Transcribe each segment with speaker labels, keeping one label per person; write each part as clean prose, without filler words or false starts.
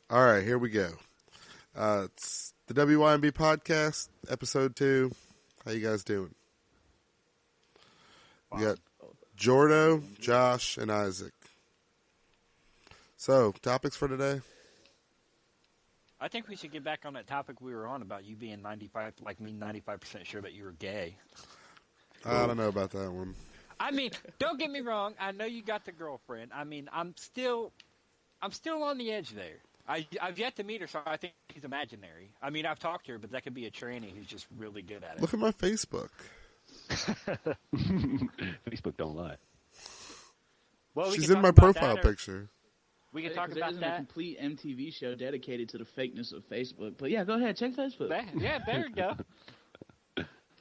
Speaker 1: All right, here we go. It's the WYMB Podcast, Episode 2. How you guys doing? We got Jordo, Josh, and Isaac. So, topics for today?
Speaker 2: I think we should get back on that topic we were on about you being 95% sure that you were gay.
Speaker 1: I don't know about that one.
Speaker 2: I mean, don't get me wrong. I know you got the girlfriend. I mean, I'm still on the edge there. I've yet to meet her, so I think she's imaginary. I mean, I've talked to her, but that could be a tranny who's just really good at it.
Speaker 1: Look at my Facebook.
Speaker 3: Facebook don't lie.
Speaker 2: Well,
Speaker 1: She's in my profile picture.
Speaker 2: We can talk about that.
Speaker 4: A complete MTV show dedicated to the fakeness of Facebook. But yeah, go ahead, check Facebook.
Speaker 2: Yeah, there you go.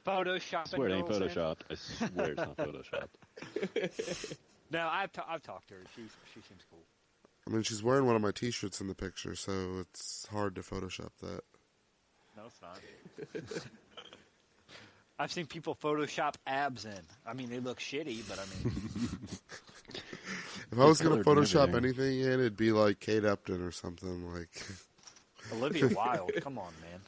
Speaker 2: Photoshop.
Speaker 3: I swear it ain't Photoshopped. I swear it's not Photoshopped.
Speaker 2: No, I've talked to her. She seems cool.
Speaker 1: I mean, she's wearing one of my T-shirts in the picture, so it's hard to Photoshop that.
Speaker 2: No, it's not. I've seen people Photoshop abs in. I mean, they look shitty, but I mean...
Speaker 1: If I was going to Photoshop anything in, it'd be like Kate Upton or something like...
Speaker 2: Olivia Wilde, come on, man.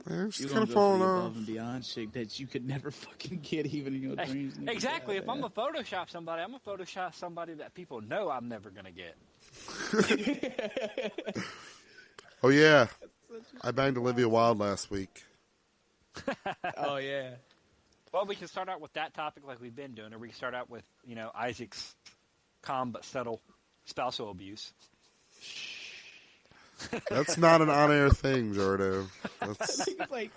Speaker 1: Yeah, she's kind of falling off.
Speaker 4: Above and beyond shit that you could never fucking get even in your dreams.
Speaker 2: Exactly. If I'm going to Photoshop somebody, I'm going to Photoshop somebody that people know I'm never going to get.
Speaker 1: Oh, yeah. I banged Olivia Wilde last week.
Speaker 4: Oh, yeah.
Speaker 2: Well, we can start out with that topic like we've been doing, or we can start out with, Isaac's calm but subtle spousal abuse.
Speaker 1: That's not an on-air thing, Jordo. That's
Speaker 4: It's like...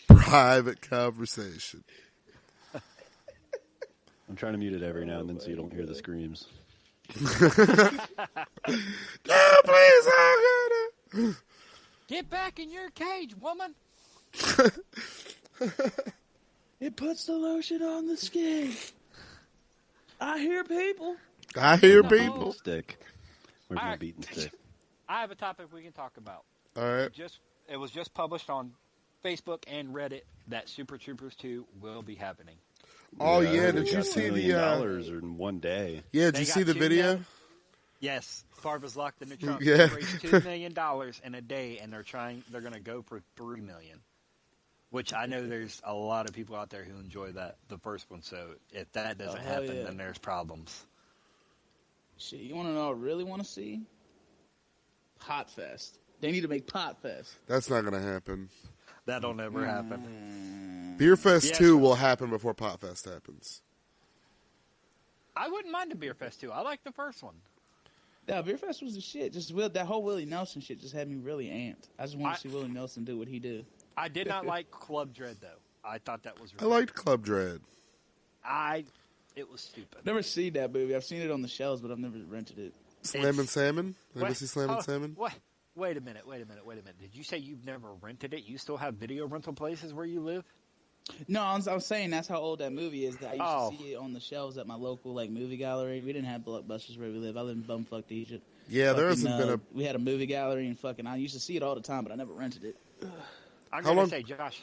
Speaker 1: private conversation.
Speaker 3: I'm trying to mute it every now and then so you don't hear the screams.
Speaker 1: Oh, please, oh, God.
Speaker 2: Get back in your cage, woman!
Speaker 4: It puts the lotion on the skin. I hear people.
Speaker 1: I hear people.
Speaker 3: Stick. Where's my
Speaker 2: Alright.
Speaker 3: beaten stick?
Speaker 2: I have a topic we can talk about.
Speaker 1: All right.
Speaker 2: It was just published on Facebook and Reddit that Super Troopers 2 will be happening.
Speaker 1: Oh, yeah.
Speaker 3: They
Speaker 1: Did you
Speaker 3: got
Speaker 1: see
Speaker 3: $2
Speaker 1: the...
Speaker 3: million in one day.
Speaker 1: Yeah, did
Speaker 2: They
Speaker 1: you see
Speaker 2: got
Speaker 1: the
Speaker 2: $2
Speaker 1: video?
Speaker 2: million. Yes, Farva's locked in the trunk.
Speaker 1: Yeah.
Speaker 2: They raised $2 million in a day, and they're going to go for $3 million. Which I know there's a lot of people out there who enjoy the first one. So if that doesn't happen, then there's problems.
Speaker 4: Shit, you want to know what I really want to see? Pot Fest. They need to make Pot Fest.
Speaker 1: That's not going to happen.
Speaker 2: That'll never happen.
Speaker 1: Beer Fest
Speaker 2: Yes.
Speaker 1: 2 will happen before Pot Fest happens.
Speaker 2: I wouldn't mind a Beer Fest 2. I like the first one.
Speaker 4: Yeah, Beer Fest was the shit. That whole Willie Nelson shit just had me really amped. I just want to see Willie Nelson do what he did.
Speaker 2: I did not like Club Dread, though. I thought that was
Speaker 1: I
Speaker 2: really...
Speaker 1: liked Club Dread.
Speaker 2: It was stupid.
Speaker 4: Never seen that movie. I've seen it on the shelves, but I've never rented it.
Speaker 1: Slam and Salmon? Anybody
Speaker 2: What?
Speaker 1: see Slam and Salmon?
Speaker 2: What? Wait a minute. Did you say you've never rented it? You still have video rental places where you live?
Speaker 4: No, I was saying that's how old that movie is. That I used
Speaker 2: Oh.
Speaker 4: to see it on the shelves at my local movie gallery. We didn't have Blockbusters where we live. I live in bumfuck Egypt.
Speaker 1: Yeah, there hasn't been a...
Speaker 4: We had a movie gallery and I used to see it all the time, but I never rented it.
Speaker 2: I'm
Speaker 1: How
Speaker 2: going
Speaker 1: long-
Speaker 2: to say, Josh,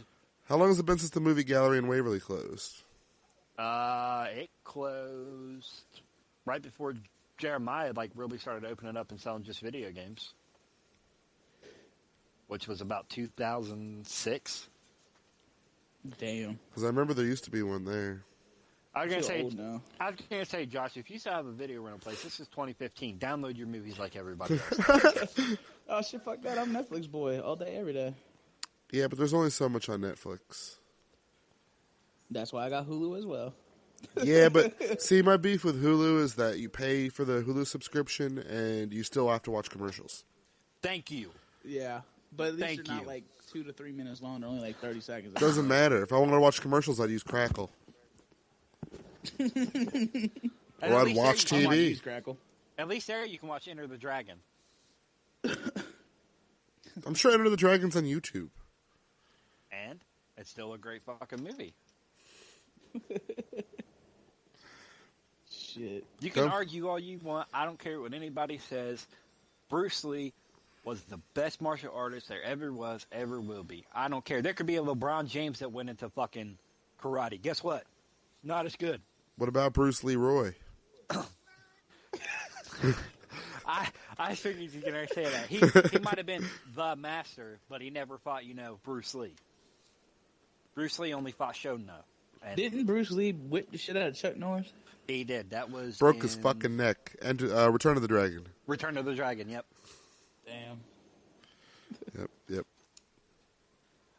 Speaker 1: How long has it been since the movie gallery in Waverly closed?
Speaker 2: it closed right before Jeremiah really started opening up and selling just video games, which was about 2006.
Speaker 4: Damn.
Speaker 1: Because I remember there used to be one there.
Speaker 2: I was gonna
Speaker 4: Old now.
Speaker 2: say, Josh, if you still have a video rental place, this is 2015. Download your movies like everybody else.
Speaker 4: Oh shit, fuck that. I'm Netflix boy all day, every day.
Speaker 1: Yeah, but there's only so much on Netflix.
Speaker 4: That's why I got Hulu as well.
Speaker 1: Yeah, but see, my beef with Hulu is that you pay for the Hulu subscription and you still have to watch commercials.
Speaker 2: Thank you.
Speaker 4: Yeah, but at least
Speaker 2: Thank
Speaker 4: they're not
Speaker 2: you.
Speaker 4: 2 to 3 minutes long. They're only 30 seconds.
Speaker 1: Doesn't matter. If I wanted to watch commercials, I'd use Crackle.
Speaker 2: And
Speaker 1: Or
Speaker 2: at
Speaker 1: I'd
Speaker 2: least
Speaker 1: watch
Speaker 2: there you-
Speaker 1: TV.
Speaker 4: Use Crackle.
Speaker 2: At least there you can watch Enter the Dragon.
Speaker 1: I'm sure Enter the Dragon's on YouTube.
Speaker 2: And it's still a great fucking movie.
Speaker 4: Shit.
Speaker 2: You can
Speaker 1: Go.
Speaker 2: argue all you want. I don't care what anybody says. Bruce Lee was the best martial artist there ever was, ever will be. I don't care. There could be a LeBron James that went into fucking karate. Guess what? Not as good.
Speaker 1: What about Bruce Leroy?
Speaker 2: I figured you were going to say that. He might have been the master, but he never fought, Bruce Lee. Bruce Lee only fought Shono. And
Speaker 4: Didn't Bruce Lee whip the shit out of Chuck Norris?
Speaker 2: he did. That was
Speaker 1: Broke his fucking neck. And Return of the Dragon.
Speaker 2: Return of the Dragon, yep.
Speaker 4: Damn.
Speaker 1: Yep.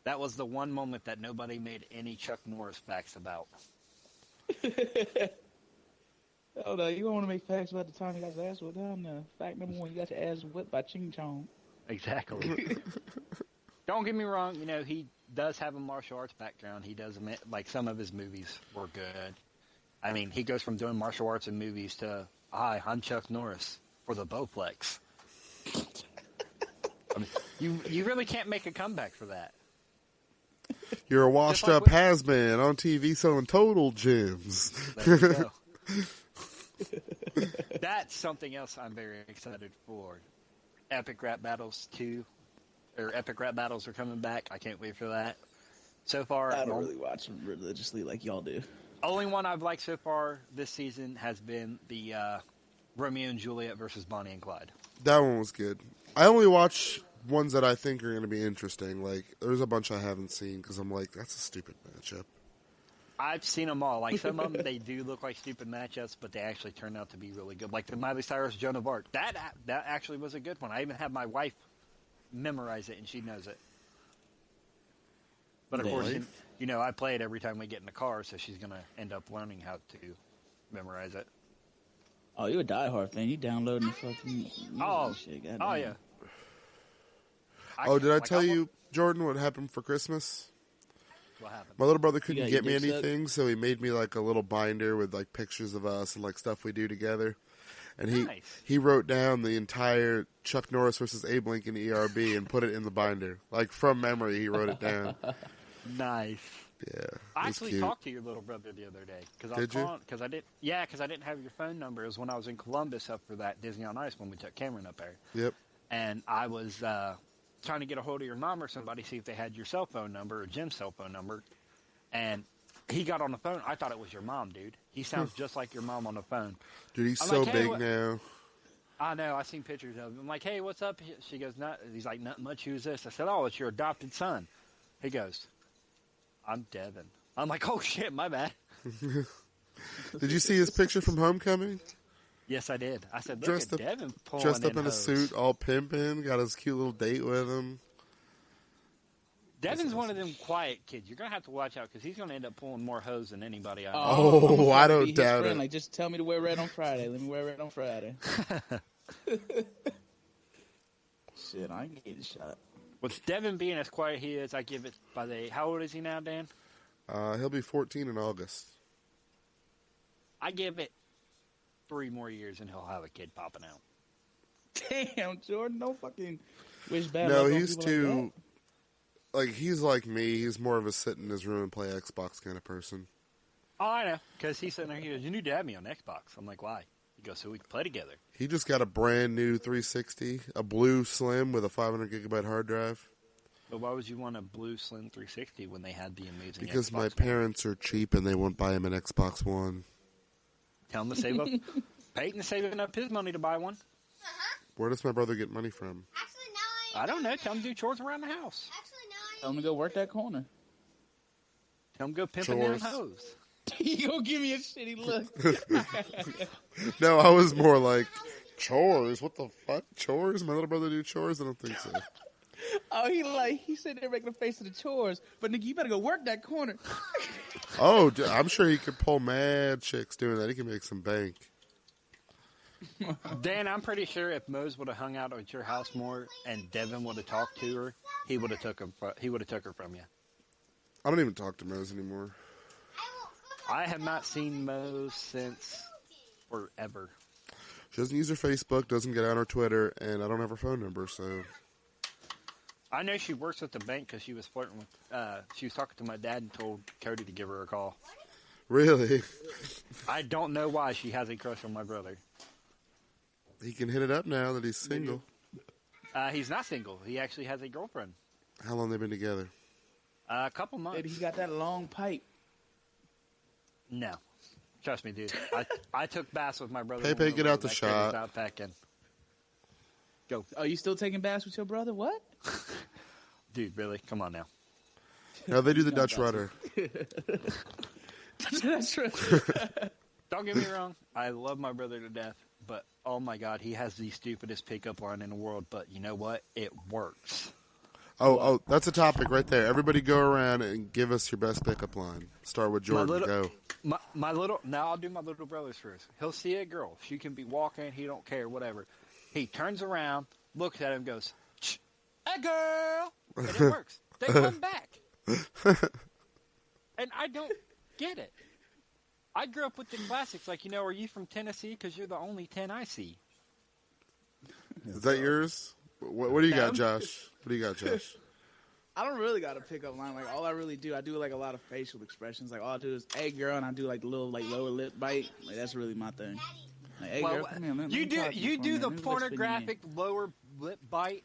Speaker 2: That was the one moment that nobody made any Chuck Norris facts about.
Speaker 4: Oh no, you don't want to make facts about the time he got his ass whipped. Fact number one, you got your ass whipped by Ching Chong.
Speaker 2: Exactly. Don't get me wrong, he does have a martial arts background. He does admit, like, some of his movies were good. I mean, he goes from doing martial arts and movies to, hi, I'm Chuck Norris for the Bowflex. I mean, you really can't make a comeback for that.
Speaker 1: You're a washed-up has-been on TV selling total gems.
Speaker 2: There you go. That's something else I'm very excited for. Epic Rap Battles 2, or Epic Rap Battles are coming back. I can't wait for that. So far,
Speaker 4: I don't really watch them religiously like y'all do.
Speaker 2: Only one I've liked so far this season has been the Romeo and Juliet versus Bonnie and Clyde.
Speaker 1: That one was good. I only watch ones that I think are going to be interesting. Like, there's a bunch I haven't seen because I'm like, that's a stupid matchup.
Speaker 2: I've seen them all. Like, some of them, they do look like stupid matchups, but they actually turn out to be really good. Like the Miley Cyrus, Joan of Arc. That actually was a good one. I even had my wife memorize it, and she knows it. But, of course, I play it every time we get in the car, so she's going to end up learning how to memorize it.
Speaker 4: Oh, you're a diehard fan. You downloading the fucking shit. Goddamn.
Speaker 2: Oh, yeah.
Speaker 1: Did I tell you, Jordan, what happened for Christmas?
Speaker 2: What happened?
Speaker 1: My little brother couldn't get me
Speaker 4: your dick
Speaker 1: anything, so he made me like a little binder with like pictures of us and like stuff we do together. And he wrote down the entire Chuck Norris versus Abe Lincoln ERB and put it in the binder. Like from memory, he wrote it down.
Speaker 2: Nice.
Speaker 1: Yeah.
Speaker 2: I actually talked to your little brother the other day. Because I didn't have your phone number. It was when I was in Columbus up for that Disney on Ice when we took Cameron up there.
Speaker 1: Yep.
Speaker 2: And I was trying to get a hold of your mom or somebody, see if they had your cell phone number or Jim's cell phone number. And he got on the phone. I thought it was your mom, dude. He sounds just like your mom on the phone.
Speaker 1: Dude, he's
Speaker 2: I'm
Speaker 1: so
Speaker 2: like, hey,
Speaker 1: big now.
Speaker 2: I know. I seen pictures of him. I'm like, hey, what's up? She goes, he's like, not much. Who's this? I said, oh, it's your adopted son. He goes, I'm Devin. I'm like, oh, shit, my bad.
Speaker 1: Did you see his picture from Homecoming?
Speaker 2: Yes, I did. I said, look at Devin pulling
Speaker 1: dressed up in a
Speaker 2: hoes.
Speaker 1: suit, all pimping, got his cute little date with him.
Speaker 2: Devin's one of them quiet kids. You're going to have to watch out because he's going to end up pulling more hoes than anybody I know.
Speaker 1: Oh, I don't doubt it.
Speaker 4: Like, just tell me to wear red on Friday. Let me wear red on Friday. Shit, I ain't getting shot.
Speaker 2: With Devin being as quiet he is, I give it by the... How old is he now, Dan?
Speaker 1: He'll be 14 in August.
Speaker 2: I give it 3 more years and he'll have a kid popping out.
Speaker 4: Damn, Jordan, don't fucking wish bad
Speaker 1: No,
Speaker 4: luck on
Speaker 1: he's
Speaker 4: people
Speaker 1: too... Like, he's like me. He's more of a sit in his room and play Xbox kind of person.
Speaker 2: Oh, I know. Because he's sitting there, he goes, you need to have me on Xbox. I'm like, why? He goes, so we can play together.
Speaker 1: He just got a brand new 360, a blue Slim with a 500 gigabyte hard drive.
Speaker 2: But why would you want a blue Slim 360 when they had the amazing
Speaker 1: Because
Speaker 2: Xbox
Speaker 1: my
Speaker 2: One?
Speaker 1: parents are cheap and they won't buy him an Xbox One.
Speaker 2: Tell him to save up. Peyton's saving up his money to buy one.
Speaker 1: Where does my brother get money from?
Speaker 5: Actually, now
Speaker 2: I don't know. Tell him to do chores around the house.
Speaker 4: Tell him to go work that corner.
Speaker 2: Tell him to go pimping them
Speaker 1: Chores.
Speaker 2: hoes.
Speaker 4: You gonna give me a shitty look.
Speaker 1: No, I was more like, chores? What the fuck? Chores? My little brother do chores? I don't think so.
Speaker 4: Oh, he sitting there making a face of the chores, but nigga, you better go work that corner.
Speaker 1: Oh, I'm sure he could pull mad chicks doing that. He can make some bank.
Speaker 2: Dan, I'm pretty sure if Mose would have hung out at your house more and Devin would have talked to her, he would have took her from you.
Speaker 1: I don't even talk to Mose anymore.
Speaker 2: I have not seen Mose since forever.
Speaker 1: She doesn't use her Facebook, doesn't get on her Twitter, and I don't have her phone number, so...
Speaker 2: I know she works at the bank because she was flirting with... she was talking to my dad and told Cody to give her a call.
Speaker 1: Really?
Speaker 2: I don't know why she has a crush on my brother.
Speaker 1: He can hit it up now that he's single.
Speaker 2: He's not single. He actually has a girlfriend.
Speaker 1: How long they been together?
Speaker 2: A couple months.
Speaker 4: Dude, he got that long pipe.
Speaker 2: No. Trust me, dude. I took baths with my brother.
Speaker 1: Pepe,
Speaker 2: when we
Speaker 1: get
Speaker 2: were
Speaker 1: out the
Speaker 2: back there
Speaker 1: shot.
Speaker 2: without packing. Go.
Speaker 4: Are you still taking baths with your brother? What?
Speaker 2: Dude, really? Come on now.
Speaker 1: No, they do the Dutch rudder.
Speaker 4: That's true.
Speaker 2: Don't get me wrong. I love my brother to death, but oh my God, he has the stupidest pickup line in the world. But you know what? It works.
Speaker 1: Oh, that's a topic right there. Everybody go around and give us your best pickup line. Start with Jordan. Go.
Speaker 2: Now I'll do my little brother's first. He'll see a girl. She can be walking. He don't care, whatever. He turns around, looks at him, goes, "Hey, girl," and it works. They come back, and I don't get it. I grew up with the classics, like, are you from Tennessee? Because you're the only 10 I see.
Speaker 1: Is that yours? What do you got, Josh? What do you got, Josh?
Speaker 4: I don't really got a pickup line. Like, all I really do, I do like a lot of facial expressions. Like, all I do is, "Hey, girl," and I do like the little like lower lip bite. Like, that's really my thing. Like, "Hey, girl, come here,
Speaker 2: you do the pornographic lower lip bite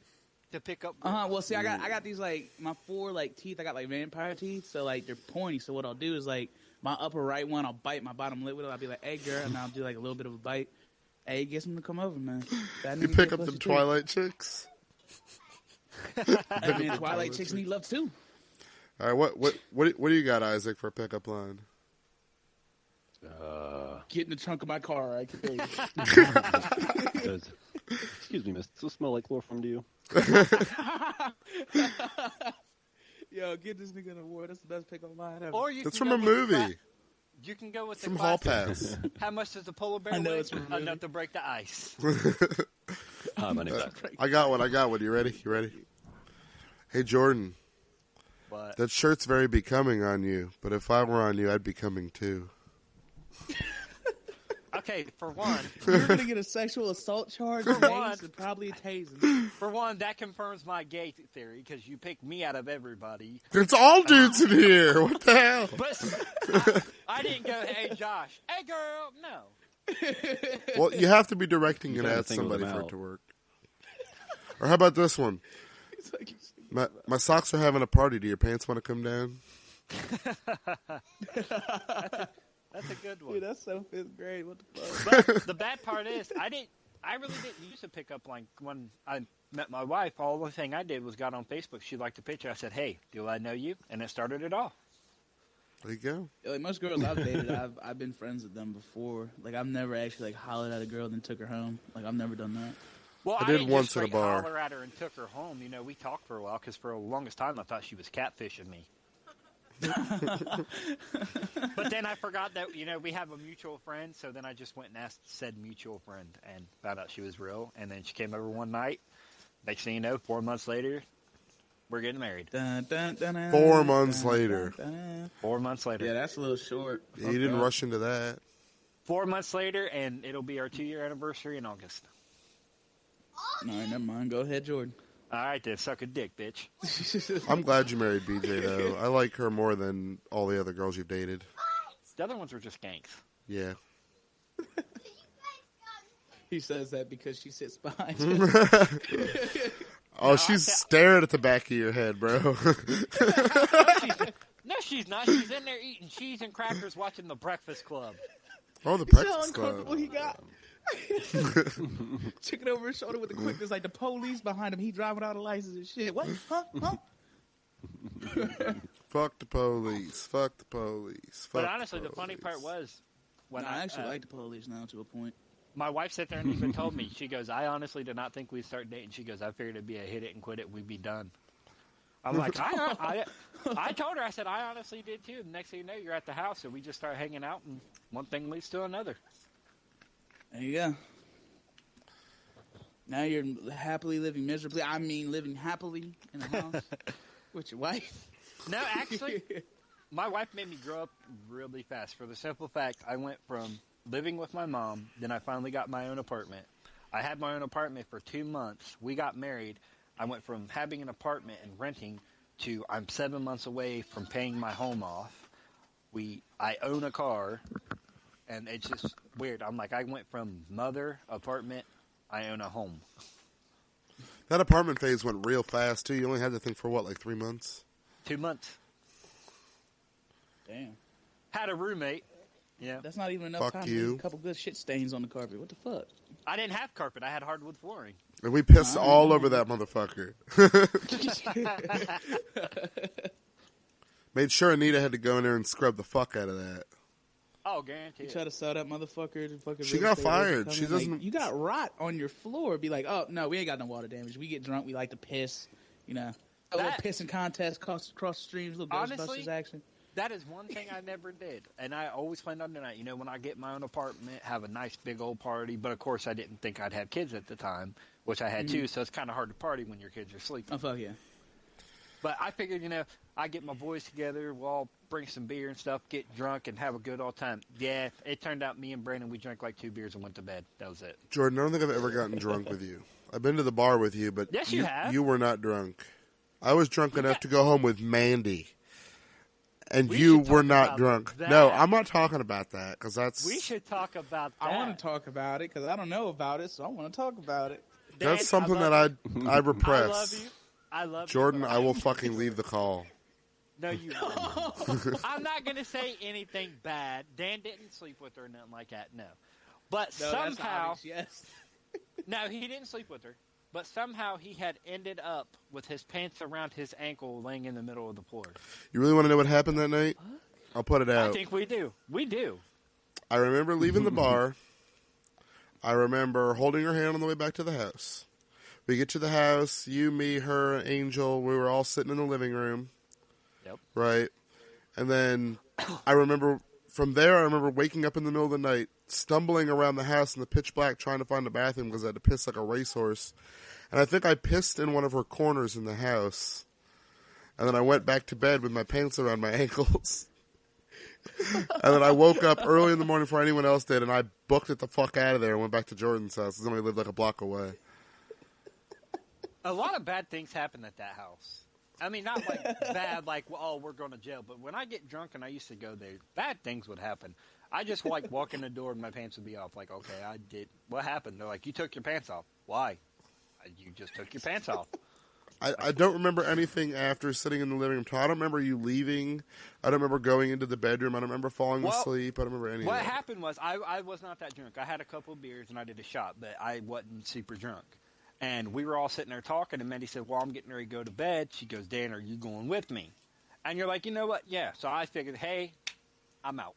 Speaker 2: to pick up.
Speaker 4: Well, see, I got these like my 4 like teeth. I got like vampire teeth, so like they're pointy. So what I'll do is like my upper right one, I'll bite my bottom lip with it. I'll be like, "Hey, girl," and I'll do like a little bit of a bite. Hey, get them to come over, man.
Speaker 1: You pick up them Twilight chicks.
Speaker 4: I mean, Twilight chicks need love too.
Speaker 1: All right, what do you got, Isaac, for a pickup line?
Speaker 4: Get in the trunk of my car. I can tell you.
Speaker 3: Excuse me, miss. Does this smell like chloroform to you?
Speaker 4: Yo, get this nigga an award. That's the best pickup line ever.
Speaker 2: Or
Speaker 1: That's from a movie.
Speaker 2: You can go with the
Speaker 1: from Hall
Speaker 2: classic.
Speaker 1: Pass.
Speaker 2: How much does the polar bear weigh? Enough to break the ice.
Speaker 3: My name's
Speaker 1: I got one. You ready? Hey, Jordan.
Speaker 2: What?
Speaker 1: That shirt's very becoming on you, but if I were on you, I'd be coming too.
Speaker 2: Okay, for one.
Speaker 4: You're going to get a sexual assault charge and probably a tasing.
Speaker 2: For one, that confirms my gay theory, because you picked me out of everybody.
Speaker 1: It's all dudes in here. What the hell?
Speaker 2: But I didn't go, "Hey, Josh. Hey, girl." No.
Speaker 1: Well, you have to be directing it at somebody for it to work. Or how about this one? My socks are having a party. Do your pants want to come down?
Speaker 2: That's a good one.
Speaker 4: Dude, that's so 5th grade. What the fuck?
Speaker 2: But the bad part is, I really didn't use a pickup line when I met my wife. All the thing I did was got on Facebook. She liked the picture. I said, "Hey, do I know you?" And it started it all.
Speaker 1: There you go.
Speaker 4: Like, most girls I've dated, I've been friends with them before. Like, I've never actually like hollered at a girl and then took her home. Like, I've never done that.
Speaker 2: Well,
Speaker 1: I
Speaker 2: I
Speaker 1: did
Speaker 2: didn't
Speaker 1: once
Speaker 2: just
Speaker 1: at a
Speaker 2: straight
Speaker 1: bar.
Speaker 2: holler at her and took her home. We talked for a while, because for the longest time I thought she was catfishing me. But then I forgot that, we have a mutual friend, so then I just went and asked said mutual friend and found out she was real, and then she came over one night. Next thing you know, 4 months later, we're getting married.
Speaker 1: 4 months later.
Speaker 2: 4 months later.
Speaker 4: Yeah, that's a little short.
Speaker 1: You didn't rush into that.
Speaker 2: 4 months later, and it'll be our 2-year anniversary in August.
Speaker 4: All right, never mind. Go ahead, Jordan.
Speaker 2: All right, then. Suck a dick, bitch.
Speaker 1: I'm glad you married BJ, though. I like her more than all the other girls you've dated.
Speaker 2: The other ones were just ganks.
Speaker 1: Yeah.
Speaker 4: He says that because she sits behind him.
Speaker 1: Oh, she's staring at the back of your head, bro.
Speaker 2: No, she's not. She's in there eating cheese and crackers watching The Breakfast Club.
Speaker 1: Oh, The
Speaker 4: See how
Speaker 1: Breakfast
Speaker 4: uncomfortable
Speaker 1: Club.
Speaker 4: he got? Checking over his shoulder with the quickness, like the police behind him. He driving without a license and shit. What? Huh?
Speaker 1: Fuck the police. Fuck the police. Fuck
Speaker 2: But honestly, the funny
Speaker 1: police.
Speaker 2: part was when
Speaker 4: I actually like the police now to a point.
Speaker 2: my wife sat there and even told me, she goes, "I honestly did not think we'd start dating." She goes, "I figured it'd be a hit it and quit it, we'd be done." I'm like, I told her, I said, "I honestly did too." The next thing you know, you're at the house, and we just start hanging out, and one thing leads to another.
Speaker 4: There you go. Now you're happily living miserably. I mean, living happily in a house with your wife.
Speaker 2: No, actually, my wife made me grow up really fast. For the simple fact, I went from living with my mom, then I finally got my own apartment. I had my own apartment for 2 months. We got married. I went from having an apartment and renting to I'm 7 months away from paying my home off. I own a car, and it's just weird. I'm like, I went from mother, apartment, I own a home.
Speaker 1: That apartment phase went real fast, too. You only had to think for, what, like 3 months?
Speaker 2: 2 months.
Speaker 4: Damn.
Speaker 2: Had a roommate. Yeah.
Speaker 4: That's not even enough
Speaker 1: Fuck
Speaker 4: time to
Speaker 1: you.
Speaker 4: leave a couple good shit stains on the carpet. What the fuck?
Speaker 2: I didn't have carpet. I had hardwood flooring.
Speaker 1: And we pissed all over that motherfucker. Made sure Anita had to go in there and scrub the fuck out of that.
Speaker 2: Oh, guaranteed.
Speaker 4: You try to sell that motherfucker to fucking.
Speaker 1: She got fired. She doesn't.
Speaker 4: Like, you got rot on your floor. Be like, oh no, we ain't got no water damage. We get drunk. We like to piss. You know, a little pissing contest cross the streams. Little Ghostbusters action.
Speaker 2: That is one thing I never did, and I always planned on doing that. You know, when I get my own apartment, have a nice big old party. But of course, I didn't think I'd have kids at the time, which I had too. So it's kind of hard to party when your kids are sleeping.
Speaker 4: Oh fuck yeah.
Speaker 2: But I figured, you know, I get my boys together, we'll all bring some beer and stuff, get drunk, and have a good old time. Yeah, it turned out me and Brandon, we drank like 2 beers and went to bed. That was it.
Speaker 1: Jordan, I don't think I've ever gotten drunk with you. I've been to the bar with you, but
Speaker 2: yes, you have.
Speaker 1: You were not drunk. I was drunk enough to go home with Mandy, and
Speaker 2: we
Speaker 1: you were not drunk.
Speaker 2: That.
Speaker 1: No, I'm not talking about that, because that's...
Speaker 2: We should talk about that.
Speaker 4: I want to talk about it, because I don't know about it, so I want to talk about it.
Speaker 1: That's something that I repress.
Speaker 2: I love you. I love
Speaker 1: Jordan,
Speaker 2: you,
Speaker 1: I will fucking leave the call.
Speaker 2: No, you won't. I'm not going to say anything bad. Dan didn't sleep with her or nothing like that, no. But
Speaker 4: no,
Speaker 2: somehow...
Speaker 4: Yes.
Speaker 2: No, he didn't sleep with her. But somehow he had ended up with his pants around his ankle laying in the middle of the floor.
Speaker 1: You really want to know what happened that night? I'll put it out.
Speaker 2: I think we do. We do.
Speaker 1: I remember leaving the bar. I remember holding her hand on the way back to the house. We get to the house, you, me, her, Angel, we were all sitting in the living room.
Speaker 2: Yep.
Speaker 1: Right? And then I remember, from there, I remember waking up in the middle of the night, stumbling around the house in the pitch black trying to find a bathroom because I had to piss like a racehorse. And I think I pissed in one of her corners in the house. And then I went back to bed with my pants around my ankles. And then I woke up early in the morning before anyone else did, and I booked it the fuck out of there and went back to Jordan's house. Because only lived like a block away.
Speaker 2: A lot of bad things happen at that house. I mean, not like bad, like, oh, we're going to jail. But when I get drunk and I used to go there, bad things would happen. I just like walk in the door and my pants would be off. Like, okay, I did. What happened? They're like, you took your pants off. Why? You just took your pants off.
Speaker 1: I don't remember anything after sitting in the living room. I don't remember you leaving. I don't remember going into the bedroom. I don't remember falling asleep. I don't remember any of that.
Speaker 2: What happened was I was not that drunk. I had a couple of beers and I did a shot, but I wasn't super drunk. And we were all sitting there talking, and Mandy said, well, I'm getting ready to go to bed. She goes, Dan, are you going with me? And you're like, you know what? Yeah. So I figured, hey, I'm out.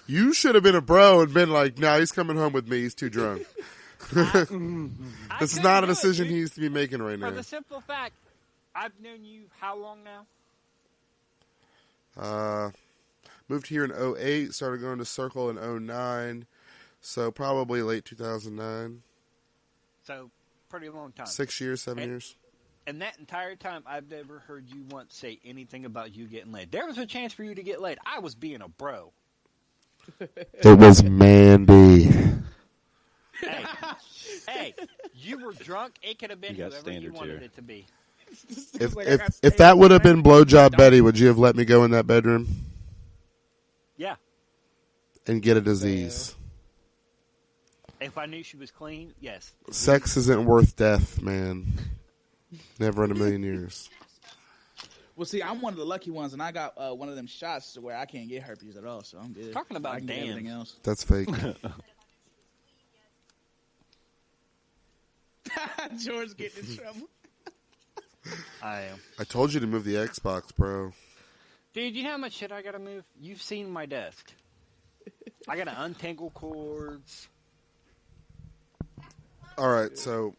Speaker 1: You should have been a bro and been like, no, he's coming home with me. He's too drunk. This is not a decision he needs to be making right now.
Speaker 2: For the simple fact, I've known you how long
Speaker 1: now? Moved here in 2008, started going to Circle in 2009, so probably late 2009.
Speaker 2: So, pretty long time.
Speaker 1: 6 years, 7 years.
Speaker 2: And that entire time, I've never heard you once say anything about you getting laid. There was a chance for you to get laid. I was being a bro.
Speaker 1: It was Mandy.
Speaker 2: Hey, you were drunk. It could have been whoever you wanted it to be.
Speaker 1: If that would have been Blowjob Betty, would you have let me go in that bedroom?
Speaker 2: Yeah.
Speaker 1: And get a disease?
Speaker 2: If I knew she was clean, yes.
Speaker 1: Sex isn't worth death, man. Never in a million years.
Speaker 4: Well, see, I'm one of the lucky ones, and I got one of them shots to where I can't get herpes at all, so I'm good.
Speaker 2: Talking about
Speaker 4: everything else.
Speaker 1: That's fake.
Speaker 4: George getting in trouble.
Speaker 2: I am.
Speaker 1: I told you to move the Xbox, bro.
Speaker 2: Dude, you know how much shit I gotta move? You've seen my desk. I gotta untangle cords.
Speaker 1: All right, so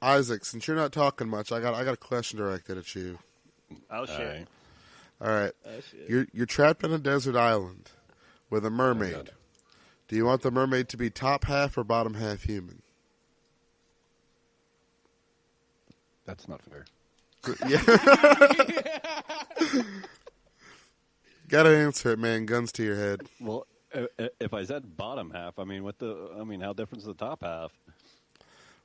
Speaker 1: Isaac, since you're not talking much, I got a question directed at you.
Speaker 2: Oh shit!
Speaker 1: All right.
Speaker 4: Oh, shit.
Speaker 1: You're trapped on a desert island with a mermaid.
Speaker 3: Oh,
Speaker 1: do you want the mermaid to be top half or bottom half human?
Speaker 3: That's not fair.
Speaker 1: Yeah. Gotta answer it, man. Guns to your head.
Speaker 3: Well, if I said bottom half, I mean, how different is the top half?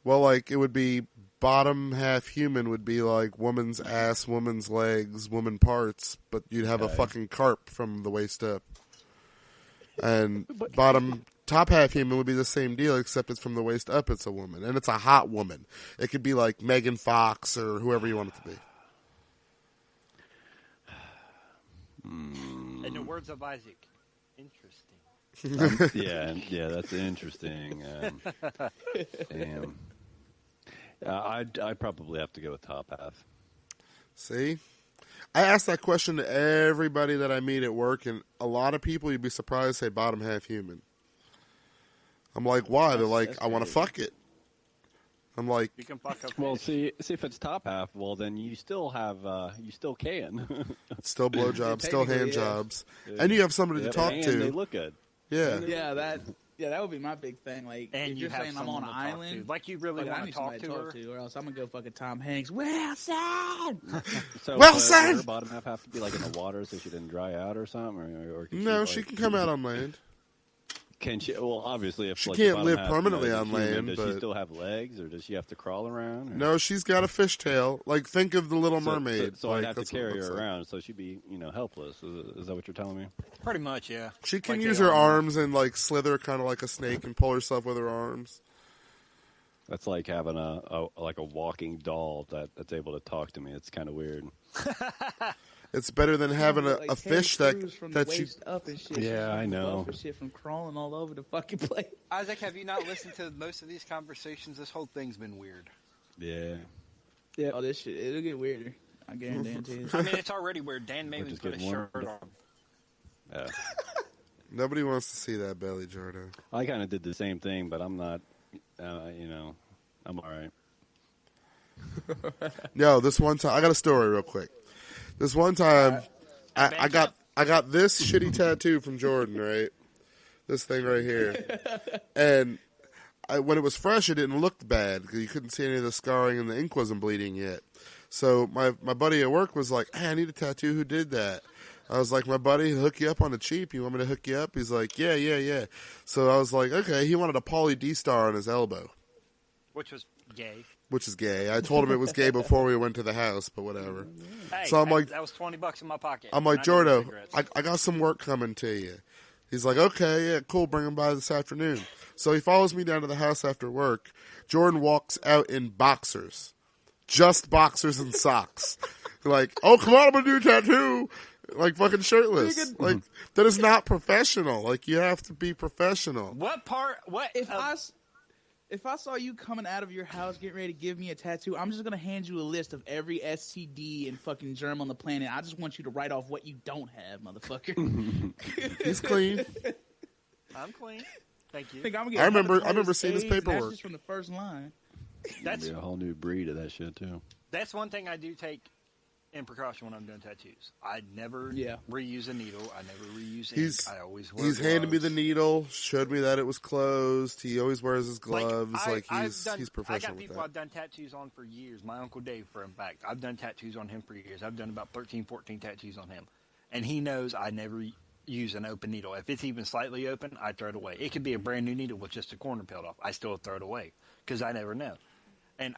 Speaker 1: Well, like, it would be bottom half human would be like woman's ass, woman's legs, woman parts, but you'd have a fucking carp from the waist up. And top half human would be the same deal, except it's from the waist up, it's a woman. And it's a hot woman. It could be like Megan Fox or whoever you want it to be.
Speaker 2: In the words of Isaac, interesting.
Speaker 3: Yeah, that's interesting. Damn. I'd probably have to go with top half.
Speaker 1: See? I ask that question to everybody that I meet at work, and a lot of people, you'd be surprised, say bottom half human. I'm like, why? They're like, I want to fuck it. I'm like,
Speaker 2: you can fuck up.
Speaker 3: Well, see if it's top half, well, then you still have, you still can.
Speaker 1: still blowjobs, still hand
Speaker 4: yeah.
Speaker 1: jobs, and you have somebody to talk
Speaker 3: and
Speaker 1: to.
Speaker 3: they look good.
Speaker 1: Yeah.
Speaker 4: That would be my big thing. Like,
Speaker 2: And
Speaker 4: if
Speaker 2: you
Speaker 4: you're
Speaker 2: have
Speaker 4: saying I'm on an island,
Speaker 2: like you really
Speaker 4: fuck, I
Speaker 2: want
Speaker 4: need
Speaker 2: to talk
Speaker 4: somebody
Speaker 2: to her.
Speaker 4: or else I'm gonna go fucking Tom Hanks. Wilson.
Speaker 3: So,
Speaker 1: Wilson!
Speaker 3: Does her bottom half have to be like in the water so she didn't dry out or something, or can
Speaker 1: No,
Speaker 3: she
Speaker 1: she can come out on land.
Speaker 3: Can she? Well, obviously, if
Speaker 1: She
Speaker 3: like,
Speaker 1: can't
Speaker 3: the bottom
Speaker 1: live
Speaker 3: half,
Speaker 1: permanently
Speaker 3: is
Speaker 1: on
Speaker 3: human,
Speaker 1: land,
Speaker 3: Does
Speaker 1: but-
Speaker 3: she still have legs, or does she have to crawl around? Or?
Speaker 1: No, she's got a fishtail. Like, think of the Little Mermaid.
Speaker 3: So
Speaker 1: like,
Speaker 3: I'd have to
Speaker 1: that's what it
Speaker 3: carry
Speaker 1: looks
Speaker 3: her
Speaker 1: like.
Speaker 3: around, so she'd be, helpless. Is that what you're telling me?
Speaker 2: Pretty much, yeah.
Speaker 1: She can
Speaker 2: Like
Speaker 1: use
Speaker 2: they
Speaker 1: her
Speaker 2: are.
Speaker 1: arms and like slither kind of like a snake and pull herself with her arms.
Speaker 3: That's like having a walking doll that's able to talk to me. It's kind of weird.
Speaker 1: It's better than having
Speaker 4: Like
Speaker 1: a
Speaker 4: Terry
Speaker 1: fish that
Speaker 4: Crews from
Speaker 1: that
Speaker 4: the
Speaker 1: you.
Speaker 4: waist up and shit.
Speaker 3: Yeah, I know.
Speaker 4: For shit from crawling all over the fucking place.
Speaker 2: Isaac, have you not listened to most of these conversations? This whole thing's been weird.
Speaker 3: Yeah.
Speaker 4: Yeah. Oh, this shit, it'll get weirder. I guarantee it.
Speaker 2: I mean, it's already weird. Dan made me
Speaker 3: just
Speaker 2: put a
Speaker 3: getting
Speaker 2: shirt
Speaker 3: warm.
Speaker 2: on.
Speaker 3: Yeah.
Speaker 1: Nobody wants to see that belly, Jordan.
Speaker 3: I kind of did the same thing, but I'm not. I'm all right.
Speaker 1: No, this one time I got a story real quick. This one time, I got this shitty tattoo from Jordan, right? This thing right here, and when it was fresh, it didn't look bad because you couldn't see any of the scarring and the ink wasn't bleeding yet. So my buddy at work was like, "Hey, I need a tattoo. Who did that?" I was like, "My buddy, he'll hook you up on the cheap. You want me to hook you up?" He's like, "Yeah." So I was like, "Okay." He wanted a Pauly D star on his elbow,
Speaker 2: Which was gay.
Speaker 1: which is gay. I told him it was gay before we went to the house, but whatever.
Speaker 2: Hey,
Speaker 1: So I'm like-
Speaker 2: that was $20 in my pocket.
Speaker 1: I'm like,
Speaker 2: And I did
Speaker 1: Jordo,
Speaker 2: cigarettes.
Speaker 1: I got some work coming to you. He's like, okay, yeah, cool, bring him by this afternoon. So he follows me down to the house after work. Jordan walks out in boxers. Just boxers and socks. Like, oh, come on, I'm going to do a tattoo. Like, fucking shirtless. Like, that is not professional. Like, you have to be professional.
Speaker 2: What part? What?
Speaker 4: If I saw you coming out of your house getting ready to give me a tattoo, I'm just gonna hand you a list of every STD and fucking germ on the planet. I just want you to write off what you don't have, motherfucker.
Speaker 1: He's clean.
Speaker 2: I'm clean. Thank you.
Speaker 4: Think I'm gonna
Speaker 1: I
Speaker 4: get
Speaker 1: remember seeing his
Speaker 4: AIDS, and
Speaker 1: paperwork.
Speaker 4: That's just from the first line.
Speaker 2: That's
Speaker 3: Be a whole new breed of that shit too.
Speaker 2: That's one thing I do take in precaution when I'm doing tattoos. I never reuse a needle. I never reuse ink. I always wear
Speaker 1: He's handed me the
Speaker 2: gloves.
Speaker 1: needle, showed me that it was closed. He always wears his gloves. He's
Speaker 2: I
Speaker 1: professional
Speaker 2: got
Speaker 1: with
Speaker 2: people
Speaker 1: that.
Speaker 2: I've done tattoos on for years. My Uncle Dave, for in fact. I've done tattoos on him for years. I've done about 13, 14 tattoos on him. And he knows I never use an open needle. If it's even slightly open, I throw it away. It could be a brand new needle with just a corner peeled off. I still throw it away because I never know. And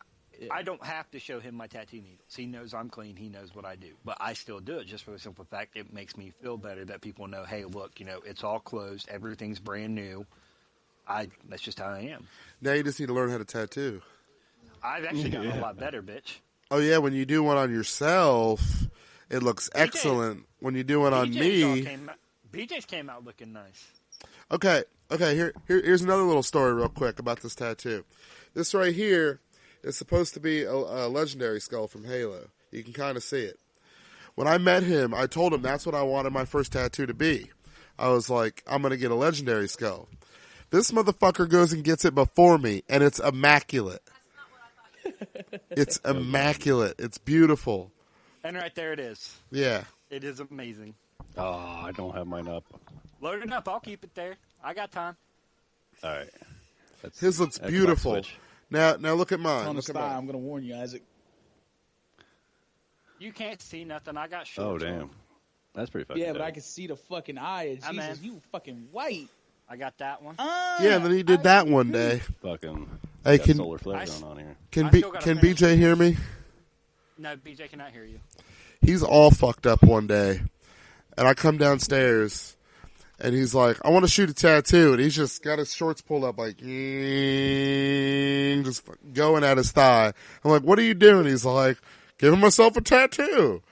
Speaker 2: I don't have to show him my tattoo needles. He knows I'm clean. He knows what I do. But I still do it just for the simple fact it makes me feel better that people know, hey, look, it's all closed. Everything's brand new. That's just how I am.
Speaker 1: Now you just need to learn how to tattoo.
Speaker 2: I've actually gotten a lot better, bitch.
Speaker 1: Oh yeah, when you do one on yourself, it looks excellent. When you do one on me,
Speaker 2: BJ's came out looking nice.
Speaker 1: okay. Here's another little story, real quick, about this tattoo. This right here is supposed to be a legendary skull from Halo. You can kind of see it. When I met him, I told him that's what I wanted my first tattoo to be. I was like, I'm gonna get a legendary skull. This motherfucker goes and gets it before me, and it's immaculate. It's immaculate. It's beautiful.
Speaker 2: And right there it is.
Speaker 1: Yeah.
Speaker 2: It is amazing.
Speaker 3: Oh, I don't have mine up.
Speaker 2: Load it up. I'll keep it there. I got time.
Speaker 3: All right.
Speaker 1: His looks
Speaker 3: Xbox
Speaker 1: beautiful.
Speaker 3: Switch.
Speaker 1: Now look at mine.
Speaker 4: On the
Speaker 1: Look at
Speaker 4: style,
Speaker 1: mine.
Speaker 4: I'm gonna warn you, Isaac.
Speaker 2: You can't see nothing. I got
Speaker 3: Oh,
Speaker 2: shorts
Speaker 3: damn.
Speaker 2: on.
Speaker 3: That's pretty fucking
Speaker 4: Yeah, but
Speaker 3: dope.
Speaker 4: I can see the fucking eye.
Speaker 2: I'm
Speaker 4: Jesus,
Speaker 2: in.
Speaker 4: you fucking white.
Speaker 2: I got that one.
Speaker 1: Yeah, and then he did that one day.
Speaker 3: Fucking
Speaker 1: Hey,
Speaker 3: got solar flare going on here.
Speaker 1: Can
Speaker 2: I still gotta
Speaker 1: can
Speaker 2: finish.
Speaker 1: BJ hear me?
Speaker 2: No, BJ cannot hear you.
Speaker 1: He's all fucked up one day, and I come downstairs, and he's like, "I want to shoot a tattoo," and he's just got his shorts pulled up, like, just going at his thigh. I'm like, "What are you doing?" He's like, "Giving myself a tattoo."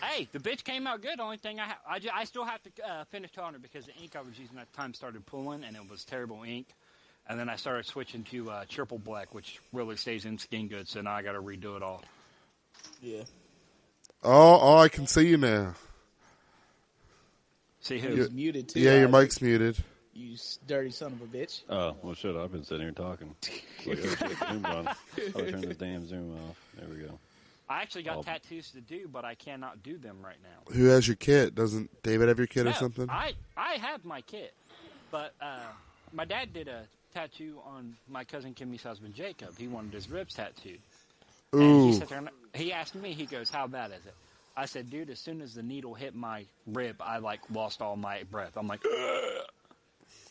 Speaker 2: Hey, the bitch came out good. Only thing I still have to finish toner because the ink I was using at the time started pulling, and it was terrible ink. And then I started switching to triple black, which really stays in skin good. So now I got to redo it all.
Speaker 4: Yeah.
Speaker 1: Oh, I can see you now.
Speaker 2: See who?
Speaker 4: He's muted too.
Speaker 1: Yeah, your
Speaker 4: Isaac.
Speaker 1: mic's muted.
Speaker 4: You dirty son of a bitch.
Speaker 3: Oh, well, shit, I've been sitting here talking. Like, Zoom on. Oh, turn the damn Zoom off. There we go.
Speaker 2: I actually got tattoos to do, but I cannot do them right now.
Speaker 1: Who has your kit? Doesn't David have your kit
Speaker 2: No,
Speaker 1: or something?
Speaker 2: I have my kit, but my dad did a tattoo on my cousin Kimmy's husband Jacob. He wanted his ribs tattooed.
Speaker 1: Ooh.
Speaker 2: And he sat there and he asked me, he goes, "How bad is it?" I said, "Dude, as soon as the needle hit my rib, I lost all my breath." I'm like, ugh.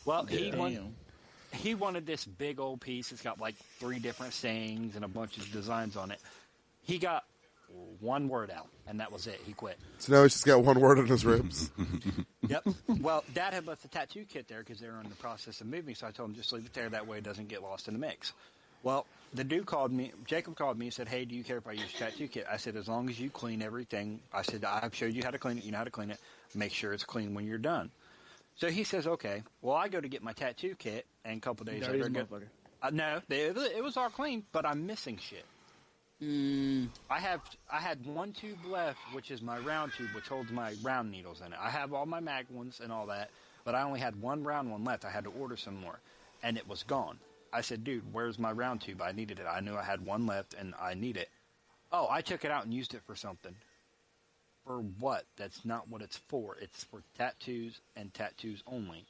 Speaker 2: Well, he wanted this big old piece. It's got 3 different sayings and a bunch of designs on it. He got one word out, and that was it. He quit.
Speaker 1: So now he's just got one word on his ribs.
Speaker 2: Yep. Well, Dad had left the tattoo kit there because they were in the process of moving, so I told him just leave it there. That way it doesn't get lost in the mix. Well, the dude called me. Jacob called me and said, "Hey, do you care if I use your tattoo kit?" I said, "As long as you clean everything." I said, "I've showed you how to clean it. You know how to clean it. Make sure it's clean when you're done." So he says, "Okay." Well, I go to get my tattoo kit, and a couple days later, no, it was all clean, but I'm missing shit. I had one tube left, which is my round tube, which holds my round needles in it. I have all my mag ones and all that, but I only had one round one left. I had to order some more, and it was gone. I said, "Dude, where's my round tube? I needed it. I knew I had one left, and I need it." "Oh, I took it out and used it for something." "For what?" "That's not what it's for. It's for tattoos and tattoos only."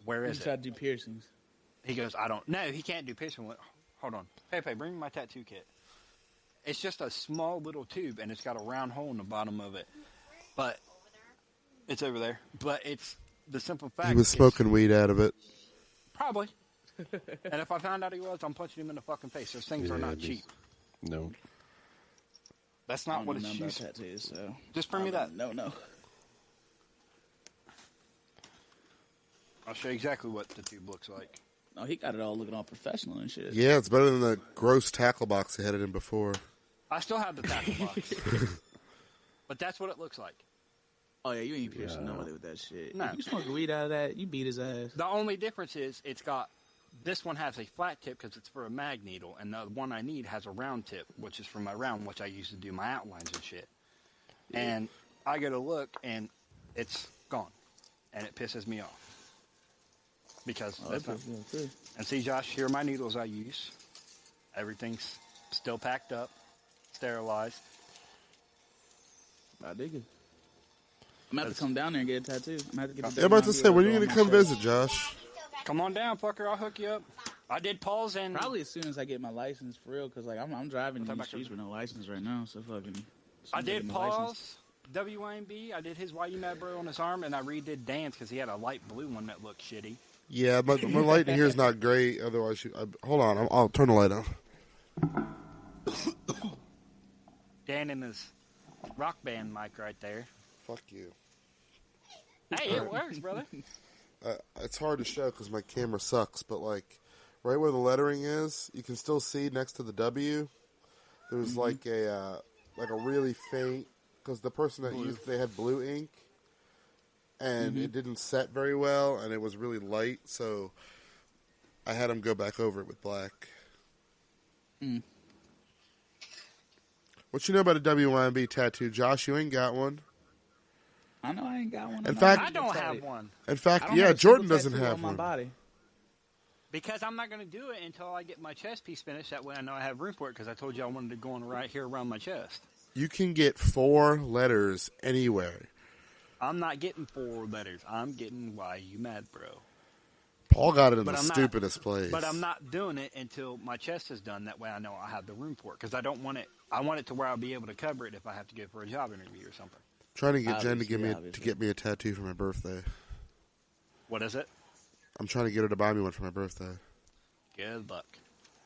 Speaker 2: "Where is it?"
Speaker 4: Try to do piercings.
Speaker 2: He goes, "I don't know." He can't do piercing. Hold on. Pepe, bring me my tattoo kit. It's just a small little tube, and it's got a round hole in the bottom of it. But it's over there. But it's the simple fact.
Speaker 1: He was smoking weed out of it.
Speaker 2: Probably. And if I found out he was, I'm punching him in the fucking face. Those things are not cheap.
Speaker 3: No.
Speaker 2: That's not what it's used.
Speaker 4: Tattoos, so.
Speaker 2: Just bring me that.
Speaker 4: No.
Speaker 2: I'll show you exactly what the tube looks like.
Speaker 4: Oh, he got it all looking all professional and shit.
Speaker 1: Yeah, it's better than the gross tackle box he had it in before.
Speaker 2: I still have the tackle box. But that's what it looks like.
Speaker 4: Oh, yeah, you ain't piercing nobody with that shit.
Speaker 2: No.
Speaker 4: If you smoke weed out of that, you beat his ass.
Speaker 2: The only difference is this one has a flat tip because it's for a mag needle, and the one I need has a round tip, which is for my round, which I use to do my outlines and shit. Yeah. And I go to look, and it's gone, and it pisses me off. Because that's not... And see, Josh, here are my needles I use. Everything's still packed up, sterilized.
Speaker 4: I dig it. I'm going to have to come down there and get a tattoo. I'm going to have to get
Speaker 1: I'm about to say, when are you going to come visit, Josh?
Speaker 2: Come on down, fucker. I'll hook you up. I did pause and...
Speaker 4: Probably as soon as I get my license for real, because I'm driving these streets with no license right now, so fucking...
Speaker 2: I did pause WYMB. I did his WYMB bro on his arm, and I redid Dan's because he had a light blue one that looked shitty.
Speaker 1: Yeah, my light in here is not great. Otherwise, hold on. I'll turn the light on.
Speaker 2: Dan and his rock band mic right there.
Speaker 1: Fuck you.
Speaker 2: Hey, it works, brother.
Speaker 1: It's hard to show because my camera sucks, but right where the lettering is, you can still see next to the W. There's like a really faint, because the person that used, they had blue ink, and it didn't set very well, and it was really light, so I had him go back over it with black. What you know about a WYMB tattoo, Josh? You ain't got one.
Speaker 4: I know I ain't got one.
Speaker 1: In fact,
Speaker 2: I don't have one.
Speaker 1: In fact, yeah, Jordan doesn't have one.
Speaker 4: My body.
Speaker 2: Because I'm not going to do it until I get my chest piece finished. That way I know I have room for it, because I told you I wanted to go on right here around my chest.
Speaker 1: You can get 4 letters anywhere.
Speaker 2: I'm not getting 4 letters. I'm getting "Why You Mad, Bro."
Speaker 1: Paul got it in the stupidest place.
Speaker 2: But I'm not doing it until my chest is done. That way I know I have the room for it. Because I don't want it. I want it to where I'll be able to cover it if I have to go for a job interview or something.
Speaker 1: Trying to get Jen to get me a tattoo for my birthday.
Speaker 2: What is it?
Speaker 1: I'm trying to get her to buy me one for my birthday.
Speaker 2: Good luck.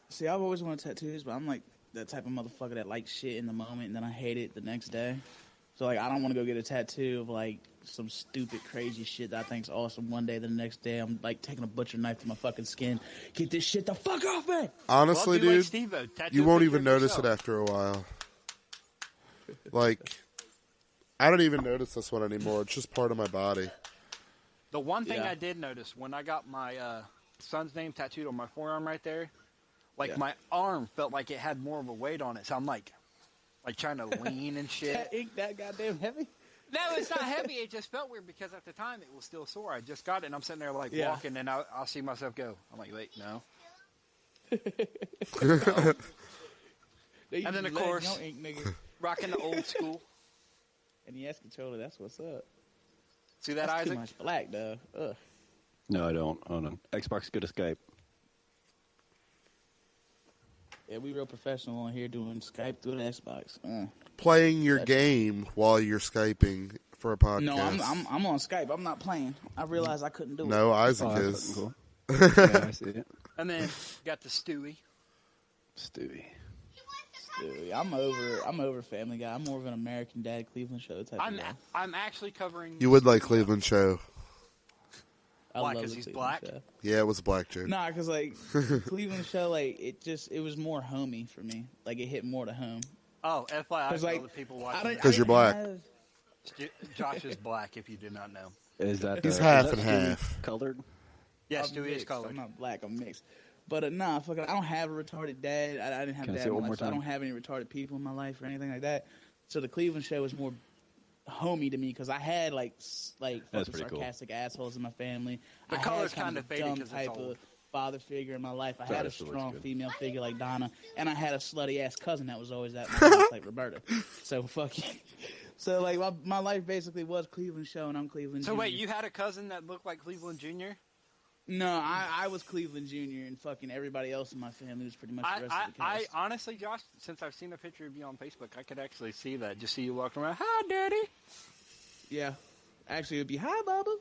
Speaker 4: See, I've always wanted tattoos, but I'm like that type of motherfucker that likes shit in the moment and then I hate it the next day. So I don't want to go get a tattoo of some stupid crazy shit that I think's awesome one day. The next day I'm taking a butcher knife to my fucking skin. Get this shit the fuck off me!
Speaker 1: Honestly, dude, you won't even notice it after a while. I don't even notice this one anymore. It's just part of my body.
Speaker 2: The one thing I did notice when I got my son's name tattooed on my forearm right there. Like my arm felt like it had more of a weight on it, so I'm like trying to lean and shit.
Speaker 4: That ink that goddamn heavy?
Speaker 2: No, it's not heavy. It just felt weird because at the time it was still sore. I just got it, and I'm sitting there walking, and I'll see myself go. I'm like, wait, no. And then of course,
Speaker 4: no ink, nigga.
Speaker 2: rocking the old school.
Speaker 4: NES controller, that's what's up.
Speaker 2: See that,
Speaker 4: That's
Speaker 2: Isaac?
Speaker 4: too much black, though. Ugh.
Speaker 3: No, I don't own an Xbox. Good Skype.
Speaker 4: Yeah, we real professional on here doing Skype through the Xbox.
Speaker 1: Playing your game while you're Skyping for a podcast.
Speaker 4: No, I'm on Skype. I'm not playing. I realized I couldn't do it.
Speaker 1: No, Isaac is.
Speaker 3: Cool. Yeah, I see it.
Speaker 2: And then got the Stewie.
Speaker 3: Stewie.
Speaker 4: Dude, I'm over Family Guy. I'm more of an American Dad, Cleveland Show type of guy.
Speaker 2: I'm actually covering.
Speaker 1: You would like Cleveland Show.
Speaker 4: I
Speaker 2: Why?
Speaker 4: love
Speaker 2: Because
Speaker 4: the
Speaker 2: he's
Speaker 4: Cleveland
Speaker 2: black.
Speaker 4: Show.
Speaker 1: Yeah, it was a black joke.
Speaker 4: Nah, because like Cleveland Show, like it was more homey for me. Like it hit more to home.
Speaker 2: Oh, FYI,
Speaker 4: 'Cause,
Speaker 2: for
Speaker 4: like,
Speaker 2: all the people
Speaker 4: I
Speaker 2: watching.
Speaker 4: don't-
Speaker 2: this.
Speaker 1: 'Cause you're black.
Speaker 2: Josh is black. If you did not know.
Speaker 3: Is that
Speaker 1: He's
Speaker 3: is
Speaker 1: half
Speaker 3: that
Speaker 1: and
Speaker 3: Stewie
Speaker 1: half.
Speaker 3: Colored?
Speaker 2: Yes,
Speaker 4: I'm
Speaker 2: Stewie is
Speaker 4: mixed.
Speaker 2: colored.
Speaker 4: I'm not black. I'm mixed. But nah, fucking, I don't have a retarded dad. I didn't have
Speaker 3: Can I
Speaker 4: a
Speaker 3: see
Speaker 4: dad
Speaker 3: it
Speaker 4: in
Speaker 3: one
Speaker 4: my
Speaker 3: more
Speaker 4: life, so I
Speaker 3: time?
Speaker 4: don't have any retarded people in my life or anything like that. So the Cleveland Show was more homey to me because I had like
Speaker 3: That's
Speaker 4: fucking
Speaker 3: pretty cool.
Speaker 4: sarcastic assholes in my family.
Speaker 2: The
Speaker 4: I
Speaker 2: color's
Speaker 4: had kind
Speaker 2: kinda
Speaker 4: of a
Speaker 2: faded
Speaker 4: dumb
Speaker 2: 'cause it's
Speaker 4: type
Speaker 2: old.
Speaker 4: of father figure in my life. I
Speaker 3: Sorry,
Speaker 4: had a
Speaker 3: it still looks
Speaker 4: strong
Speaker 3: good.
Speaker 4: female figure like Donna, and I had a slutty ass cousin that was always at my house like Roberta. So fucking. So like my life basically was Cleveland Show, and I'm Cleveland.
Speaker 2: So
Speaker 4: Jr.
Speaker 2: wait, you had a cousin that looked like Cleveland Jr.?
Speaker 4: No, I was Cleveland Jr. and fucking everybody else in my family was pretty much the rest of the
Speaker 2: I
Speaker 4: cast.
Speaker 2: honestly, Josh, since I've seen a picture of you on Facebook, I could actually see that. Just see you walking around. Hi, Daddy.
Speaker 4: Yeah. Actually, it would be, hi, Bubba.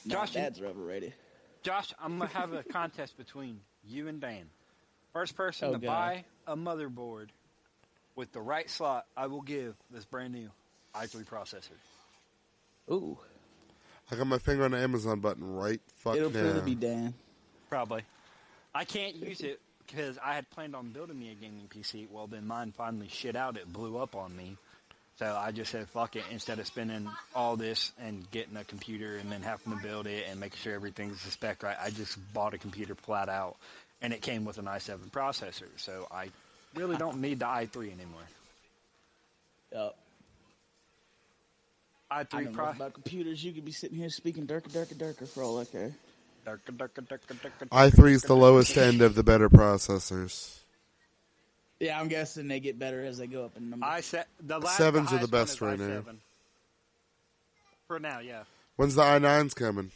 Speaker 2: Josh,
Speaker 4: Dad's overrated.
Speaker 2: Josh, I'm going to have a contest between you and Dan. First person
Speaker 4: Oh,
Speaker 2: to
Speaker 4: God.
Speaker 2: buy a motherboard with the right slot, I will give this brand new i3 processor.
Speaker 4: Ooh.
Speaker 1: I got my finger on the Amazon button right fuck
Speaker 4: It'll
Speaker 1: now.
Speaker 4: probably be Dan.
Speaker 2: Probably. I can't use it because I had planned on building me a gaming PC. Well, then mine finally shit out. It blew up on me. So I just said, fuck it. Instead of spending all this and getting a computer and then having to build it and making sure everything's the spec right, I just bought a computer flat out. And it came with an i7 processor. So I really don't need the i3 anymore.
Speaker 4: Yup. I
Speaker 2: i3
Speaker 4: know more about computers. You could be sitting here speaking darker for all I care.
Speaker 1: i3 is the lowest end of the better processors.
Speaker 4: Yeah, I'm guessing they get better as they go up in number.
Speaker 2: The last,
Speaker 1: Sevens
Speaker 2: the
Speaker 1: are the
Speaker 2: highest
Speaker 1: best
Speaker 2: one is
Speaker 1: right now.
Speaker 2: i7. For now, yeah.
Speaker 1: When's the i9s coming?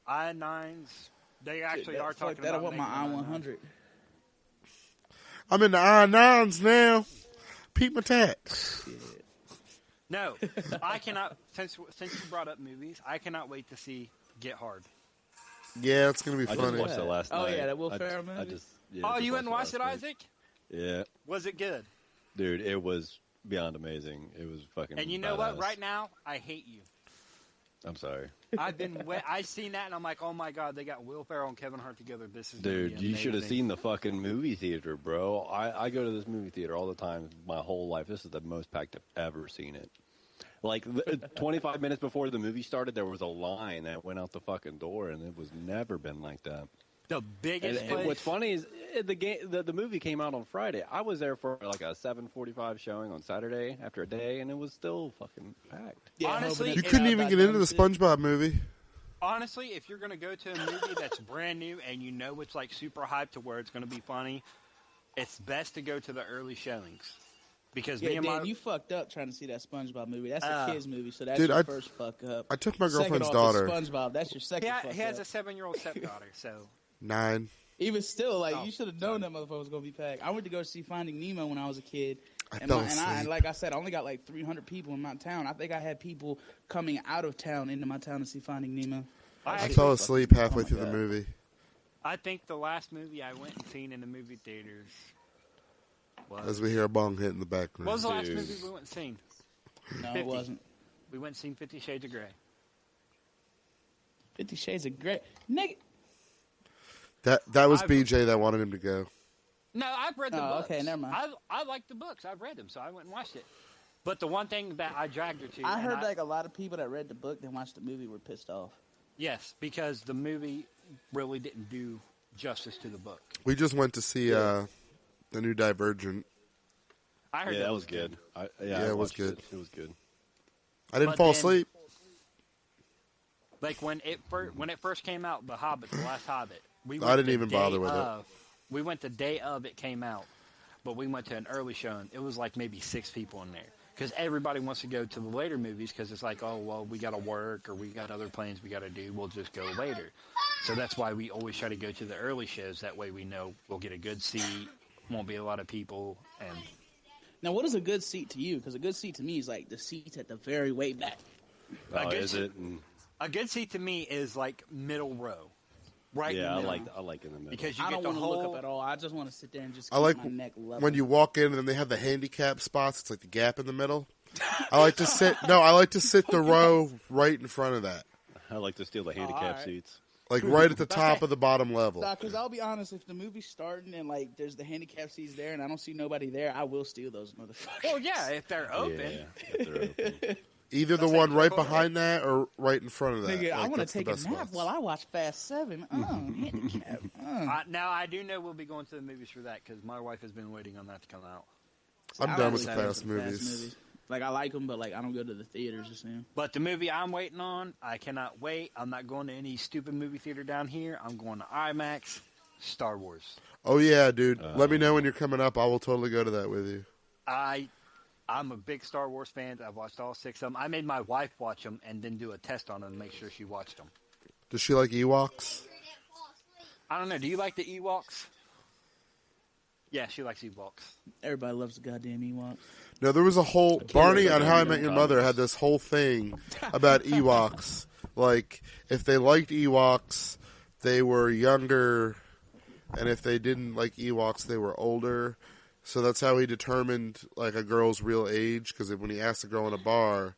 Speaker 2: i9s, they actually are
Speaker 4: Fuck
Speaker 2: talking
Speaker 4: that, I
Speaker 2: about
Speaker 4: want my
Speaker 2: making an
Speaker 4: i100.
Speaker 1: I'm in the i9s now. Peep my tax.
Speaker 2: No, I cannot. Since you brought up movies, I cannot wait to see Get Hard.
Speaker 1: Yeah, it's gonna be
Speaker 3: I just
Speaker 1: funny.
Speaker 3: watched it last
Speaker 4: Oh,
Speaker 3: night.
Speaker 4: yeah, that Will
Speaker 3: I
Speaker 4: Ferrell
Speaker 3: just-
Speaker 4: movie?
Speaker 3: I
Speaker 2: You went and watched it,
Speaker 3: last night.
Speaker 2: Isaac?
Speaker 3: Yeah,
Speaker 2: Was it good?
Speaker 3: dude, it was beyond amazing. It was fucking.
Speaker 2: And you know what?
Speaker 3: badass.
Speaker 2: Right now, I hate you.
Speaker 3: I'm sorry,
Speaker 2: I've seen that, and I'm like, oh my god, they got Will Ferrell and Kevin Hart together. This is gonna
Speaker 3: dude.
Speaker 2: be
Speaker 3: You should have
Speaker 2: amazing.
Speaker 3: seen the fucking movie theater, bro. I go to this movie theater all the time. My whole life. This is the most packed I've ever seen it. Like 25 minutes before the movie started, there was a line that went out the fucking door, and it was never been like that.
Speaker 2: The biggest
Speaker 3: And
Speaker 2: place.
Speaker 3: what's funny is the movie came out on Friday. I was there for like a 7:45 showing on Saturday after a day, and it was still fucking packed.
Speaker 4: Yeah,
Speaker 2: Honestly,
Speaker 4: hoping
Speaker 1: You
Speaker 4: it-
Speaker 1: couldn't
Speaker 4: yeah,
Speaker 1: even
Speaker 4: that
Speaker 1: get into
Speaker 4: dumb
Speaker 1: the
Speaker 4: shit.
Speaker 1: SpongeBob movie.
Speaker 2: Honestly, if you're going to go to a movie that's brand new and you know it's like super hyped to where it's going to be funny, it's best to go to the early showings. Because me
Speaker 4: Yeah,
Speaker 2: and
Speaker 4: Dan,
Speaker 2: my
Speaker 4: you fucked up trying to see that SpongeBob movie. That's a kids movie, so that's
Speaker 1: Dude,
Speaker 4: your
Speaker 1: I-
Speaker 4: first fuck up.
Speaker 1: I took my
Speaker 4: Second
Speaker 1: girlfriend's
Speaker 4: off
Speaker 1: daughter.
Speaker 4: is SpongeBob. That's your second fuck
Speaker 2: he has
Speaker 4: up.
Speaker 2: a 7-year-old stepdaughter, so
Speaker 1: 9.
Speaker 4: Even still, like,
Speaker 2: Oh,
Speaker 4: you should have known that motherfucker was going to be packed. I went to go see Finding Nemo when I was a kid.
Speaker 1: I
Speaker 4: And,
Speaker 1: fell
Speaker 4: and
Speaker 1: asleep.
Speaker 4: like I said, I only got like 300 people in my town. I think I had people coming out of town into my town to see Finding Nemo.
Speaker 1: I fell asleep halfway
Speaker 4: my
Speaker 1: through the
Speaker 4: God.
Speaker 1: movie.
Speaker 2: I think the last movie I went and seen in the movie theaters was...
Speaker 1: As we hear a bong hit in the background.
Speaker 2: What was the last
Speaker 3: Dude.
Speaker 2: movie we went and seen?
Speaker 4: No,
Speaker 2: 50.
Speaker 4: it wasn't.
Speaker 2: We went and seen 50 Shades of Grey.
Speaker 4: 50 Shades of Grey. Nigga.
Speaker 1: That was
Speaker 2: I've-
Speaker 1: BJ that wanted him to go.
Speaker 2: No, I've read the
Speaker 4: Oh,
Speaker 2: books.
Speaker 4: okay, never mind.
Speaker 2: I like the books. I've read them, so I went and watched it. But the one thing that I dragged her to,
Speaker 4: I heard like a lot of people that read the book and watched the movie were pissed off.
Speaker 2: Yes, because the movie really didn't do justice to the book.
Speaker 1: We just went to see the new Divergent.
Speaker 2: I heard
Speaker 3: that was good.
Speaker 1: It was good.
Speaker 3: It was good.
Speaker 1: I didn't fall asleep.
Speaker 2: Like when it first came out, The Hobbit, The Last Hobbit.
Speaker 1: I didn't even bother with it.
Speaker 2: We went the day of it came out, but we went to an early showing. It was like maybe 6 people in there. Because everybody wants to go to the later movies because it's like, oh, well, we got to work or we got other plans we got to do. We'll just go later. So that's why we always try to go to the early shows. That way we know we'll get a good seat, won't be a lot of people. And
Speaker 4: now, what is a good seat to you? Because a good seat to me is like the seats at the very way back.
Speaker 3: Is it?
Speaker 2: A good seat to me is like middle row. Right.
Speaker 3: Yeah, I like in the middle.
Speaker 2: Because you
Speaker 4: I
Speaker 2: get
Speaker 4: don't
Speaker 2: the
Speaker 4: want to
Speaker 2: whole...
Speaker 4: look up at all. I just want to sit there and just
Speaker 1: I
Speaker 4: keep
Speaker 1: like
Speaker 4: my neck level.
Speaker 1: when you walk in and then they have the handicap spots. It's like the gap in the middle. I like to sit. No, I like to sit the row right in front of that.
Speaker 3: I like to steal the handicap seats.
Speaker 1: Like right at the top of the bottom level.
Speaker 4: Because I'll be honest, if the movie's starting and like there's the handicap seats there and I don't see nobody there, I will steal those motherfuckers.
Speaker 2: Well, yeah, if they're open.
Speaker 3: Yeah, if they're open.
Speaker 1: Either the one right behind that or right in front of that.
Speaker 4: Nigga,
Speaker 1: Like,
Speaker 4: I want
Speaker 1: that's
Speaker 4: to
Speaker 1: the
Speaker 4: take a
Speaker 1: best
Speaker 4: nap
Speaker 1: spots.
Speaker 4: while I watch Fast 7. Handicap.
Speaker 2: Now, I do know we'll be going to the movies for that because my wife has been waiting on that to come out.
Speaker 1: I'm
Speaker 4: I
Speaker 1: done
Speaker 4: don't
Speaker 1: with the
Speaker 4: really
Speaker 1: fast movies.
Speaker 4: Like, I like them, but like I don't go to the theaters to see them.
Speaker 2: But the movie I'm waiting on, I cannot wait. I'm not going to any stupid movie theater down here. I'm going to IMAX, Star Wars.
Speaker 1: Oh, yeah, dude. Let me know when you're coming up. I will totally go to that with you.
Speaker 2: I'm a big Star Wars fan. I've watched all 6 of them. I made my wife watch them and then do a test on them and make sure she watched them.
Speaker 1: Does she like Ewoks?
Speaker 2: I don't know. Do you like the Ewoks? Yeah, she likes Ewoks.
Speaker 4: Everybody loves the goddamn Ewoks.
Speaker 1: No, there was a whole... Barney on How I Met Your Mother had this whole thing about Ewoks. Like, if they liked Ewoks, they were younger, and if they didn't like Ewoks, they were older. So that's how he determined like a girl's real age. Because when he asked a girl in a bar,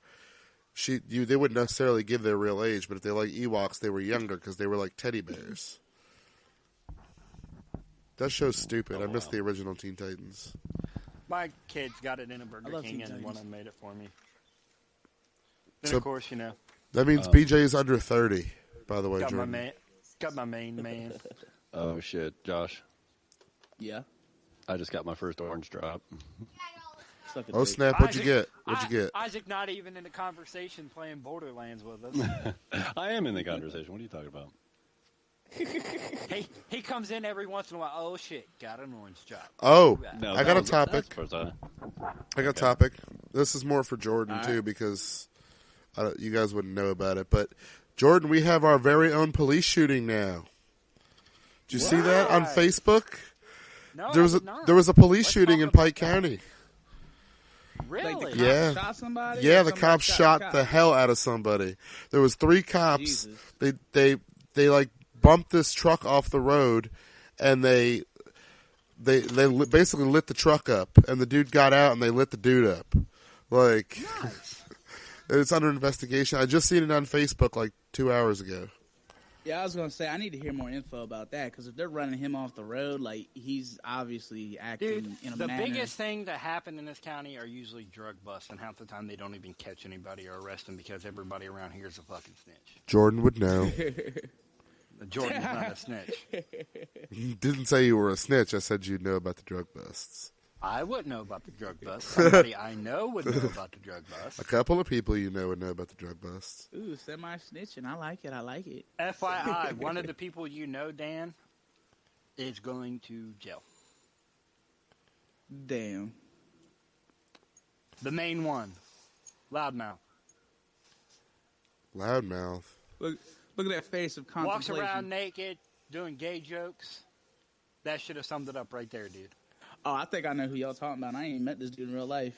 Speaker 1: they wouldn't necessarily give their real age, but if they like Ewoks, they were younger because they were like teddy bears. That show's stupid. I miss the original Teen Titans.
Speaker 2: My kids got it in a Burger King, and one of them made it for me. Then,
Speaker 1: So-
Speaker 2: of course, you know,
Speaker 1: That means BJ is under 30, by the way,
Speaker 2: got
Speaker 1: Jordan.
Speaker 2: my main man.
Speaker 3: Oh shit, Josh!
Speaker 4: Yeah.
Speaker 3: I just got my first orange drop.
Speaker 4: Suck a
Speaker 1: Oh,
Speaker 4: dick.
Speaker 1: snap. What'd you
Speaker 2: Isaac-
Speaker 1: get? What'd you get?
Speaker 2: Isaac not even in the conversation playing Borderlands with us.
Speaker 3: I am in the conversation. What are you talking about?
Speaker 2: he comes in every once in a while. Oh shit, got an orange drop.
Speaker 1: Oh,
Speaker 3: No,
Speaker 1: I got a topic.
Speaker 3: that's first time.
Speaker 1: I got a topic. This is more for Jordan, too, because you guys wouldn't know about it. But, Jordan, we have our very own police shooting now. Did you see that on Facebook?
Speaker 2: No,
Speaker 1: There was a police shooting in Pike County.
Speaker 2: Really?
Speaker 4: Like the
Speaker 1: Yeah.
Speaker 4: cop shot somebody?
Speaker 1: Yeah,
Speaker 4: or
Speaker 1: the
Speaker 4: somebody
Speaker 1: cops shot the hell out of somebody. There was 3 cops.
Speaker 4: Jesus.
Speaker 1: They like bumped this truck off the road, and they basically lit the truck up, and the dude got out and they lit the dude up. Like, it's under investigation. I just seen it on Facebook like 2 hours ago.
Speaker 4: Yeah, I was going to say, I need to hear more info about that, because if they're running him off the road, like, he's obviously acting
Speaker 2: Dude,
Speaker 4: in a
Speaker 2: the
Speaker 4: manner.
Speaker 2: biggest thing that happened in this county are usually drug busts, and half the time they don't even catch anybody or arrest them because everybody around here is a fucking snitch.
Speaker 1: Jordan would know.
Speaker 2: Jordan's not a snitch.
Speaker 1: Didn't say you were a snitch. I said you'd know about the drug busts.
Speaker 2: I wouldn't know about the drug bust. Somebody I know would know about the drug bust.
Speaker 1: A couple of people you know would know about the drug busts.
Speaker 4: Ooh, semi-snitching. I like it.
Speaker 2: FYI, one of the people you know, Dan, is going to jail.
Speaker 4: Damn.
Speaker 2: The main one. Loudmouth.
Speaker 1: Loudmouth.
Speaker 4: Look at that face of
Speaker 2: Walks
Speaker 4: contemplation.
Speaker 2: around naked, doing gay jokes. That should have summed it up right there, dude.
Speaker 4: Oh, I think I know who y'all talking about. I ain't met this dude in real life.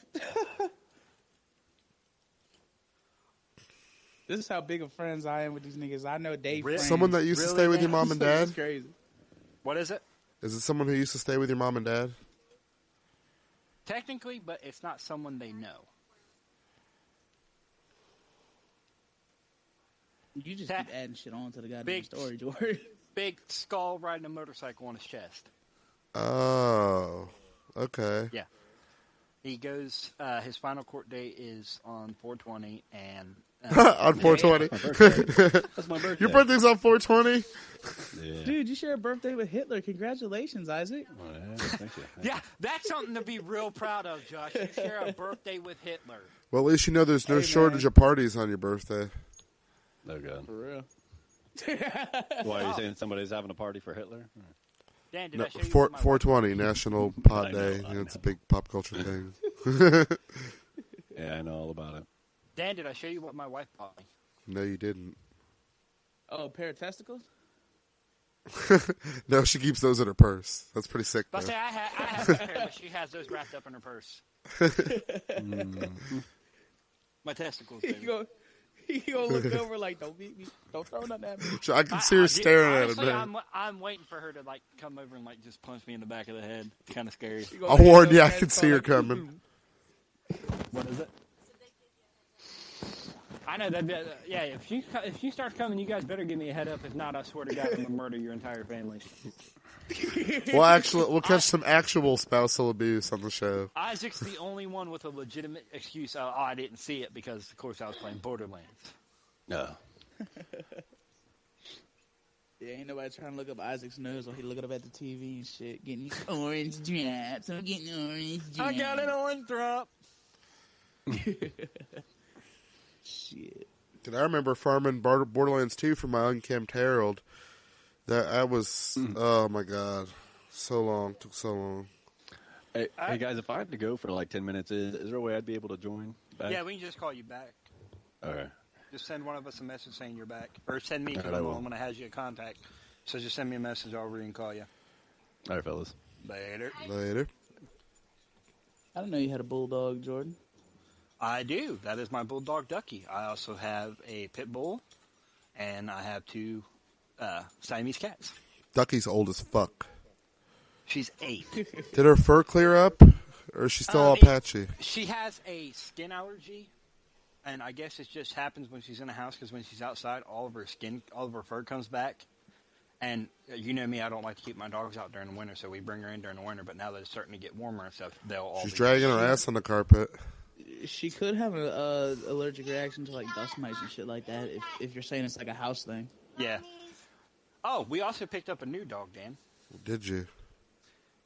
Speaker 4: This is how big of friends I am with these niggas. I know Dave.
Speaker 2: Really?
Speaker 4: friends.
Speaker 1: Someone that used to
Speaker 2: Really,
Speaker 1: stay with your
Speaker 2: man?
Speaker 1: mom and
Speaker 4: This
Speaker 1: dad?
Speaker 4: is crazy.
Speaker 2: What is it?
Speaker 1: Is it someone who used to stay with your mom and dad?
Speaker 2: Technically, but it's not someone they know.
Speaker 4: You just
Speaker 2: That-
Speaker 4: keep adding shit on to the goddamn
Speaker 2: Big-
Speaker 4: story, George.
Speaker 2: Big skull riding a motorcycle on his chest.
Speaker 1: Oh, okay.
Speaker 2: Yeah. He goes. His final court date is on 4/20, and
Speaker 1: on 4/20.
Speaker 3: That's my birthday.
Speaker 1: Your birthday's on 4/20.
Speaker 3: Yeah.
Speaker 4: Dude, you share a birthday with Hitler. Congratulations, Isaac.
Speaker 3: Oh, yeah, thank you.
Speaker 2: yeah, that's something to be real proud of, Josh. You share a birthday with Hitler.
Speaker 1: Well, at least you know there's no
Speaker 4: Hey,
Speaker 1: shortage
Speaker 4: man.
Speaker 1: of parties on your birthday.
Speaker 3: No good.
Speaker 4: For real.
Speaker 3: Why are you saying somebody's having a party for Hitler?
Speaker 2: Dan, did
Speaker 1: No,
Speaker 2: I show you what my
Speaker 1: 4/20 National Pot
Speaker 3: I know,
Speaker 1: Day.
Speaker 3: I
Speaker 1: It's a
Speaker 3: know.
Speaker 1: big pop culture thing.
Speaker 3: Yeah, I know all about it.
Speaker 2: Dan, did I show you what my wife bought me?
Speaker 1: No, you didn't.
Speaker 4: Oh, a pair of testicles?
Speaker 1: No, she keeps those in her purse. That's pretty sick,
Speaker 2: But I
Speaker 1: though.
Speaker 2: say I have a pair, but she has those wrapped up in her purse. My testicles.
Speaker 4: He
Speaker 2: Baby.
Speaker 4: gonna look over like, don't beat me. Don't throw nothing at me.
Speaker 1: So I can see her staring at
Speaker 2: honestly,
Speaker 1: him.
Speaker 2: I'm waiting for her to like come over and like just punch me in the back of the head. It's kind of scary.
Speaker 4: He gonna
Speaker 1: I'll
Speaker 4: look
Speaker 1: warn
Speaker 4: over
Speaker 1: you, I
Speaker 4: and
Speaker 1: can
Speaker 4: call
Speaker 1: see her
Speaker 4: like,
Speaker 1: coming.
Speaker 2: What is it? I know that. Yeah, if she starts coming, you guys better give me a head up. If not, I swear to God, I'm gonna murder your entire family.
Speaker 1: We'll catch some actual spousal abuse on the show.
Speaker 2: Isaac's the only one with a legitimate excuse. Oh, I didn't see it because, of course, I was playing Borderlands.
Speaker 3: No.
Speaker 4: Yeah, ain't nobody trying to look up Isaac's nose while he looking up at the TV and shit. Getting these orange drops. I'm getting orange drops.
Speaker 2: I got an orange drop.
Speaker 4: Shit.
Speaker 1: Dude, I remember farming Borderlands 2 for my unkempt Harold. That was, oh my god, so long. Took so long.
Speaker 3: Hey, guys, if I had to go for like 10 minutes, is there a way I'd be able to join back?
Speaker 2: Yeah, we can just call you back.
Speaker 3: Okay.
Speaker 2: Just send one of us a message saying you're back. Or send me, because
Speaker 3: All right,
Speaker 2: I'm
Speaker 3: I
Speaker 2: the
Speaker 3: will.
Speaker 2: one that has you in contact. So just send me a message over and call you.
Speaker 3: All right, fellas.
Speaker 2: Later.
Speaker 1: Later.
Speaker 4: I didn't know you had a bulldog, Jordan.
Speaker 2: I do. That is my bulldog Ducky. I also have a pit bull, and I have two Siamese cats.
Speaker 1: Ducky's old as fuck.
Speaker 2: She's 8.
Speaker 1: Did her fur clear up? Or is she still all
Speaker 2: It-
Speaker 1: patchy?
Speaker 2: She has a skin allergy, and I guess it just happens when she's in the house because when she's outside, all of her fur comes back. And you know me, I don't like to keep my dogs out during the winter, so we bring her in during the winter. But now that it's starting to get warmer and stuff, they'll all
Speaker 1: She's
Speaker 2: be
Speaker 1: dragging her ass on the carpet.
Speaker 4: She could have an allergic reaction to like dust mites and shit like that. If you're saying it's like a house thing.
Speaker 2: Yeah. Oh, we also picked up a new dog, Dan.
Speaker 1: Did you?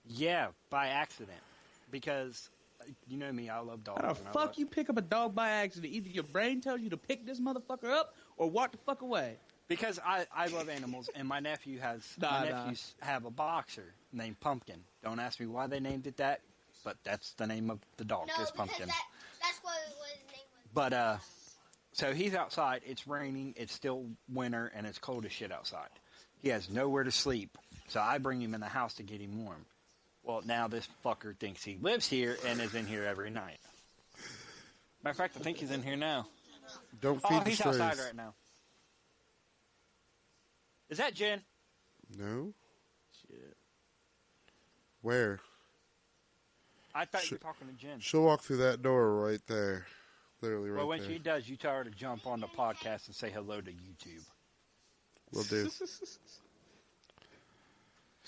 Speaker 2: Yeah, by accident. Because, you know me, I love dogs.
Speaker 4: How the fuck you pick up a dog by accident? Either your brain tells you to pick this motherfucker up or walk the fuck away.
Speaker 2: Because I love animals, and my nephews have a boxer named Pumpkin. Don't ask me why they named it that, but that's the name of the dog, is Pumpkin.
Speaker 5: That's what his name was.
Speaker 2: But, so he's outside, it's raining, it's still winter, and it's cold as shit outside. He has nowhere to sleep, so I bring him in the house to get him warm. Well, now this fucker thinks he lives here and is in here every night. Matter of fact, I think he's in here now.
Speaker 1: Don't
Speaker 2: Oh,
Speaker 1: feed the
Speaker 2: he's
Speaker 1: strays.
Speaker 2: outside right now. Is that Jen?
Speaker 1: No?
Speaker 4: Shit.
Speaker 1: Where?
Speaker 2: I thought you were talking to Jen.
Speaker 1: She'll walk through that door right there. Literally right
Speaker 2: Well, when
Speaker 1: there.
Speaker 2: she does, you tell her to jump on the podcast and say hello to YouTube.
Speaker 1: Will do.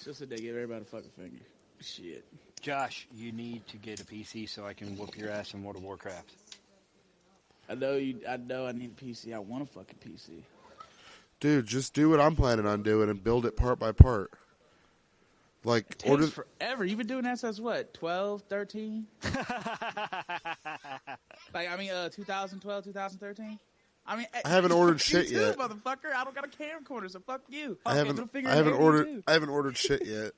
Speaker 4: She'll sit there, give everybody a fucking finger. Shit.
Speaker 2: Josh, you need to get a PC so I can whoop your ass in World of Warcraft.
Speaker 4: I know I need a PC. I want a fucking PC.
Speaker 1: Dude, just do what I'm planning on doing and build it part by part. Like,
Speaker 4: It takes forever. You've been doing that since what? 12, 13? 2012, 2013? I
Speaker 1: haven't ordered
Speaker 4: fuck you
Speaker 1: shit
Speaker 4: too,
Speaker 1: yet.
Speaker 4: motherfucker. I don't got a camcorder, so fuck you.
Speaker 1: I haven't ordered shit yet.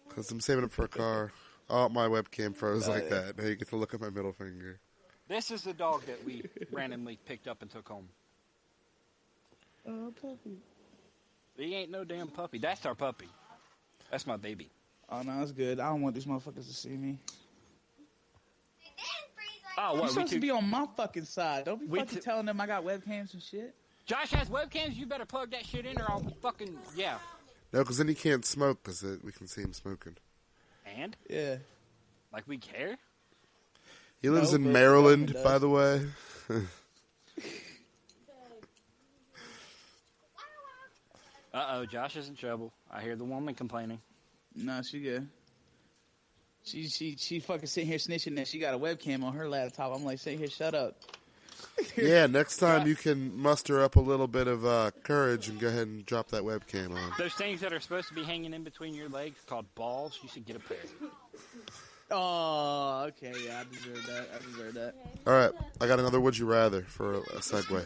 Speaker 1: Because I'm saving up for a car. Oh, my webcam froze like that. Now you get to look at my middle finger.
Speaker 2: This is the dog that we randomly picked up and took home.
Speaker 4: Oh, puppy.
Speaker 2: He ain't no damn puppy. That's our puppy. That's my baby.
Speaker 4: Oh, no, that's good. I don't want these motherfuckers to see me.
Speaker 2: Oh,
Speaker 4: You're
Speaker 2: what?
Speaker 4: supposed to be on my fucking side. Don't be fucking telling them I got webcams and shit.
Speaker 2: Josh has webcams. You better plug that shit in or I'll fucking, yeah.
Speaker 1: No, because then he can't smoke because we can see him smoking.
Speaker 2: And?
Speaker 4: Yeah.
Speaker 2: Like we care?
Speaker 1: He lives
Speaker 4: No,
Speaker 1: in
Speaker 4: but
Speaker 1: Maryland,
Speaker 4: government
Speaker 1: by
Speaker 4: does.
Speaker 1: the way.
Speaker 2: Uh-oh, Josh is in trouble. I hear the woman complaining.
Speaker 4: No, she good. She fucking sitting here snitching that she got a webcam on her laptop. I'm like, sitting here, shut up.
Speaker 1: Yeah, next time you can muster up a little bit of courage and go ahead and drop that webcam on.
Speaker 2: Those things that are supposed to be hanging in between your legs called balls, you should get a pair.
Speaker 4: Oh, okay, yeah, I deserve that.
Speaker 1: All right, I got another Would You Rather for a segue.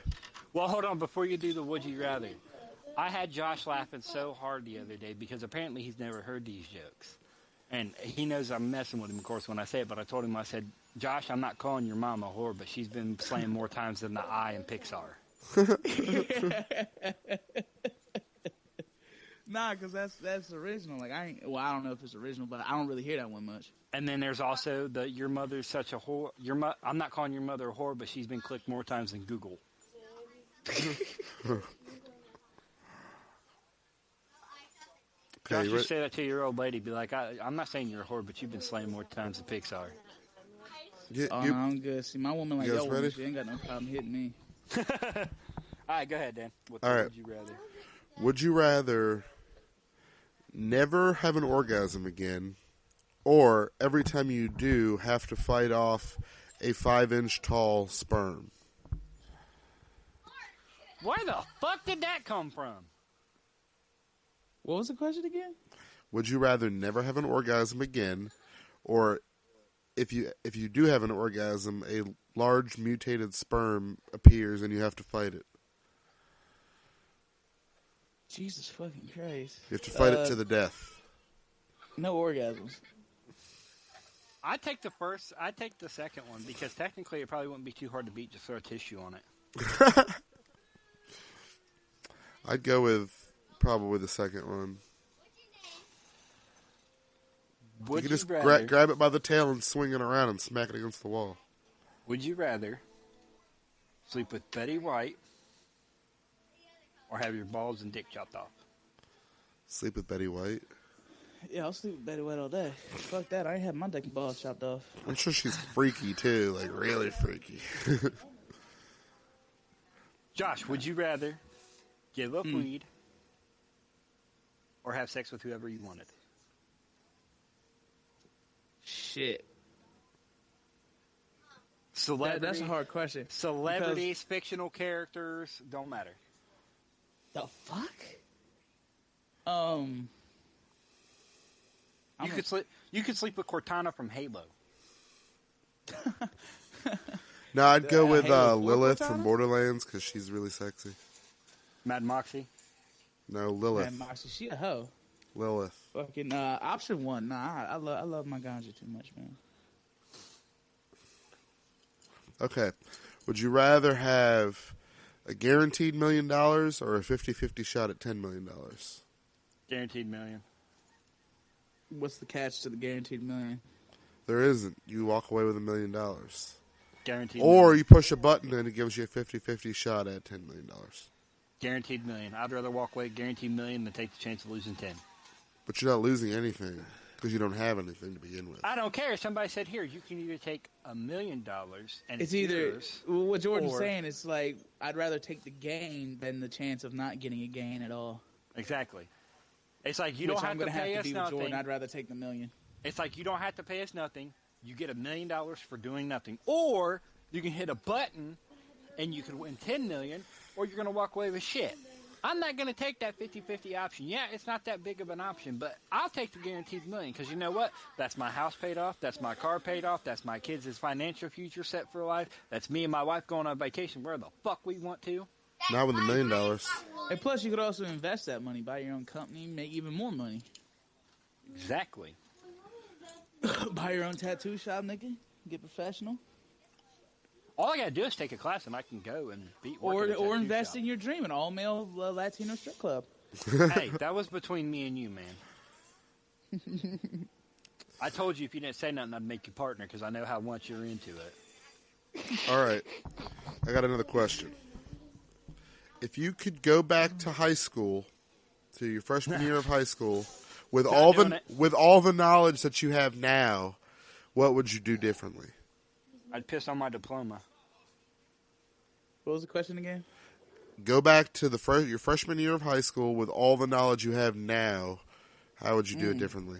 Speaker 2: Well, hold on, before you do the Would You Rather, I had Josh laughing so hard the other day because apparently he's never heard these jokes. And he knows I'm messing with him, of course, when I say it, but I told him, I said, Josh, I'm not calling your mom a whore, but she's been slaying more times than the I in Pixar.
Speaker 4: Nah, because that's original. Like, I don't know if it's original, but I don't really hear that one much.
Speaker 2: And then there's also the your mother's such a whore. I'm not calling your mother a whore, but she's been clicked more times than Google. Josh, just say that to your old lady. Be like, I'm not saying you're a whore, but you've been slaying more times than Pixar.
Speaker 1: Yeah,
Speaker 4: no, I'm good. See, my woman like that woman, she ain't got no problem hitting me.
Speaker 2: All right, go ahead, Dan. What would you rather?
Speaker 1: Would you rather never have an orgasm again, or every time you do have to fight off a 5-inch tall sperm?
Speaker 2: Where the fuck did that come from?
Speaker 4: What was the question again?
Speaker 1: Would you rather never have an orgasm again, or if you do have an orgasm, a large mutated sperm appears and you have to fight it?
Speaker 4: Jesus fucking Christ!
Speaker 1: You have to fight it to the death.
Speaker 4: No orgasms.
Speaker 2: I take the second one because technically it probably wouldn't be too hard to beat. Just throw a tissue on it.
Speaker 1: I'd go with probably the second one. You could just grab it by the tail and swing it around and smack it against the wall.
Speaker 2: Would you rather sleep with Betty White or have your balls and dick chopped off?
Speaker 1: Sleep with Betty White.
Speaker 4: Yeah, I'll sleep with Betty White all day. Fuck that. I ain't have my dick and balls chopped off.
Speaker 1: I'm sure she's freaky too, like really freaky.
Speaker 2: Josh, would you rather give up weed or have sex with whoever you wanted?
Speaker 4: Shit.
Speaker 2: Celebrity,
Speaker 4: that's a hard question.
Speaker 2: Celebrities, fictional characters, don't matter.
Speaker 4: The fuck?
Speaker 2: You could sleep with Cortana from Halo.
Speaker 1: No, I'd go with Lilith
Speaker 4: Cortana?
Speaker 1: from Borderlands because she's really sexy.
Speaker 2: Mad Moxie?
Speaker 1: No, Lilith.
Speaker 4: Man, Moxie, she a hoe.
Speaker 1: Lilith.
Speaker 4: Fucking option one. Nah, I love my ganja too much, man.
Speaker 1: Okay. Would you rather have a guaranteed $1 million or a 50-50 shot at $10 million?
Speaker 2: Guaranteed million.
Speaker 4: What's the catch to the guaranteed million?
Speaker 1: There isn't. You walk away with $1 million.
Speaker 2: Guaranteed
Speaker 1: or
Speaker 2: million.
Speaker 1: you push a button and it gives you a 50-50 shot at $10 million.
Speaker 2: Guaranteed million. I'd rather walk away guaranteed million than take the chance of losing 10.
Speaker 1: But you're not losing anything because you don't have anything to begin with.
Speaker 2: I don't care. Somebody said, here, you can either take $1 million and
Speaker 4: it's either
Speaker 2: yours,
Speaker 4: what Jordan's saying is like I'd rather take the gain than the chance of not getting a gain at all.
Speaker 2: Exactly. It's like you don't have to pay us nothing.
Speaker 4: Jordan, I'd rather take the $1 million.
Speaker 2: It's like you don't have to pay us nothing. You get $1 million for doing nothing, or you can hit a button and you can win $10 million, or you're going to walk away with shit. I'm not going to take that 50-50 option. Yeah, it's not that big of an option, but I'll take the guaranteed million because you know what? That's my house paid off. That's my car paid off. That's my kids' financial future set for life. That's me and my wife going on vacation where the fuck we want to.
Speaker 1: Not with $1 million.
Speaker 4: And plus, you could also invest that money, buy your own company, make even more money.
Speaker 2: Exactly.
Speaker 4: Buy your own tattoo shop, nigga. Get professional.
Speaker 2: All I gotta do is take a class, and I can go and beat.
Speaker 4: Or invest in your dream, an all-male Latino strip club.
Speaker 2: Hey, that was between me and you, man. I told you if you didn't say nothing, I'd make you partner because I know how much you're into it.
Speaker 1: All right, I got another question. If you could go back to high school, to your freshman year of high school, with all the knowledge that you have now, what would you do differently?
Speaker 2: I'd piss on my diploma.
Speaker 4: What was the question again?
Speaker 1: Go back to your freshman year of high school with all the knowledge you have now. How would you do it differently?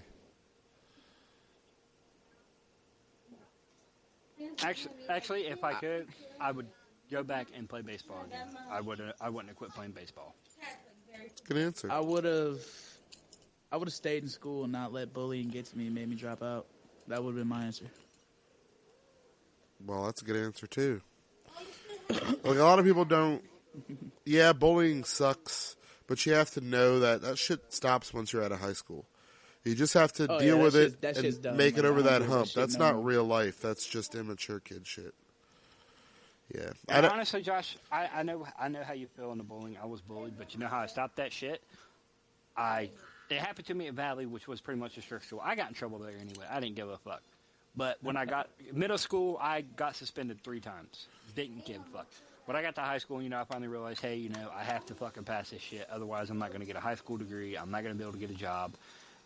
Speaker 2: Actually, if I could, I would go back and play baseball again. I wouldn't have quit playing baseball.
Speaker 1: Good answer.
Speaker 4: I would have stayed in school and not let bullying get to me and made me drop out. That would have been my answer.
Speaker 1: Well, that's a good answer, too. Like, a lot of people don't... Yeah, bullying sucks, but you have to know that shit stops once you're out of high school. You just have to deal with it and make it over that hump. That's not real life. That's just immature kid shit. Yeah.
Speaker 2: And honestly, Josh, I know how you feel in the bullying. I was bullied, but you know how I stopped that shit? It happened to me at Valley, which was pretty much a strict school. I got in trouble there anyway. I didn't give a fuck. But when I got middle school, I got suspended 3 times. Didn't give a fuck. When I got to high school, I finally realized, hey, I have to fucking pass this shit. Otherwise, I'm not going to get a high school degree. I'm not going to be able to get a job.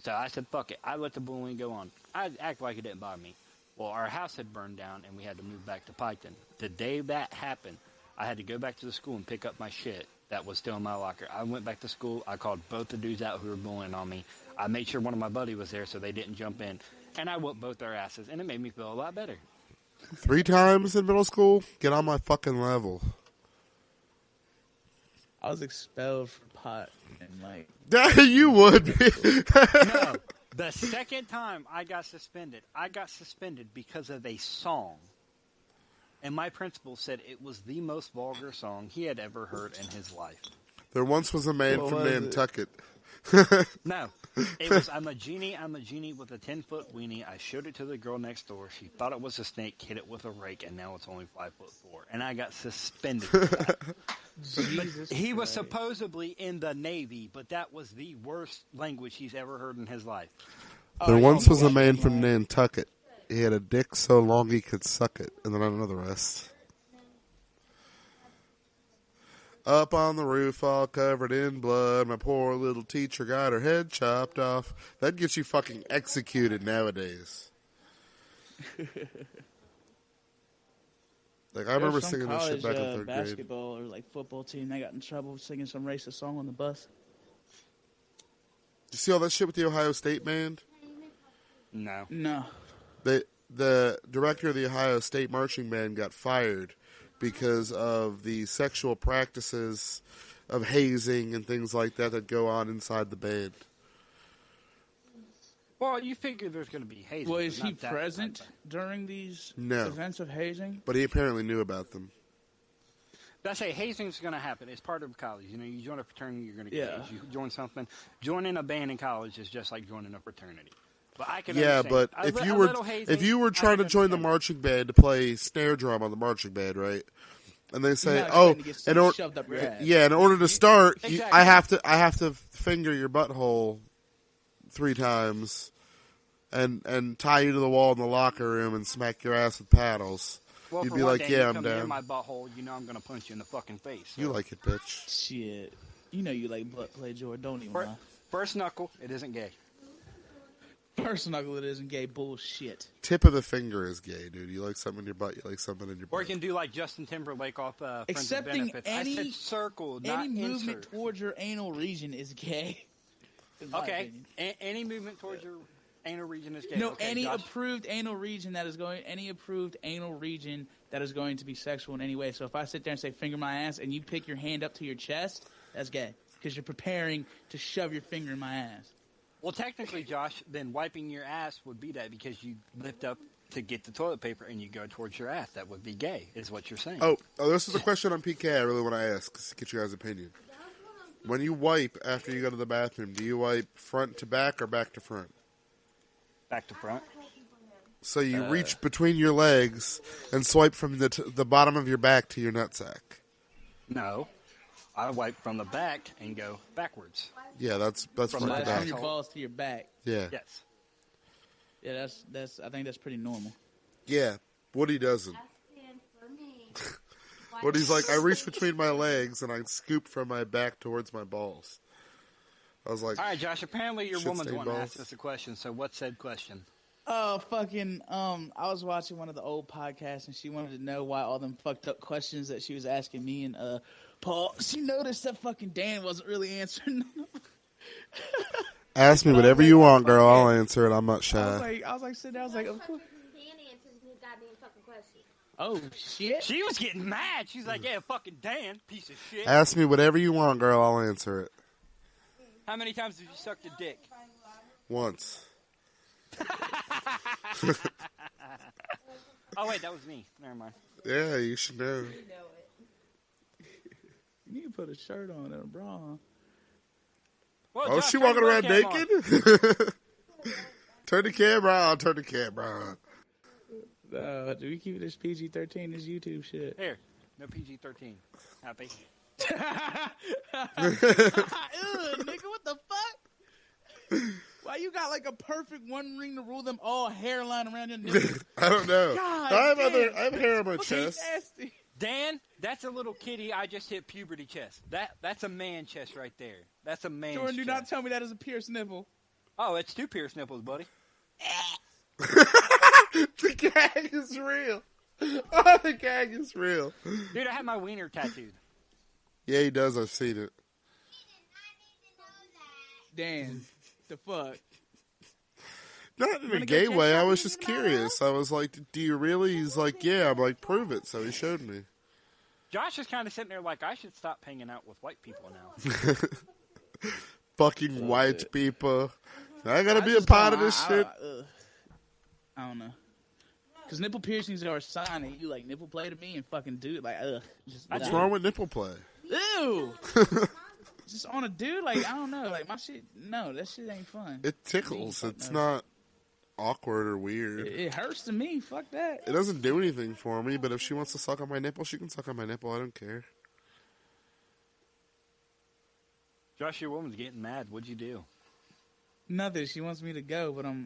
Speaker 2: So I said, fuck it. I let the bullying go on. I act like it didn't bother me. Well, our house had burned down, and we had to move back to Piketon. The day that happened, I had to go back to the school and pick up my shit that was still in my locker. I went back to school. I called both the dudes out who were bullying on me. I made sure one of my buddies was there so they didn't jump in. And I whooped both their asses, and it made me feel a lot better.
Speaker 1: 3 times in middle school? Get on my fucking level.
Speaker 4: I was expelled for pot and
Speaker 1: You would be.
Speaker 2: No, the second time I got suspended because of a song. And my principal said it was the most vulgar song he had ever heard in his life.
Speaker 1: There once was a man from Nantucket.
Speaker 2: No, it was, I'm a genie with a 10-foot weenie. I showed it to the girl next door. She thought it was a snake, hit it with a rake, and now it's only 5'4". And I got suspended for that. He was supposedly in the Navy, but that was the worst language he's ever heard in his life.
Speaker 1: There once was a man from Nantucket. He had a dick so long he could suck it. And then I don't know the rest. Up on the roof, all covered in blood. My poor little teacher got her head chopped off. That gets you fucking executed nowadays. I remember singing this shit back in 3rd grade.
Speaker 4: Basketball or football team, they got in trouble singing some racist song on the bus.
Speaker 1: Did you see all that shit with the Ohio State band?
Speaker 2: No.
Speaker 1: The director of the Ohio State marching band got fired because of the sexual practices of hazing and things like that go on inside the band.
Speaker 2: Well, you figure there's going to be hazing.
Speaker 4: Well, is he present during these events of hazing?
Speaker 1: But he apparently knew about them.
Speaker 2: But I say hazing's going to happen. It's part of college. You join a fraternity, you're going to get hazed. You join something. Joining a band in college is just like joining a fraternity. But I can understand.
Speaker 1: But if you were trying to join the marching band to play snare drum on the marching band, right? And they say, in order to start, exactly. I have to finger your butthole 3 times, and tie you to the wall in the locker room and smack your ass with paddles.
Speaker 2: Well,
Speaker 1: you'd be like, yeah, I'm down.
Speaker 2: Near my butthole, I'm going to punch you in the fucking face. So.
Speaker 1: You like it, bitch.
Speaker 4: Shit. You like butt play, Jordan. Don't even lie.
Speaker 2: First knuckle, it isn't gay.
Speaker 4: First knuckle, it isn't gay bullshit.
Speaker 1: Tip of the finger is gay, dude. You like something in your butt, you like something in your butt.
Speaker 2: Or you can do like Justin Timberlake off Friends
Speaker 4: Accepting
Speaker 2: and Benefits. I said circle, not
Speaker 4: any movement
Speaker 2: insert.
Speaker 4: towards your anal region is gay.
Speaker 2: Okay, any movement towards your anal region is gay.
Speaker 4: No,
Speaker 2: okay,
Speaker 4: any
Speaker 2: Josh?
Speaker 4: approved anal region that is going to be sexual in any way. So if I sit there and say finger my ass and you pick your hand up to your chest, that's gay because you're preparing to shove your finger in my ass.
Speaker 2: Well, technically, Josh, then wiping your ass would be that because you lift up to get the toilet paper and you go towards your ass. That would be gay, is what you're saying.
Speaker 1: Oh, this is a question on PK I really want to ask to get your guys' opinion. When you wipe after you go to the bathroom, do you wipe front to back or back to front?
Speaker 2: Back to front.
Speaker 1: So you reach between your legs and swipe from the bottom of your back to your nutsack.
Speaker 2: No. I wipe from the back and go backwards.
Speaker 1: Yeah, that's front to back.
Speaker 4: From your balls to your back.
Speaker 1: Yeah.
Speaker 2: Yes.
Speaker 4: Yeah, that's. I think that's pretty normal.
Speaker 1: Yeah, Woody doesn't. Woody's like, I reach between my legs and I scoop from my back towards my balls. I was like,
Speaker 2: all right, Josh. Apparently, your woman's wanting to ask us a question. So, what's said question?
Speaker 4: Oh, fucking. I was watching one of the old podcasts and she wanted to know why all them fucked up questions that she was asking me and Paul. She noticed that fucking Dan wasn't really answering them.
Speaker 1: Ask me whatever you want, girl. I'll answer it. I'm not shy.
Speaker 4: I was like, sit down. I was like, of course.
Speaker 5: Dan answers his goddamn fucking questions.
Speaker 4: Oh, shit.
Speaker 2: She was getting mad. She's like, yeah, fucking Dan, piece of shit.
Speaker 1: Ask me whatever you want, girl. I'll answer it.
Speaker 2: How many times did you suck the dick?
Speaker 1: Once.
Speaker 2: Oh, wait, that was me. Never mind.
Speaker 1: Yeah, you should know.
Speaker 4: You need to put a shirt on and a bra on.
Speaker 2: Well,
Speaker 1: Oh,
Speaker 2: Josh,
Speaker 1: she
Speaker 2: turn
Speaker 1: walking
Speaker 2: your
Speaker 1: around
Speaker 2: webcam
Speaker 1: naked? Turn the camera on. Turn the camera on.
Speaker 4: Do we keep this PG-13, this YouTube shit?
Speaker 2: on. Here, no PG-13. Happy?
Speaker 4: Ugh, nigga, what the fuck? Why you got like a perfect one ring to rule them all hairline around your nipples?
Speaker 1: I don't know.
Speaker 4: God
Speaker 1: I have hair on my chest.
Speaker 4: Nasty.
Speaker 2: Dan, that's a little kitty I just hit puberty chest. That's a man chest right there. That's a man
Speaker 4: Jordan, do
Speaker 2: chest.
Speaker 4: not tell me that is a pierced nipple.
Speaker 2: Oh, it's 2 pierced nipples, buddy.
Speaker 1: The gag is real. Oh, the gag is real.
Speaker 2: Dude, I have my wiener tattooed.
Speaker 1: Yeah, he does. I've seen it.
Speaker 4: Dan, the fuck?
Speaker 1: Not in a
Speaker 4: Wanna
Speaker 1: gay
Speaker 4: go
Speaker 1: way.
Speaker 4: check
Speaker 1: I
Speaker 4: out
Speaker 1: was
Speaker 4: these
Speaker 1: just
Speaker 4: tomorrow?
Speaker 1: curious. I was like, do you really? He's like, yeah. I'm like, prove it. So he showed me.
Speaker 2: Josh is kind of sitting there like, I should stop hanging out with white people now.
Speaker 1: Fucking white people. I gotta be a
Speaker 4: just
Speaker 1: part of
Speaker 4: don't-
Speaker 1: this shit.
Speaker 4: I don't know. Because nipple piercings are a sign that you like nipple play to me and fucking do it like, ugh. Just,
Speaker 1: What's wrong with nipple play?
Speaker 4: Ew! Just on a dude, like, I don't know. Like, my shit, no, that shit ain't fun.
Speaker 1: It tickles.
Speaker 4: Fuck
Speaker 1: It's
Speaker 4: no.
Speaker 1: not awkward or weird.
Speaker 4: It hurts to me. Fuck that.
Speaker 1: It doesn't do anything for me, but if she wants to suck on my nipple, she can suck on my nipple. I don't care.
Speaker 2: Josh, your woman's getting mad. What'd you do?
Speaker 4: Nothing. She wants me to go, but I'm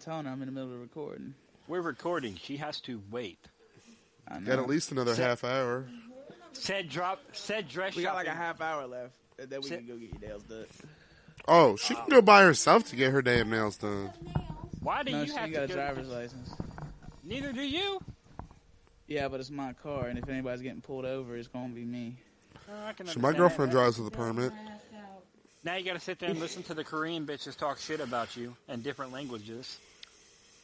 Speaker 4: telling her I'm in the middle of recording.
Speaker 2: We're recording. She has to wait.
Speaker 4: I know.
Speaker 1: Got at least another half hour.
Speaker 2: Said dress
Speaker 4: We got like
Speaker 2: shopping.
Speaker 4: a half hour left, and then we
Speaker 2: Sit-
Speaker 4: can go get your nails done.
Speaker 1: Oh, she can go by herself to get her damn nails done.
Speaker 2: Why do
Speaker 4: No,
Speaker 2: you
Speaker 4: she
Speaker 2: have
Speaker 4: got
Speaker 2: to
Speaker 4: a
Speaker 2: go?
Speaker 4: driver's license.
Speaker 2: Neither do you.
Speaker 4: Yeah, but it's my car, and if anybody's getting pulled over, it's gonna be me.
Speaker 2: I can
Speaker 1: So my
Speaker 2: understand
Speaker 1: girlfriend
Speaker 2: that.
Speaker 1: drives with a permit.
Speaker 2: Now you got to sit there and listen to the Korean bitches talk shit about you in different languages.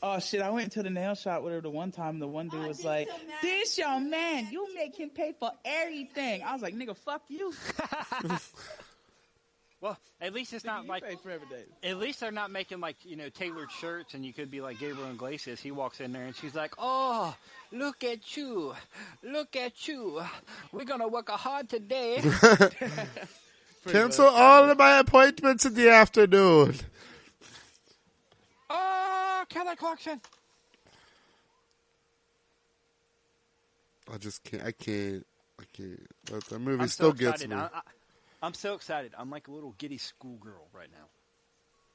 Speaker 4: Oh shit! I went to the nail shop with her the one time. The one dude was like, "This your man. You make him pay for everything." I was like, "Nigga, fuck you."
Speaker 2: Well, at least it's not
Speaker 4: You
Speaker 2: like.
Speaker 4: pay for everything.
Speaker 2: At least they're not making like tailored shirts, and you could be like Gabriel Iglesias. He walks in there and she's like, "Oh, look at you, look at you. We're gonna work hard today."
Speaker 1: Cancel all of my appointments in the afternoon.
Speaker 2: Oh, Kelly Clarkson.
Speaker 1: I just can't. I can't. That movie
Speaker 2: I'm
Speaker 1: still
Speaker 2: so
Speaker 1: gets
Speaker 2: excited.
Speaker 1: me.
Speaker 2: I'm so excited. I'm like a little giddy schoolgirl right now.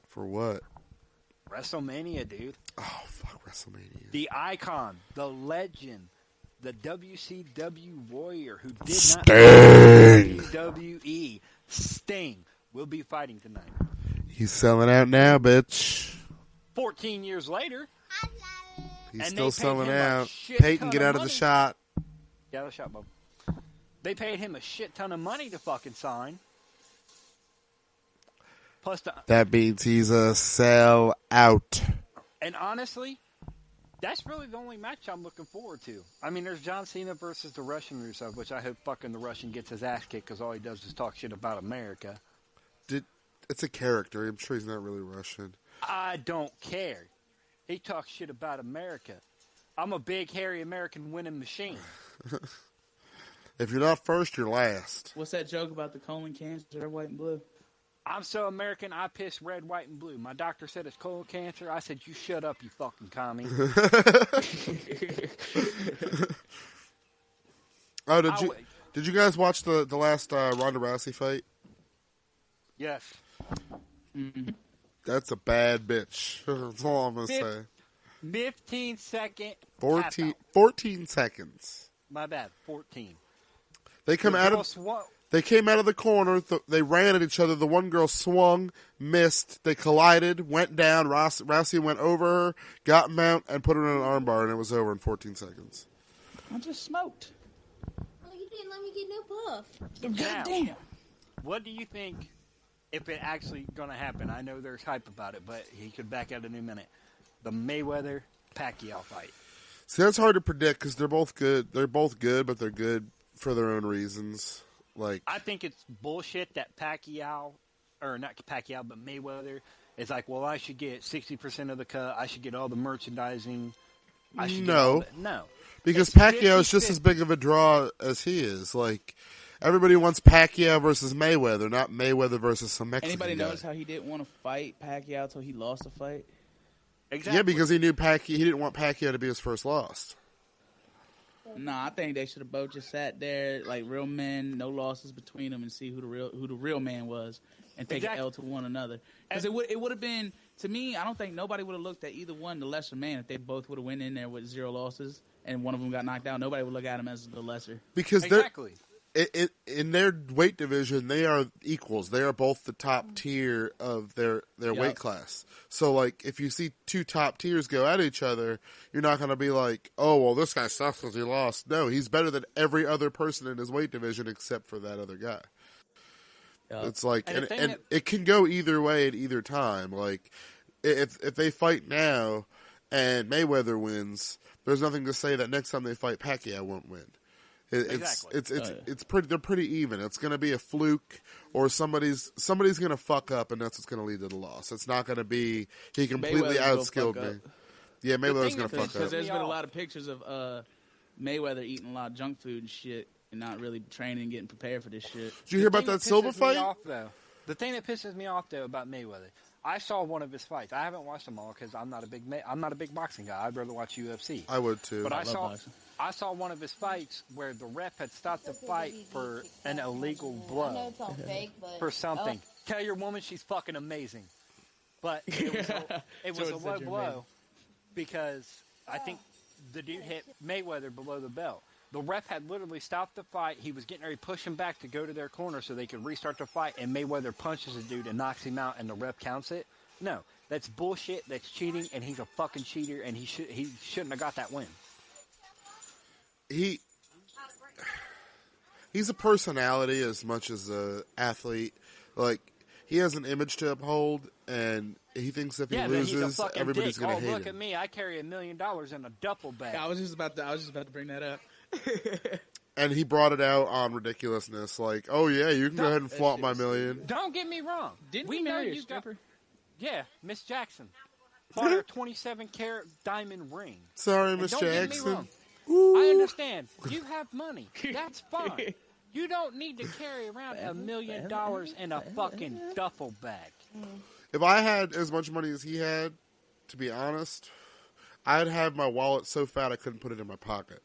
Speaker 1: For what?
Speaker 2: WrestleMania, dude.
Speaker 1: Oh, fuck WrestleMania.
Speaker 2: The icon, the legend, the WCW warrior who did
Speaker 1: Sting.
Speaker 2: not WWE. Sting will be fighting tonight.
Speaker 1: He's selling out now, bitch.
Speaker 2: 14 years later.
Speaker 1: He's
Speaker 2: And
Speaker 1: still
Speaker 2: they paid
Speaker 1: selling
Speaker 2: him a
Speaker 1: out.
Speaker 2: shit
Speaker 1: Peyton,
Speaker 2: ton
Speaker 1: get
Speaker 2: of
Speaker 1: out of the
Speaker 2: money.
Speaker 1: shot.
Speaker 2: Yeah, the shot, Bob. They paid him a shit ton of money to fucking sign. Plus,
Speaker 1: That means he's a sell out.
Speaker 2: and honestly, that's really the only match I'm looking forward to. I mean, there's John Cena versus the Russian Rusev, which I hope fucking the Russian gets his ass kicked because all he does is talk shit about America.
Speaker 1: It's a character. I'm sure he's not really Russian.
Speaker 2: I don't care. He talks shit about America. I'm a big, hairy American winning machine.
Speaker 1: If you're not first, you're last.
Speaker 4: What's that joke about the colon cancer, white and blue?
Speaker 2: I'm so American, I piss red, white, and blue. My doctor said it's colon cancer. I said, you shut up, you fucking commie.
Speaker 1: Oh, did you guys watch the last Ronda Rousey fight?
Speaker 2: Yes.
Speaker 4: Mm-hmm.
Speaker 1: That's a bad bitch. That's all I'm going to say.
Speaker 2: 15 second.
Speaker 1: 14 seconds.
Speaker 2: My bad, 14.
Speaker 1: They came out of the corner. They ran at each other. The one girl swung, missed. They collided, went down. Rousey went over her, got mount, and put her in an armbar, and it was over in 14 seconds.
Speaker 4: I just smoked.
Speaker 5: Oh, you didn't let me get no puff.
Speaker 4: Goddamn.
Speaker 2: What do you think if it actually going to happen? I know there's hype about it, but he could back out in a minute. The Mayweather-Pacquiao fight.
Speaker 1: See, that's hard to predict because they're both good. They're both good, but they're good for their own reasons. Like,
Speaker 2: I think it's bullshit that Pacquiao, or not Pacquiao, but Mayweather is like, well, I should get 60% of the cut. I should get all the merchandising. I should get all the, no.
Speaker 1: Because
Speaker 2: It's
Speaker 1: Pacquiao is just as big of a draw as he is. Like, everybody wants Pacquiao versus Mayweather, not Mayweather versus some Mexican
Speaker 4: Anybody
Speaker 1: guy.
Speaker 4: notice how he didn't want to fight Pacquiao until he lost the fight?
Speaker 2: Exactly.
Speaker 1: Yeah, because he knew he didn't want Pacquiao to be his first loss.
Speaker 4: Nah, I think they should have both just sat there like real men, no losses between them, and see who the real man was, and take an L to one another. Because it would have been, to me, I don't think nobody would have looked at either one the lesser man if they both would have went in there with 0 losses and one of them got knocked out. Nobody would look at him as the lesser.
Speaker 1: Because
Speaker 2: exactly.
Speaker 1: In their weight division, they are equals. They are both the top tier of their weight class. So, like, if you see two top tiers go at each other, you're not going to be like, oh, well, this guy sucks because he lost. No, he's better than every other person in his weight division except for that other guy. Yep. It's like, and it can go either way at either time. Like, if they fight now and Mayweather wins, there's nothing to say that next time they fight, Pacquiao won't win. It's pretty. They're pretty even. It's going to be a fluke, or somebody's going to fuck up, and that's what's going to lead to the loss. It's not going to be he completely outskilled me. Yeah, Mayweather's going to fuck up.
Speaker 4: Because there's been a lot of pictures of Mayweather eating a lot of junk food and shit, and not really training and getting prepared for this shit.
Speaker 1: Did you hear about that Silva fight?
Speaker 2: The thing that pisses me off though about Mayweather, I saw one of his fights. I haven't watched them all because I'm not a big boxing guy. I'd rather watch UFC.
Speaker 1: I would too.
Speaker 2: But I saw one of his fights where the ref had stopped the fight for an illegal blow.
Speaker 5: I know it's all fake, but
Speaker 2: for something. Tell your woman she's fucking amazing. But it was a low blow because I think the dude hit Mayweather below the belt. The ref had literally stopped the fight. He was getting ready to push him back to go to their corner so they could restart the fight, and Mayweather punches the dude and knocks him out, and the ref counts it. No, that's bullshit. That's cheating, and he's a fucking cheater, and he shouldn't have got that win.
Speaker 1: He's a personality as much as an athlete. Like, he has an image to uphold, and he thinks if he loses, everybody's going to hate him.
Speaker 2: Look at me! I carry $1 million in a duffel bag.
Speaker 4: I was just about to bring that up.
Speaker 1: And he brought it out on ridiculousness, like, "Oh yeah, you can go ahead and flaunt my $1 million."
Speaker 2: Don't get me wrong.
Speaker 4: Didn't we marry a stripper?
Speaker 2: Yeah, Miss Jackson bought her 27-carat diamond ring.
Speaker 1: Sorry, Miss Jackson.
Speaker 2: Don't get me wrong. I understand. You have money. That's fine. You don't need to carry around $1 million in a fucking duffel bag.
Speaker 1: If I had as much money as he had, to be honest, I'd have my wallet so fat I couldn't put it in my pocket.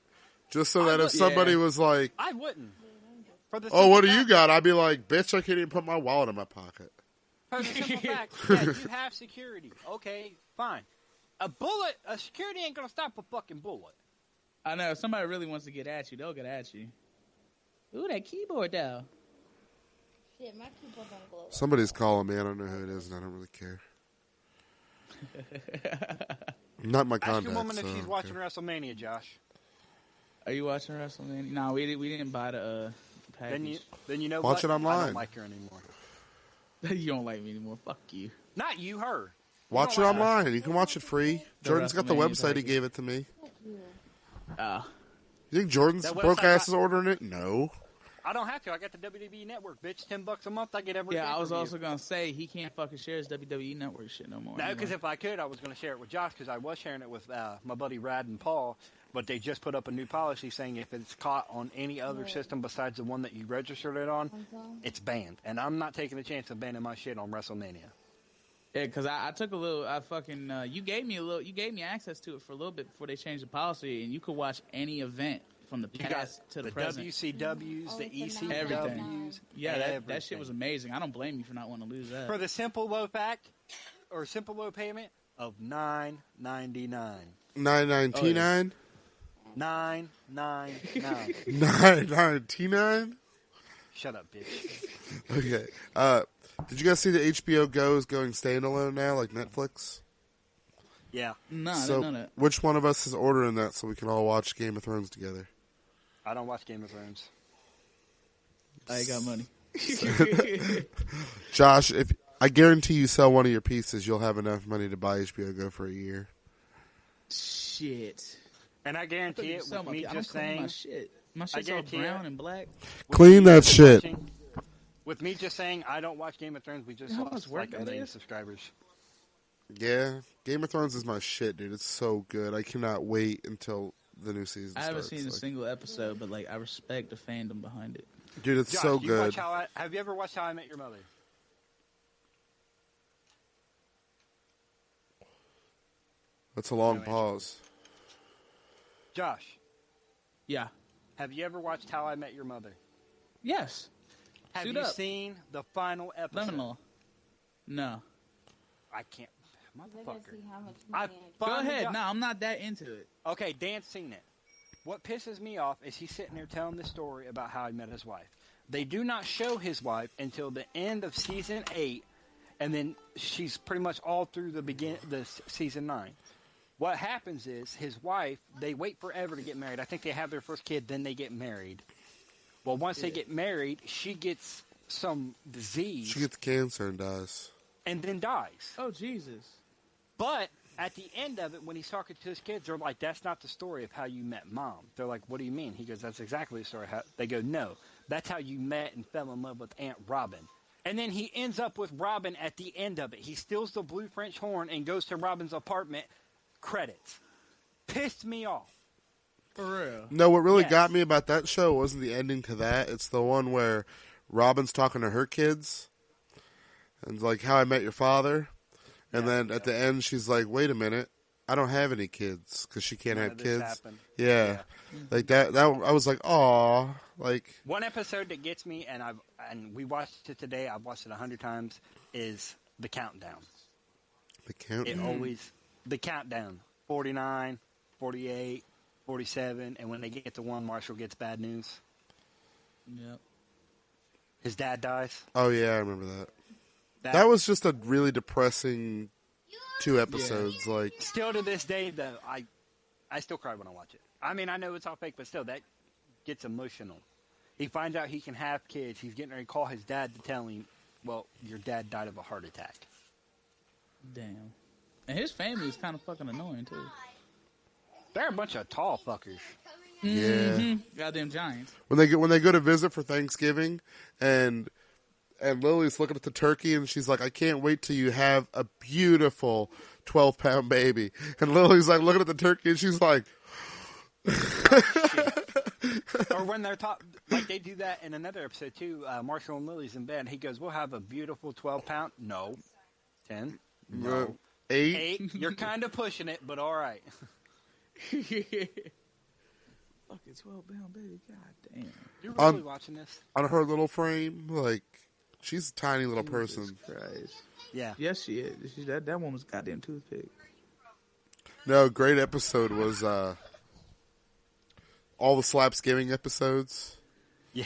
Speaker 1: Just so that if somebody was like...
Speaker 2: I wouldn't.
Speaker 1: Oh, what do you got? I'd be like, bitch, I can't even put my wallet in my pocket.
Speaker 2: For the simple fact, yeah, you have security. Okay, fine. A security ain't going to stop a fucking bullet.
Speaker 4: I know. If somebody really wants to get at you, they'll get at you. Ooh, that keyboard down.
Speaker 5: Shit, my keyboard don't glow.
Speaker 1: Somebody's calling me. I don't know who it is, and I don't really care. Not my contact.
Speaker 2: Ask your woman if she's watching WrestleMania, Josh.
Speaker 4: Are you watching WrestleMania? No, we didn't buy the package.
Speaker 2: Then you know
Speaker 1: Watch it online.
Speaker 2: I don't like her anymore.
Speaker 4: You don't like me anymore. Fuck you.
Speaker 2: Not you, her.
Speaker 1: Watch it online. You can watch it free. Jordan's got the website. He gave it to me. You think Jordan's broke ass is ordering it? No.
Speaker 2: I don't have to. I got the WWE Network, bitch. $10 a month. I get every.
Speaker 4: Yeah, I was also gonna say he can't fucking share his WWE Network shit no more.
Speaker 2: No, because if I could, I was gonna share it with Josh because I was sharing it with my buddy Rad and Paul. But they just put up a new policy saying if it's caught on any other system besides the one that you registered it on, it's banned. And I'm not taking a chance of banning my shit on WrestleMania.
Speaker 4: Yeah, because I took a little. You gave me access to it for a little bit before they changed the policy, and you could watch any event from the past to the present.
Speaker 2: WCWs, the ECWs,
Speaker 4: everything. Yeah, that shit was amazing. I don't blame you for not wanting to lose that.
Speaker 2: For the simple low payment of $9.99.
Speaker 1: $9.99.
Speaker 2: $9.99.
Speaker 1: $9.99.
Speaker 2: Shut up, bitch.
Speaker 1: Okay. Did you guys see the HBO Go is going standalone now, like Netflix?
Speaker 2: Yeah.
Speaker 4: No, I didn't know that.
Speaker 1: Which one of us is ordering that so we can all watch Game of Thrones together?
Speaker 2: I don't watch Game of Thrones.
Speaker 4: I got money.
Speaker 1: Josh, if I guarantee you sell one of your pieces, you'll have enough money to buy HBO Go for a year.
Speaker 4: Shit.
Speaker 2: And I guarantee it, with me just saying...
Speaker 4: My shit's all brown and black.
Speaker 1: Clean that shit.
Speaker 2: With me just saying I don't watch Game of Thrones, we just lost like 1 million subscribers.
Speaker 1: Yeah, Game of Thrones is my shit, dude. It's so good. I cannot wait until the new season starts.
Speaker 4: I haven't seen a single episode, but I respect the fandom behind it.
Speaker 1: Dude, it's
Speaker 2: Josh,
Speaker 1: so good.
Speaker 2: Have you ever watched How I Met Your Mother?
Speaker 1: That's a long pause.
Speaker 2: Josh.
Speaker 4: Yeah.
Speaker 2: Have you ever watched How I Met Your Mother?
Speaker 4: Yes.
Speaker 2: Have you seen the final episode?
Speaker 4: No.
Speaker 2: I can't. Motherfucker.
Speaker 4: Go ahead. No, I'm not that into it.
Speaker 2: Okay, Dan's seen it. What pisses me off is he's sitting there telling the story about how he met his wife. They do not show his wife until the end of season 8, and then she's pretty much all through the season 9. What happens is his wife, they wait forever to get married. I think they have their first kid, then they get married. Well, once they get married, she gets some disease.
Speaker 1: She gets cancer and dies.
Speaker 2: And then dies.
Speaker 4: Oh, Jesus.
Speaker 2: But at the end of it, when he's talking to his kids, they're like, that's not the story of how you met Mom. They're like, what do you mean? He goes, that's exactly the story. They go, no, that's how you met and fell in love with Aunt Robin. And then he ends up with Robin at the end of it. He steals the blue French horn and goes to Robin's apartment. Credits. Pissed me off.
Speaker 4: For real.
Speaker 1: No, what really got me about that show wasn't the ending to that. It's the one where Robin's talking to her kids. And like, How I Met Your Father. And then at the end, she's like, wait a minute. I don't have any kids. Because she can't have kids. Yeah. Like that I was like, aw. Like,
Speaker 2: one episode that gets me, and we watched it today, I've watched it 100 times, is The Countdown.
Speaker 1: The Countdown?
Speaker 2: The countdown, 49, 48, 47, and when they get to 1, Marshall gets bad news.
Speaker 4: Yep.
Speaker 2: His dad dies.
Speaker 1: Oh, yeah, I remember that. That was just a really depressing 2 episodes. Yeah. Like,
Speaker 2: still to this day, though, I still cry when I watch it. I mean, I know it's all fake, but still, that gets emotional. He finds out he can have kids. He's getting ready to call his dad to tell him, well, your dad died of a heart attack.
Speaker 4: Damn. And his family is kind of fucking annoying, too.
Speaker 2: They're a bunch of tall fuckers.
Speaker 1: Yeah.
Speaker 4: Mm-hmm. Goddamn giants.
Speaker 1: When they go to visit for Thanksgiving, and Lily's looking at the turkey, and she's like, I can't wait till you have a beautiful 12-pound baby. And Lily's like looking at the turkey, and she's like...
Speaker 2: Or when they're like they do that in another episode, too. Marshall and Lily's in bed. He goes, we'll have a beautiful 12-pound. No. 10. No.
Speaker 1: 8?
Speaker 2: You're kind of pushing it, but all right.
Speaker 4: Fucking 12-pound baby, god damn.
Speaker 2: You're really watching this?
Speaker 1: On her little frame, like, she's a tiny little person.
Speaker 4: Christ.
Speaker 2: Yeah.
Speaker 4: Yes, she is. That woman's a goddamn toothpick.
Speaker 1: No, great episode was all the Slapsgiving episodes.
Speaker 2: Yeah.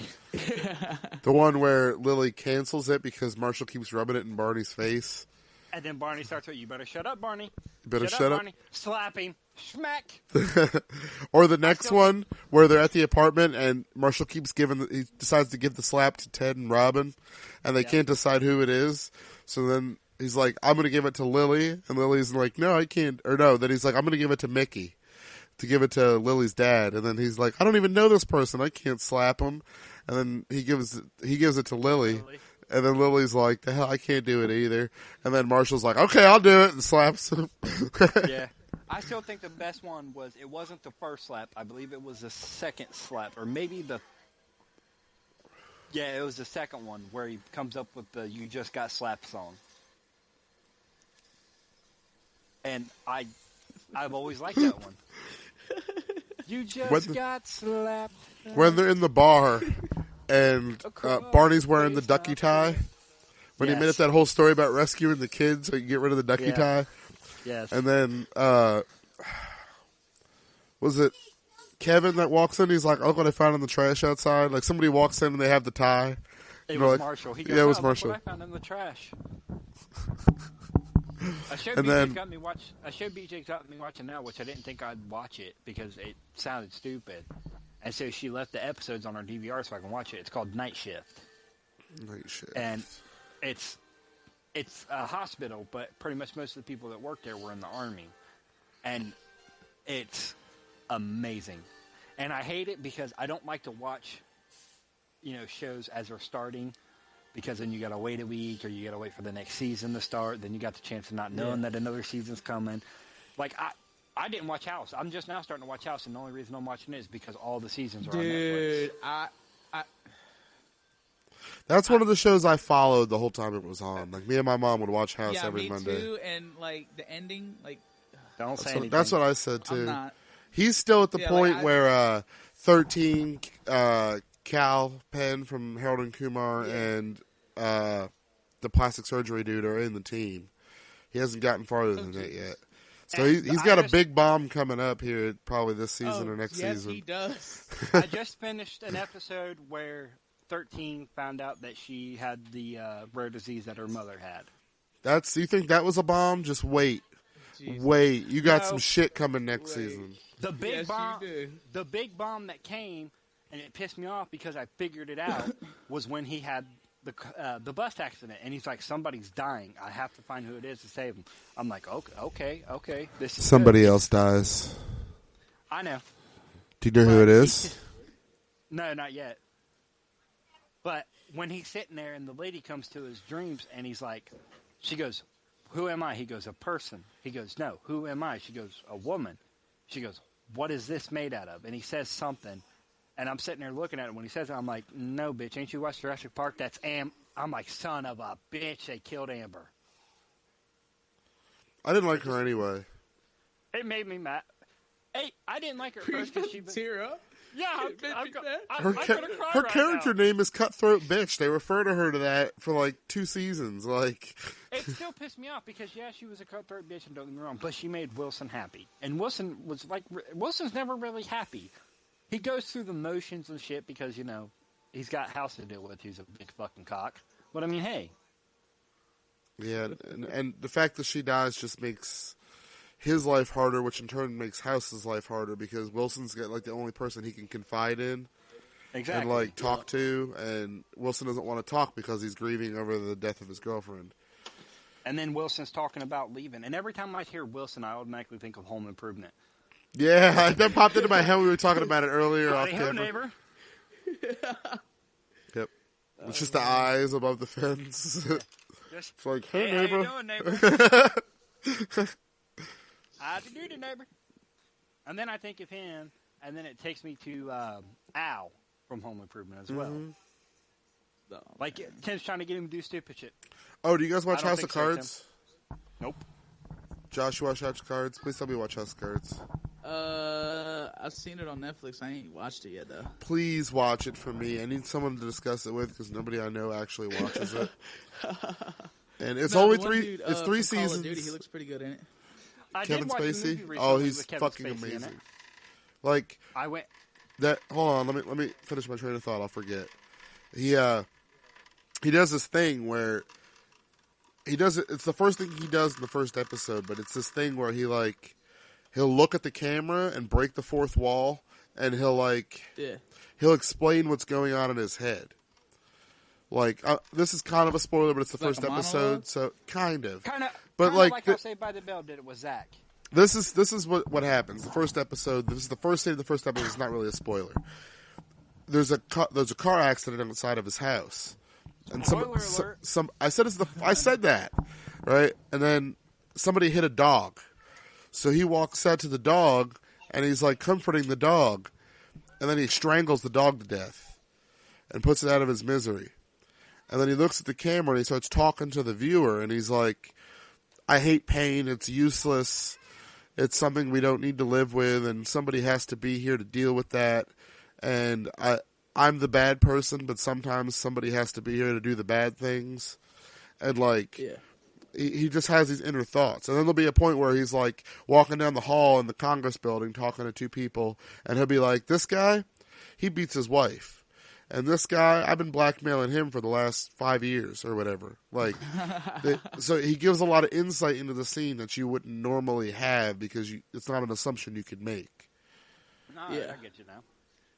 Speaker 1: The one where Lily cancels it because Marshall keeps rubbing it in Barney's face.
Speaker 2: And then Barney starts with, you better shut up, Barney.
Speaker 1: You better shut up.
Speaker 2: Barney. Slap him. Smack.
Speaker 1: Or the next one where they're at the apartment and Marshall keeps he decides to give the slap to Ted and Robin, and they can't decide who it is. So then he's like, I'm going to give it to Lily. And Lily's like, no, I can't. Or no, then he's like, I'm going to give it to Mickey, to give it to Lily's dad. And then he's like, I don't even know this person. I can't slap him. And then he gives it to Lily. And then Lily's like, the hell, I can't do it either. And then Marshall's like, okay, I'll do it, and slaps him.
Speaker 2: Yeah. I still think the best one it wasn't the first slap. I believe it was the second slap. Or maybe it was the second one where he comes up with the You Just Got Slapped song. And I've always liked that one. You just got slapped.
Speaker 1: When they're in the bar... And Barney's wearing the ducky tie. When he made up that whole story about rescuing the kids so you can get rid of the ducky tie.
Speaker 2: Yes.
Speaker 1: And then, was it Kevin that walks in? He's like, look what I found in the trash outside. Like, somebody walks in and they have the tie.
Speaker 2: It was Marshall. He goes,
Speaker 1: it was Marshall.
Speaker 2: Look what I found in the trash. I showed BJ got me watching now, which I didn't think I'd watch it because it sounded stupid. And so she left the episodes on her DVR so I can watch it. It's called Night Shift.
Speaker 1: Night Shift.
Speaker 2: And it's a hospital, but pretty much most of the people that work there were in the Army. And it's amazing. And I hate it because I don't like to watch, shows as they're starting, because then you got to wait a week or you got to wait for the next season to start. Then you got the chance of not knowing that another season's coming. Like, I didn't watch House. I'm just now starting to watch House, and the only reason I'm watching it is because all the seasons are on Netflix.
Speaker 1: That's one of the shows I followed the whole time it was on. Like, me and my mom would watch House every Monday.
Speaker 4: Yeah, me too, and, like, the ending, like...
Speaker 2: Don't say anything.
Speaker 1: That's what I said, too.
Speaker 4: I'm not.
Speaker 1: He's still at the point where 13, Cal Penn from Harold and Kumar and the plastic surgery dude are in the team. He hasn't gotten farther than that yet. So he's got a big bomb coming up here probably this season or next season.
Speaker 4: Yes, he does.
Speaker 2: I just finished an episode where 13 found out that she had the rare disease that her mother had.
Speaker 1: You think that was a bomb? Just wait. Jesus. Wait. You got some shit coming next season.
Speaker 2: The big bomb that came, and it pissed me off because I figured it out, was when he had the bus accident, and he's like, somebody's dying. I have to find who it is to save him. I'm like, okay. This is
Speaker 1: somebody else dies.
Speaker 2: I know.
Speaker 1: Do you know who it is?
Speaker 2: No, not yet. But when he's sitting there and the lady comes to his dreams and he's like, she goes, who am I? He goes, a person. He goes, no, who am I? She goes, a woman. She goes, what is this made out of? And he says something. And I'm sitting there looking at it. When he says it, I'm like, no, bitch, ain't you watched Jurassic Park? That's I'm like, son of a bitch, they killed Amber.
Speaker 1: I didn't like her anyway.
Speaker 2: It made me mad. Hey, I didn't like her at first because she...
Speaker 4: Tear up?
Speaker 2: Yeah,
Speaker 1: her character name is Cutthroat Bitch. They refer to her to that for like 2 seasons. Like,
Speaker 2: it still pissed me off because she was a cutthroat bitch, and don't get me wrong, but she made Wilson happy. And Wilson's never really happy. He goes through the motions and shit because he's got House to deal with. He's a big fucking cock. But I mean, hey.
Speaker 1: Yeah, and the fact that she dies just makes his life harder, which in turn makes House's life harder because Wilson's got like the only person he can confide in and like talk to, and Wilson doesn't want to talk because he's grieving over the death of his girlfriend.
Speaker 2: And then Wilson's talking about leaving, and every time I hear Wilson, I automatically think of Home Improvement.
Speaker 1: Yeah, that popped into my head. We were talking about it earlier off camera.
Speaker 2: Neighbor.
Speaker 1: Yep, it's just the eyes above the fence. It's like, hey neighbor.
Speaker 2: How you doing, neighbor? How'd you do, neighbor? And then I think of him, and then it takes me to Al from Home Improvement as well.
Speaker 4: Oh,
Speaker 2: like, Tim's trying to get him to do stupid shit.
Speaker 1: Oh, do you guys watch House of Cards?
Speaker 2: Nope.
Speaker 1: Josh, you watch House of Cards? Please tell me you watch House of Cards.
Speaker 4: I've seen it on Netflix. I ain't watched it yet, though.
Speaker 1: Please watch it for me. I need someone to discuss it with because nobody I know actually watches it. And it's only 3.
Speaker 4: Dude,
Speaker 1: it's 3 seasons.
Speaker 4: Call of Duty, he looks pretty good in it.
Speaker 1: Kevin Spacey. Oh, he's fucking amazing. Like
Speaker 2: I went.
Speaker 1: That. Hold on. Let me finish my train of thought. I'll forget. He does this thing where he does it. It's the first thing he does in the first episode, but it's this thing where he'll look at the camera and break the fourth wall, and he'll explain what's going on in his head. Like this is kind of a spoiler, but it's the first episode, so kind of. But like
Speaker 2: how Saved by the Bell did it with Zach.
Speaker 1: This is what happens. The first episode. This is the first scene of the first episode. It's not really a spoiler. There's a car accident outside of his house, and I said that, right? And then somebody hit a dog, so he walks out to the dog, and he's like comforting the dog, and then he strangles the dog to death, and puts it out of his misery, and then he looks at the camera and he starts talking to the viewer, and he's like, "I hate pain. It's useless. It's something we don't need to live with, and somebody has to be here to deal with that. And I'm the bad person, but sometimes somebody has to be here to do the bad things." And like, he just has these inner thoughts. And then there'll be a point where he's like walking down the hall in the Congress building talking to 2 people, and he'll be like, "This guy, he beats his wife. And this guy, I've been blackmailing him for the last 5 years or whatever." Like, so he gives a lot of insight into the scene that you wouldn't normally have because it's not an assumption you could make.
Speaker 2: No, I get you now.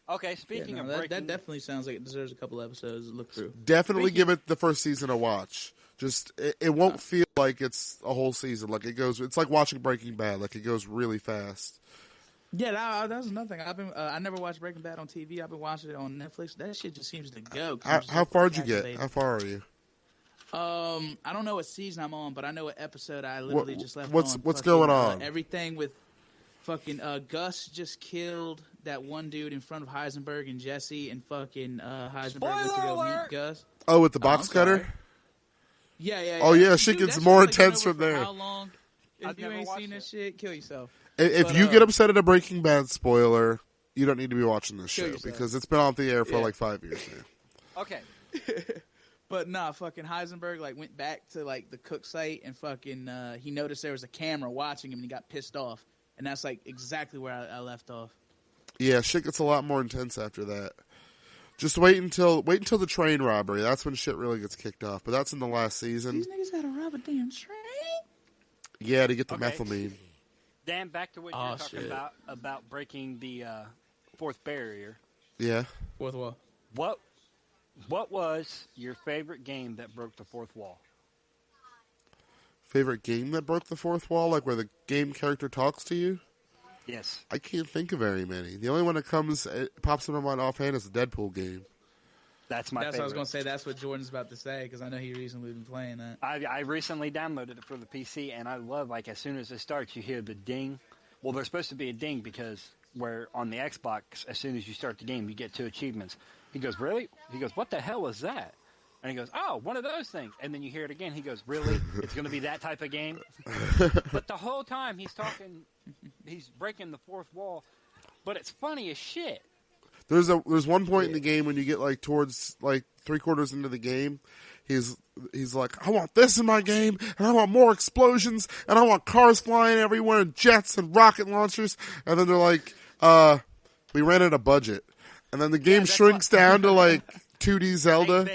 Speaker 2: Okay, speaking of breaking...
Speaker 4: That definitely sounds like it deserves a couple episodes to look through.
Speaker 1: Definitely give it the first season a watch. Just, it won't feel like it's a whole season. Like, it's like watching Breaking Bad. Like, it goes really fast.
Speaker 4: Yeah, that was another thing. I never watched Breaking Bad on TV. I've been watching it on Netflix. That shit just seems to go.
Speaker 1: How far'd you get? How far are you?
Speaker 4: I don't know what season I'm on, but I know what episode I literally just left
Speaker 1: what's
Speaker 4: on.
Speaker 1: What's going on?
Speaker 4: Everything with fucking Gus just killed that one dude in front of Heisenberg and Jesse, and fucking Heisenberg went to go meet Gus.
Speaker 1: Oh, with the box cutter?
Speaker 4: Sorry. Yeah.
Speaker 1: Oh yeah, shit gets more intense from there.
Speaker 4: How long? If you ain't seen this shit, kill yourself.
Speaker 1: If you get upset at a Breaking Bad spoiler, you don't need to be watching this show
Speaker 4: yourself.
Speaker 1: because it's been off the air for like 5 years now.
Speaker 2: Okay.
Speaker 4: But nah, fucking Heisenberg like went back to like the cook site and fucking he noticed there was a camera watching him and he got pissed off, and that's like exactly where I left off.
Speaker 1: Yeah, shit gets a lot more intense after that. Just wait until the train robbery. That's when shit really gets kicked off. But that's in the last season.
Speaker 4: These niggas gotta rob a damn train.
Speaker 1: Yeah, to get the methylamine.
Speaker 2: Dan, back to what you were talking about breaking the fourth barrier.
Speaker 1: Yeah.
Speaker 4: Fourth wall.
Speaker 2: What was your favorite game that broke the fourth wall?
Speaker 1: Favorite game that broke the fourth wall, like where the game character talks to you?
Speaker 2: Yes.
Speaker 1: I can't think of very many. The only one that pops in my mind offhand is the Deadpool game.
Speaker 2: That's my favorite.
Speaker 4: What I was going to say. That's what Jordan's about to say, because I know he recently been playing that.
Speaker 2: I recently downloaded it for the PC, and I love, like, as soon as it starts, you hear the ding. Well, there's supposed to be a ding because where on the Xbox, as soon as you start the game, you get 2 achievements. He goes, really? He goes, what the hell is that? And he goes, oh, one of those things. And then you hear it again. He goes, really? It's going to be that type of game? But the whole time he's breaking the fourth wall. But it's funny as shit.
Speaker 1: There's one point in the game when you get like towards like 3/4 into the game, he's like, I want this in my game, and I want more explosions, and I want cars flying everywhere, and jets and rocket launchers. And then they're like, we ran out of budget, and then the game shrinks down to like 2D Zelda.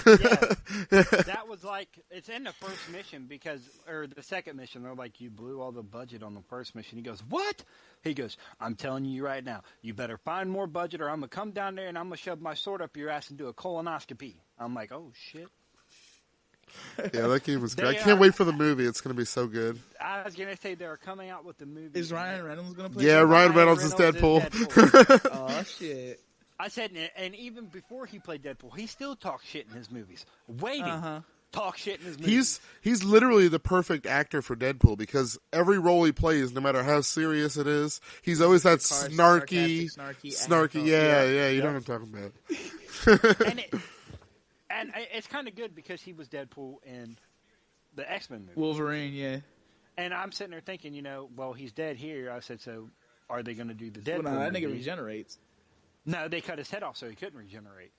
Speaker 2: That was like, it's in the first mission or the second mission, they're like, you blew all the budget on the first mission. He goes, what? He goes, I'm telling you right now, you better find more budget or I'm going to come down there and I'm going to shove my sword up your ass and do a colonoscopy. I'm like, oh shit.
Speaker 1: Yeah, that game was great. I can't wait for the movie. It's going to be so good.
Speaker 2: I was going to say they're coming out with the movie.
Speaker 4: Is Ryan Reynolds going to play?
Speaker 1: Yeah, Ryan Reynolds is Deadpool.
Speaker 4: Oh shit.
Speaker 2: I said, and even before he played Deadpool, he still talks shit in his movies. Talk shit in his movies.
Speaker 1: He's literally the perfect actor for Deadpool because every role he plays, no matter how serious it is, he's always that snarky. Yeah, you know what I'm talking about.
Speaker 2: and it's kind of good because he was Deadpool in the X-Men movie.
Speaker 4: Wolverine, yeah.
Speaker 2: And I'm sitting there thinking, well, he's dead here. I said, so are they going to do the Deadpool
Speaker 4: Well, no, that
Speaker 2: movie?
Speaker 4: nigga regenerates.
Speaker 2: No, they cut his head off so he couldn't regenerate.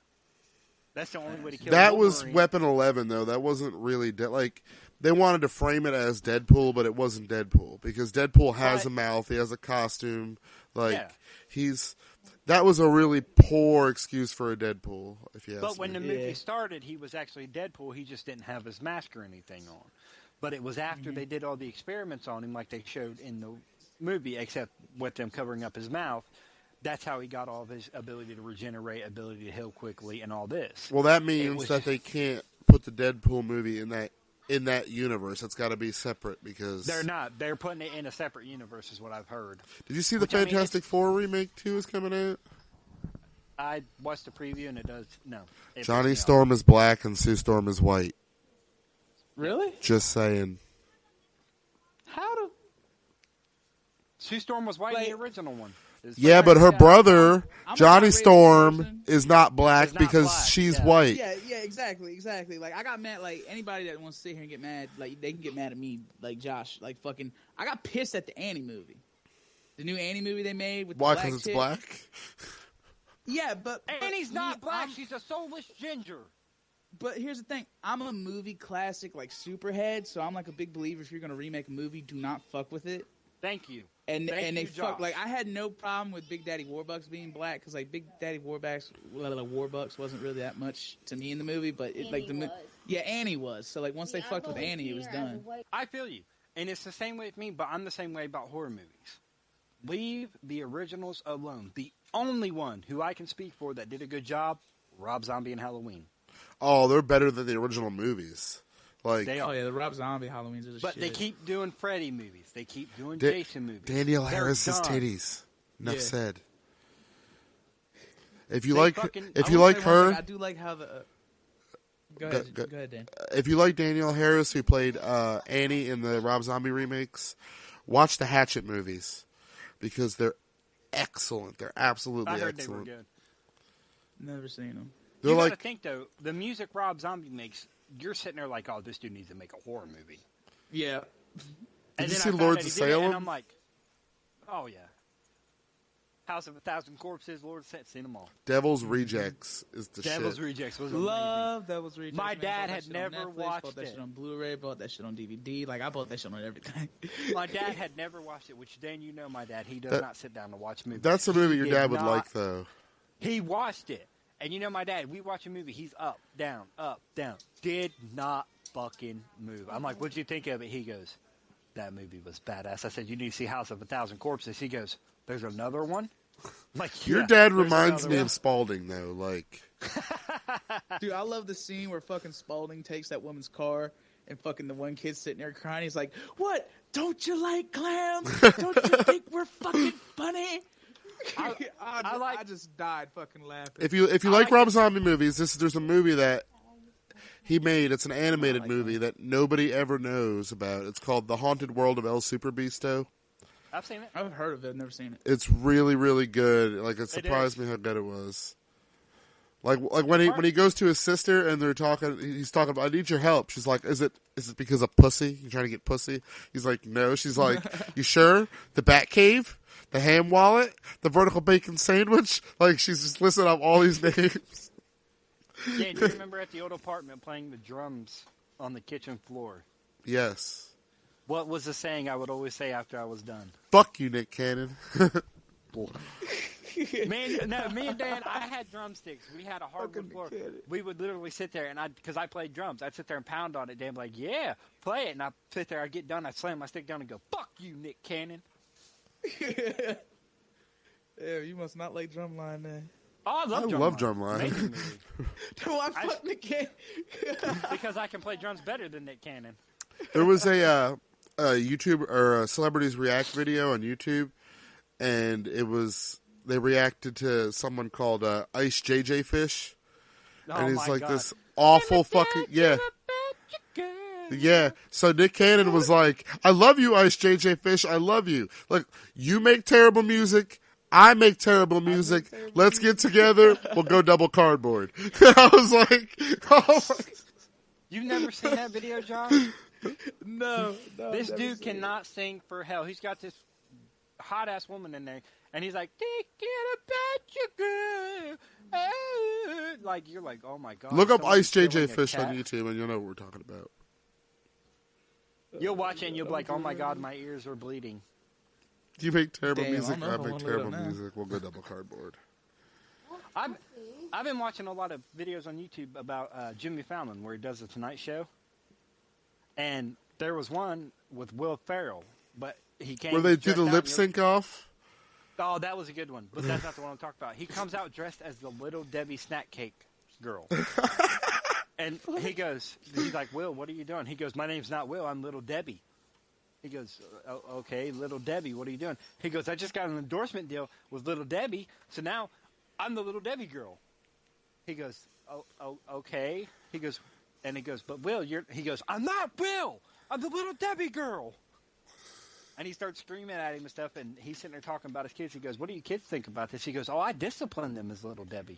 Speaker 2: That's the only way to kill
Speaker 1: That
Speaker 2: Wolverine.
Speaker 1: was Weapon 11, though. That wasn't really like they wanted to frame it as Deadpool, but it wasn't Deadpool because Deadpool has a mouth, he has a costume. That was a really poor excuse for a Deadpool, if you ask me.
Speaker 2: But when the movie started, he was actually Deadpool. He just didn't have his mask or anything on. But it was after they did all the experiments on him, like they showed in the movie, except with them covering up his mouth. That's how he got all of his ability to regenerate, ability to heal quickly, and all this.
Speaker 1: Well, that means that they can't put the Deadpool movie in that universe. It's got to be separate because
Speaker 2: they're not. They're putting it in a separate universe, is what I've heard.
Speaker 1: Did you see the Fantastic Four remake too is coming out?
Speaker 2: I watched the preview and it does no.
Speaker 1: Johnny Storm is black and Sue Storm is white.
Speaker 4: Really?
Speaker 1: Just saying.
Speaker 4: How do
Speaker 2: Sue Storm was white in the original one.
Speaker 1: Yeah, but her brother, Johnny Storm, is not black because she's white.
Speaker 4: Yeah, exactly. Like, I got mad, like, anybody that wants to sit here and get mad, like, they can get mad at me, like, Josh. Like, fucking, I got pissed at the Annie movie. The new Annie movie they made with the black chick. Why, because it's black? Yeah, but
Speaker 2: Annie's not black. She's a soulless ginger.
Speaker 4: But here's the thing. I'm a movie classic, like, superhead, so I'm, like, a big believer if you're going to remake a movie, do not fuck with it.
Speaker 2: Thank you.
Speaker 4: And they fuck, like, I had no problem with Big Daddy Warbucks being black because, like, Big Daddy Warbucks wasn't really that much to me in the movie, but Annie was. So, like, once they fucked with Annie, it was done.
Speaker 2: I feel you, and it's the same way with me, but I'm the same way about horror movies. Leave the originals alone. The only one who I can speak for that did a good job, Rob Zombie and Halloween.
Speaker 1: Oh, they're better than the original movies. Like,
Speaker 4: the Rob Zombie Halloween's is a
Speaker 2: But
Speaker 4: shit.
Speaker 2: they keep doing Freddy movies. They keep doing Jason movies.
Speaker 1: Danielle Harris's titties. Enough said. If you
Speaker 2: They
Speaker 1: like,
Speaker 2: fucking-
Speaker 1: if
Speaker 4: I
Speaker 1: you
Speaker 4: will
Speaker 1: like
Speaker 4: say one
Speaker 1: her,
Speaker 4: thing, I do like how the. Go ahead, Dan.
Speaker 1: if you like Danielle Harris, who played Annie in the Rob Zombie remakes, watch the Hatchet movies because they're excellent. They're absolutely
Speaker 2: I heard
Speaker 1: excellent.
Speaker 2: they were good.
Speaker 4: Never seen them.
Speaker 1: They're
Speaker 2: You
Speaker 1: like,
Speaker 2: gotta think though, the music Rob Zombie makes, you're sitting there like, oh, this dude needs to make a horror movie.
Speaker 4: Yeah.
Speaker 2: And
Speaker 1: you
Speaker 2: then
Speaker 1: see
Speaker 2: I found
Speaker 1: Lords
Speaker 2: out he
Speaker 1: of
Speaker 2: did it,
Speaker 1: Salem?
Speaker 2: And I'm like, oh yeah. House of a Thousand Corpses, Lord of Salem, seen them all.
Speaker 1: Devil's Rejects is the
Speaker 2: Devil's
Speaker 1: shit.
Speaker 2: Rejects was amazing.
Speaker 4: Love Devil's Rejects.
Speaker 2: My
Speaker 4: man.
Speaker 2: dad
Speaker 4: Bought that
Speaker 2: had
Speaker 4: shit on
Speaker 2: never
Speaker 4: Netflix,
Speaker 2: watched
Speaker 4: bought that
Speaker 2: it.
Speaker 4: shit on Blu-ray, bought that shit on DVD. Like, I bought that shit on everything.
Speaker 2: My dad had never watched it, which Dan, you know my dad. He does
Speaker 1: That-
Speaker 2: not sit down to watch movies.
Speaker 1: That's a movie
Speaker 2: He
Speaker 1: your
Speaker 2: did
Speaker 1: dad would
Speaker 2: not-
Speaker 1: like, though.
Speaker 2: He watched it. And you know my dad, we watch a movie, he's up, down, did not fucking move. I'm like, what'd you think of it? He goes, that movie was badass. I said, you need to see House of a Thousand Corpses. He goes, there's another one? I'm like,
Speaker 1: Your
Speaker 2: "Yeah,
Speaker 1: dad
Speaker 2: there's
Speaker 1: reminds
Speaker 2: another
Speaker 1: me
Speaker 2: one."
Speaker 1: of Spalding, though. Like,
Speaker 4: Dude, I love the scene where fucking Spalding takes that woman's car and fucking the one kid's sitting there crying. He's like, what? Don't you like clams? Don't you think we're fucking funny? I just died fucking laughing.
Speaker 1: if you like Rob Zombie movies, there's a movie that he made. It's an animated movie that nobody ever knows about. It's called The Haunted World of El Super Beasto.
Speaker 2: I've seen it.
Speaker 4: I've heard of it, never seen it.
Speaker 1: It's really, really good. Like, it surprised me how good it was. Like when he goes to his sister and they're talking, he's talking about, I need your help. She's like, is it because of pussy? You trying to get pussy? He's like, no. She's like, you sure? The Bat Cave, the ham wallet, the vertical bacon sandwich. Like, she's just listing off all these names.
Speaker 2: Dan, do you remember at the old apartment playing the drums on the kitchen floor?
Speaker 1: Yes.
Speaker 2: What was the saying I would always say after I was done?
Speaker 1: Fuck you, Nick Cannon.
Speaker 2: Me and Dan, I had drumsticks. We had a hardwood floor. We would literally sit there, and because I played drums, I'd sit there and pound on it. Dan would be like, yeah, play it. And I'd sit there, I'd get done, I'd slam my stick down and go, fuck you, Nick Cannon.
Speaker 4: Yeah, you must not like Drumline, then.
Speaker 2: Oh, I love
Speaker 1: Drumline.
Speaker 2: Amazing movie.
Speaker 4: Why fuck Nick Cannon?
Speaker 2: Because I can play drums better than Nick Cannon.
Speaker 1: There was a YouTube or a Celebrities React video on YouTube, and they reacted to someone called Ice JJ Fish, and he's like this awful fucking yeah. So Nick Cannon was like, "I love you, Ice JJ Fish. I love you. Look, you make terrible music. I make terrible music. Let's get together. We'll go double cardboard." I was like, "Oh my."
Speaker 2: You've never seen that video, John?
Speaker 4: No.
Speaker 2: This dude cannot sing for hell. He's got this hot ass woman in there, and he's like, "Thinking about you, girl." Oh. Like, you're like, oh my god.
Speaker 1: Look up
Speaker 2: someone's
Speaker 1: Ice JJ
Speaker 2: killing a
Speaker 1: Fish
Speaker 2: cat.
Speaker 1: on YouTube, and you'll know what we're talking about.
Speaker 2: You'll watch it, and you'll be like, oh my god, my ears are bleeding.
Speaker 1: You make terrible
Speaker 4: Damn,
Speaker 1: music.
Speaker 4: I don't know
Speaker 1: I
Speaker 4: if I
Speaker 1: make
Speaker 4: wanna look
Speaker 1: terrible
Speaker 4: it up now.
Speaker 1: music. We'll go double cardboard.
Speaker 2: I've been watching a lot of videos on YouTube about Jimmy Fallon, where he does the Tonight Show, and there was one with Will Ferrell, but he came.
Speaker 1: Where they do
Speaker 2: dressed
Speaker 1: the
Speaker 2: out
Speaker 1: lip
Speaker 2: and
Speaker 1: sync off?
Speaker 2: Oh, that was a good one, but that's not the one I'm talking about. He comes out dressed as the Little Debbie snack cake girl. And he's like, Will, what are you doing? He goes, my name's not Will, I'm Little Debbie. He goes, oh, okay, Little Debbie, what are you doing? He goes, I just got an endorsement deal with Little Debbie, so now I'm the Little Debbie girl. He goes, oh, okay. He goes, but Will, he goes, I'm not Will, I'm the Little Debbie girl. And he starts screaming at him and stuff, and he's sitting there talking about his kids. He goes, what do you kids think about this? He goes, oh, I discipline them as Little Debbie.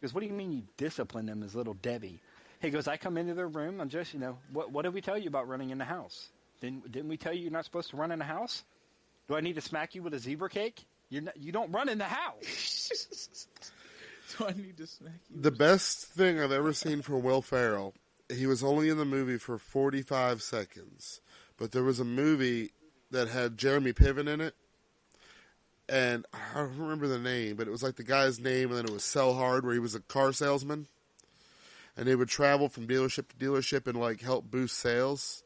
Speaker 2: He goes, what do you mean you discipline them as Little Debbie? He goes, I come into their room, I'm just, what did we tell you about running in the house? Didn't we tell you you're not supposed to run in the house? Do I need to smack you with a zebra cake? You don't run in the house.
Speaker 4: Do I need to smack you?
Speaker 1: The best thing I've ever seen from Will Ferrell, he was only in the movie for 45 seconds, but there was a movie that had Jeremy Piven in it, and I don't remember the name, but it was like the guy's name, and then it was Sell Hard, where he was a car salesman, and they would travel from dealership to dealership and like help boost sales.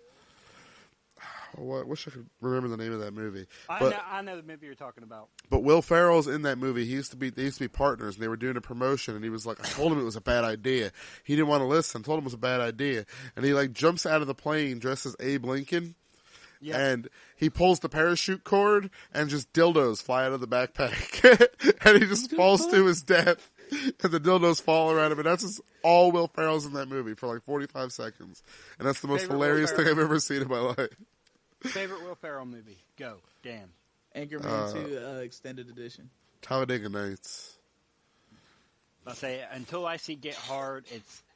Speaker 1: Oh, I wish I could remember the name of that movie.
Speaker 2: I know the movie you're talking about.
Speaker 1: But Will Ferrell's in that movie. They used to be partners, and they were doing a promotion, and he was like, I told him it was a bad idea. He didn't want to listen. I told him it was a bad idea. And he like jumps out of the plane dressed as Abe Lincoln.
Speaker 2: Yep.
Speaker 1: And he pulls the parachute cord, and just dildos fly out of the backpack. And he just falls to his death, and the dildos fall around him. And that's just all Will Ferrell's in that movie for like 45 seconds. And that's the most hilarious thing I've ever seen in my life.
Speaker 2: Favorite Will Ferrell movie? Go. Dan.
Speaker 4: Anchorman 2 Extended Edition.
Speaker 1: Talladega Nights.
Speaker 2: I'll say, until I see Get Hard,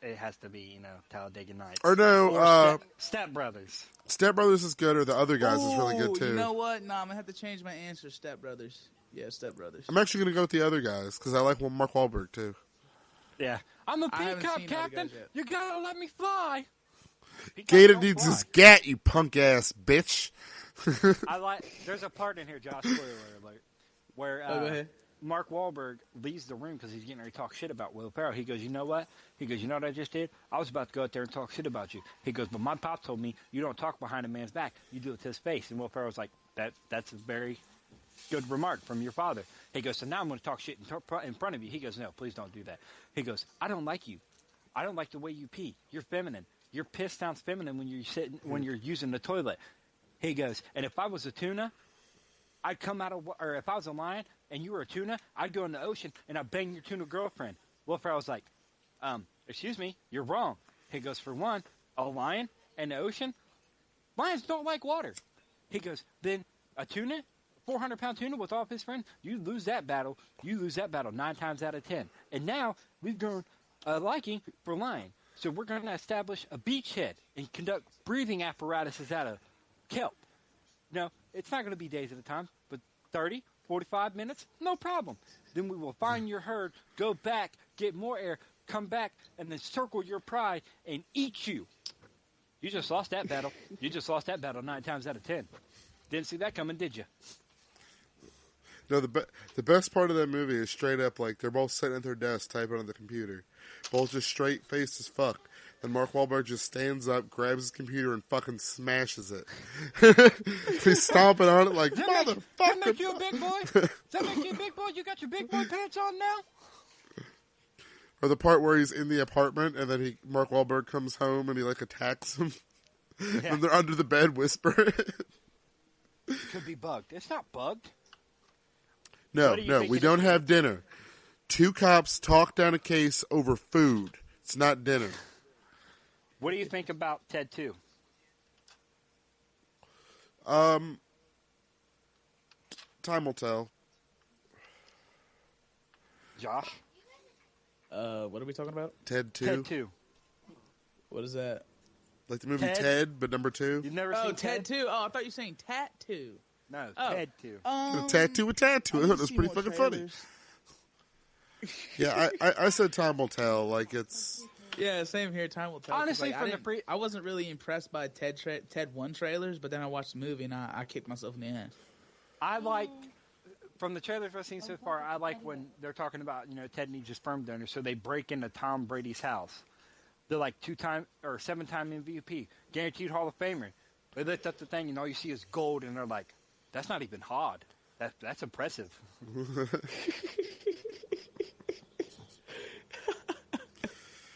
Speaker 2: it has to be, Talladega Nights.
Speaker 1: Or no,
Speaker 2: Step Brothers.
Speaker 1: Step Brothers is good, or The Other Guys is really good, too.
Speaker 4: You know what? No, I'm going to have to change my answer. Step Brothers. Yeah, Step Brothers.
Speaker 1: I'm actually going to go with The Other Guys, because I like Mark Wahlberg, too.
Speaker 2: Yeah. I'm a peacock, Captain. You got to let me fly.
Speaker 1: Gator needs his gat, you punk-ass bitch.
Speaker 2: There's a part in here, Josh, spoiler alert, where
Speaker 4: go ahead.
Speaker 2: Mark Wahlberg leaves the room because he's getting ready to talk shit about Will Ferrell. He goes, you know what? He goes, you know what I just did? I was about to go out there and talk shit about you. He goes, but my pop told me you don't talk behind a man's back. You do it to his face. And Will Ferrell's like, that's a very good remark from your father. He goes, so now I'm going to talk shit in front of you. He goes, no, please don't do that. He goes, I don't like you. I don't like the way you pee. You're feminine. Your piss sounds feminine when you're using the toilet. He goes, and if I was a tuna, I'd come out of, or if I was a lion and you were a tuna, I'd go in the ocean and I'd bang your tuna girlfriend. Will Ferrell's like, excuse me, you're wrong. He goes, for one, a lion and the ocean, lions don't like water. He goes, then a tuna, 400-pound tuna with all of his friends, you lose that battle 9 times out of 10. And now we've grown a liking for lion. So we're going to establish a beachhead and conduct breathing apparatuses out of kelp. No, it's not going to be days at a time, but 30, 45 minutes, no problem. Then we will find your herd, go back, get more air, come back, and then circle your pride and eat you. You just lost that battle. You just lost that battle 9 times out of 10. Didn't see that coming, did you?
Speaker 1: No, the best part of that movie is straight up, like, they're both sitting at their desk typing on the computer. Both just straight-faced as fuck. And Mark Wahlberg just stands up, grabs his computer, and fucking smashes it. He's stomping on it like, motherfucker.
Speaker 2: That make you a big boy? Does that make you a big boy? You got your big boy pants on now?
Speaker 1: Or the part where he's in the apartment, and then Mark Wahlberg comes home, and he, like, attacks him.
Speaker 2: Yeah.
Speaker 1: And they're under the bed whispering.
Speaker 2: Could be bugged. It's not bugged.
Speaker 1: No, we don't have dinner. 2 cops talk down a case over food. It's not dinner.
Speaker 2: What do you think about Ted 2?
Speaker 1: Time will tell.
Speaker 2: Josh?
Speaker 4: What are we talking about?
Speaker 1: Ted 2.
Speaker 2: Ted 2.
Speaker 4: What is that?
Speaker 1: Like the movie
Speaker 2: Ted?
Speaker 1: Ted, but number 2.
Speaker 2: You've never
Speaker 4: Oh,
Speaker 2: seen
Speaker 4: Ted 2. Oh, I thought you were saying Tattoo.
Speaker 2: No,
Speaker 4: Oh.
Speaker 2: Ted 2.
Speaker 1: A tattoo. I thought it was pretty fucking funny. Yeah, I said time will tell. Like, it's...
Speaker 4: Yeah, same here. Time will tell.
Speaker 2: Honestly,
Speaker 4: like, I wasn't really impressed by Ted 1 trailers, but then I watched the movie and I kicked myself in the ass.
Speaker 2: I like, from the trailers I've seen so far, I like when they're talking about, Ted needs a sperm donor, so they break into Tom Brady's house. They're like 2-time or 7-time MVP, guaranteed Hall of Famer. They lift up the thing and all you see is gold, and they're like, that's not even hard. That's impressive.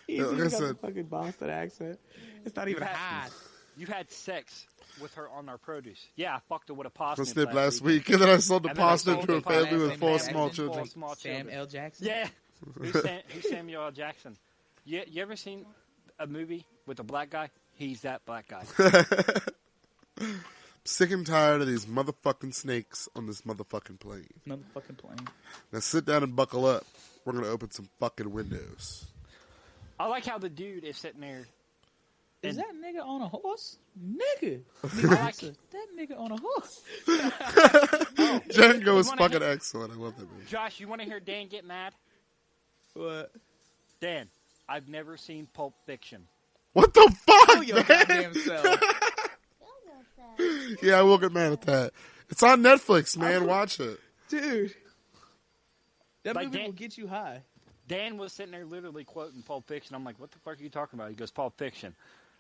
Speaker 4: He's
Speaker 1: like I
Speaker 4: got
Speaker 1: said,
Speaker 4: the fucking Boston accent. It's not even hot.
Speaker 2: You had sex with her on our produce. Yeah, I fucked her with a pasta.
Speaker 1: Snip last week, and then I sold the
Speaker 2: And then I
Speaker 1: pasta
Speaker 2: sold
Speaker 1: to a
Speaker 2: the
Speaker 1: family
Speaker 2: pasta
Speaker 1: with
Speaker 2: and
Speaker 1: 4
Speaker 2: Sam-
Speaker 1: small
Speaker 2: and
Speaker 1: children.
Speaker 2: 4 small
Speaker 4: Sam
Speaker 2: children.
Speaker 4: L. Jackson?
Speaker 2: Yeah. Who's Samuel L. Jackson? You ever seen a movie with a black guy? He's that black guy.
Speaker 1: Sick and tired of these motherfucking snakes on this motherfucking plane.
Speaker 4: Motherfucking plane.
Speaker 1: Now sit down and buckle up. We're going to open some fucking windows.
Speaker 2: I like how the dude is sitting there.
Speaker 4: Is that nigga on a horse? Nigga.
Speaker 2: I like
Speaker 4: That nigga on a horse.
Speaker 1: Django is
Speaker 2: wanna
Speaker 1: fucking
Speaker 2: hear-
Speaker 1: excellent. I love that movie.
Speaker 2: Josh, you want to hear Dan get mad?
Speaker 4: What?
Speaker 2: Dan, I've never seen Pulp Fiction.
Speaker 1: What the fuck,
Speaker 4: Kill your
Speaker 1: man?
Speaker 4: goddamn self.
Speaker 1: Yeah, I will get mad at that. It's on Netflix, man. Watch it.
Speaker 4: Dude. That
Speaker 2: Like
Speaker 4: movie
Speaker 2: Dan-
Speaker 4: will get you high.
Speaker 2: Dan was sitting there literally quoting Pulp Fiction. I'm like, what the fuck are you talking about? He goes, Pulp Fiction.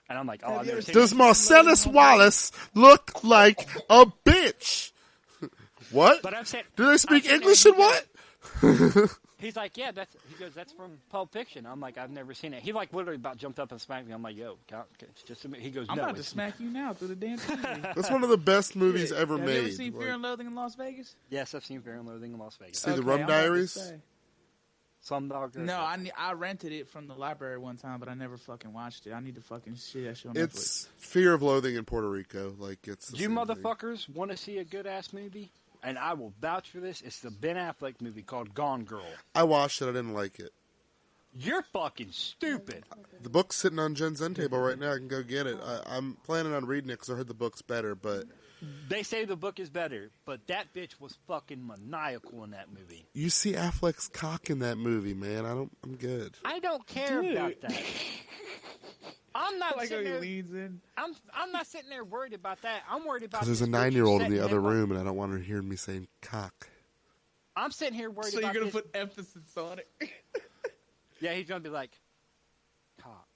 Speaker 2: And I'm like, oh,
Speaker 4: Have
Speaker 2: I've
Speaker 4: you
Speaker 2: never
Speaker 4: ever
Speaker 2: seen
Speaker 1: Does
Speaker 2: it.
Speaker 1: Marcellus Wallace look like a bitch? What?
Speaker 2: But I'm saying,
Speaker 1: Do they speak
Speaker 2: I'm saying
Speaker 1: English and what?
Speaker 2: He's like, yeah, that's from Pulp Fiction. I'm like, I've never seen it. He like literally about jumped up and smacked me. I'm like, yo, it's just he goes,
Speaker 4: I'm
Speaker 2: no,
Speaker 4: about to smack you now through the damn TV.
Speaker 1: That's one of the best movies ever
Speaker 4: Have
Speaker 1: made.
Speaker 4: you ever seen Fear and Loathing in Las Vegas?
Speaker 2: Yes, I've seen Fear and Loathing in Las Vegas.
Speaker 1: See the Rum Diaries?
Speaker 2: Slumdog.
Speaker 4: No, I rented it from the library one time, but I never fucking watched it. I need to fucking see that shit on
Speaker 1: It's Fear of Loathing in Puerto Rico. Like it's.
Speaker 2: Do you motherfuckers want to see a good ass movie? And I will vouch for this. It's the Ben Affleck movie called Gone Girl.
Speaker 1: I watched it. I didn't like it.
Speaker 2: You're fucking stupid.
Speaker 1: The book's sitting on Jen's end table right now. I can go get it. I'm planning on reading it because I heard the book's better, but...
Speaker 2: They say the book is better, but that bitch was fucking maniacal in that movie.
Speaker 1: You see Affleck's cock in that movie, man. I'm good.
Speaker 2: I don't care about that. I'm not
Speaker 4: like
Speaker 2: sitting
Speaker 4: how he
Speaker 2: there.
Speaker 4: leans in.
Speaker 2: I'm not sitting there worried about that. I'm worried about.
Speaker 1: Because there's a 9-year-old in the other room, and I don't want her to hear me saying cock.
Speaker 2: I'm sitting here worried
Speaker 4: So
Speaker 2: about.
Speaker 4: you're gonna
Speaker 2: this.
Speaker 4: put emphasis on it.
Speaker 2: Yeah, he's gonna be like, cock.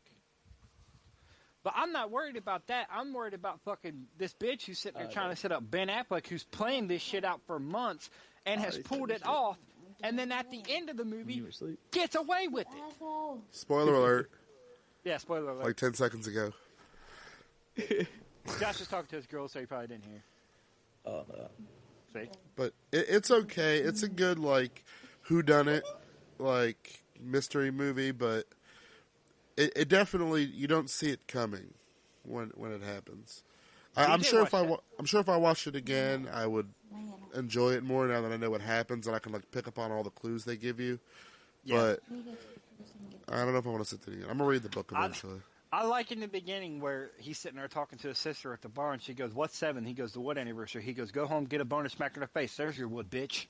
Speaker 2: But I'm not worried about that. I'm worried about fucking this bitch who's sitting there trying to set up Ben Affleck, who's playing this shit out for months and has pulled it off, and then at the end of the movie gets away with it.
Speaker 5: Asshole.
Speaker 1: Spoiler alert.
Speaker 2: Yeah, spoiler alert.
Speaker 1: Like 10 seconds ago.
Speaker 2: Josh was talking to his girl, so he probably didn't hear.
Speaker 3: Oh, no.
Speaker 2: See?
Speaker 1: But it's okay. It's a good, like, whodunit, like, mystery movie, but it definitely, you don't see it coming when it happens. I'm sure if I watched it again, I would enjoy it more now that I know what happens and I can, like, pick up on all the clues they give you.
Speaker 2: Yeah.
Speaker 1: But I don't know if I want to sit there again. I'm going to read the book eventually.
Speaker 2: I like in the beginning where he's sitting there talking to his sister at the bar, and she goes, "What's 7?" He goes, "The what anniversary?" He goes, "Go home, get a boner, smack her in the face. There's your wood, bitch."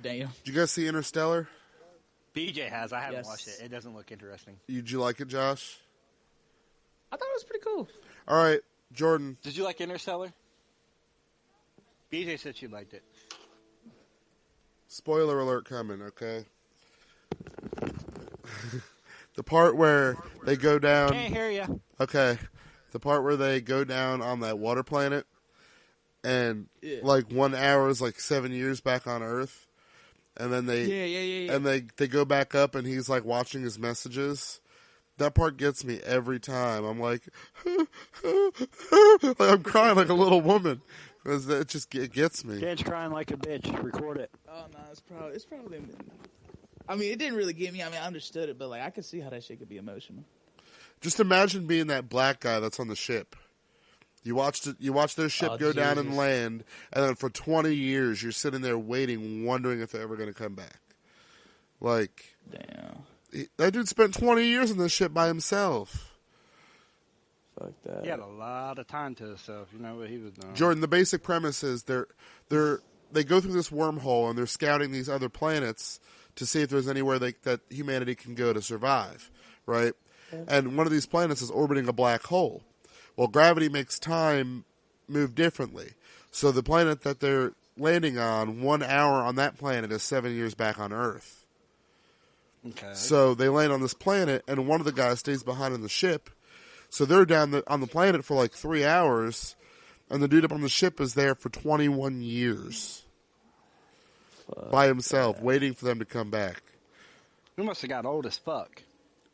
Speaker 4: Damn.
Speaker 1: Did you guys see Interstellar?
Speaker 2: BJ has. I haven't
Speaker 4: Yes.
Speaker 2: watched it. It doesn't look interesting.
Speaker 1: Did you like it, Josh?
Speaker 4: I thought it was pretty cool.
Speaker 1: All right, Jordan.
Speaker 2: Did you like Interstellar? BJ said she liked it.
Speaker 1: Spoiler alert coming, okay? The part where they go down...
Speaker 2: Can't hear you.
Speaker 1: Okay. The part where they go down on that water planet, and, like, 1 hour is like 7 years back on Earth, and then they...
Speaker 4: Yeah.
Speaker 1: And they go back up, and he's, like, watching his messages. That part gets me every time. I'm like... like I'm crying like a little woman. Because it gets me.
Speaker 2: Dan's crying like a bitch. Record it.
Speaker 4: Oh no, it's probably. I mean, it didn't really get me. I mean, I understood it, but like, I could see how that shit could be emotional.
Speaker 1: Just imagine being that black guy that's on the ship. You watch their ship go down and land, and then for 20 years you're sitting there waiting, wondering if they're ever going to come back. Like,
Speaker 4: damn,
Speaker 1: that dude spent 20 years on this ship by himself.
Speaker 4: Fuck that.
Speaker 2: He had a lot of time to himself. You know what he was doing.
Speaker 1: Jordan, the basic premise is they go through this wormhole and they're scouting these other planets to see if there's anywhere that humanity can go to survive, right? And one of these planets is orbiting a black hole. Well, gravity makes time move differently. So the planet that they're landing on, 1 hour on that planet is 7 years back on Earth.
Speaker 2: Okay.
Speaker 1: So they land on this planet, and one of the guys stays behind in the ship. So they're down on the planet for like 3 hours, and the dude up on the ship is there for 21 years by himself, waiting for them to come back.
Speaker 2: He must have got old as fuck.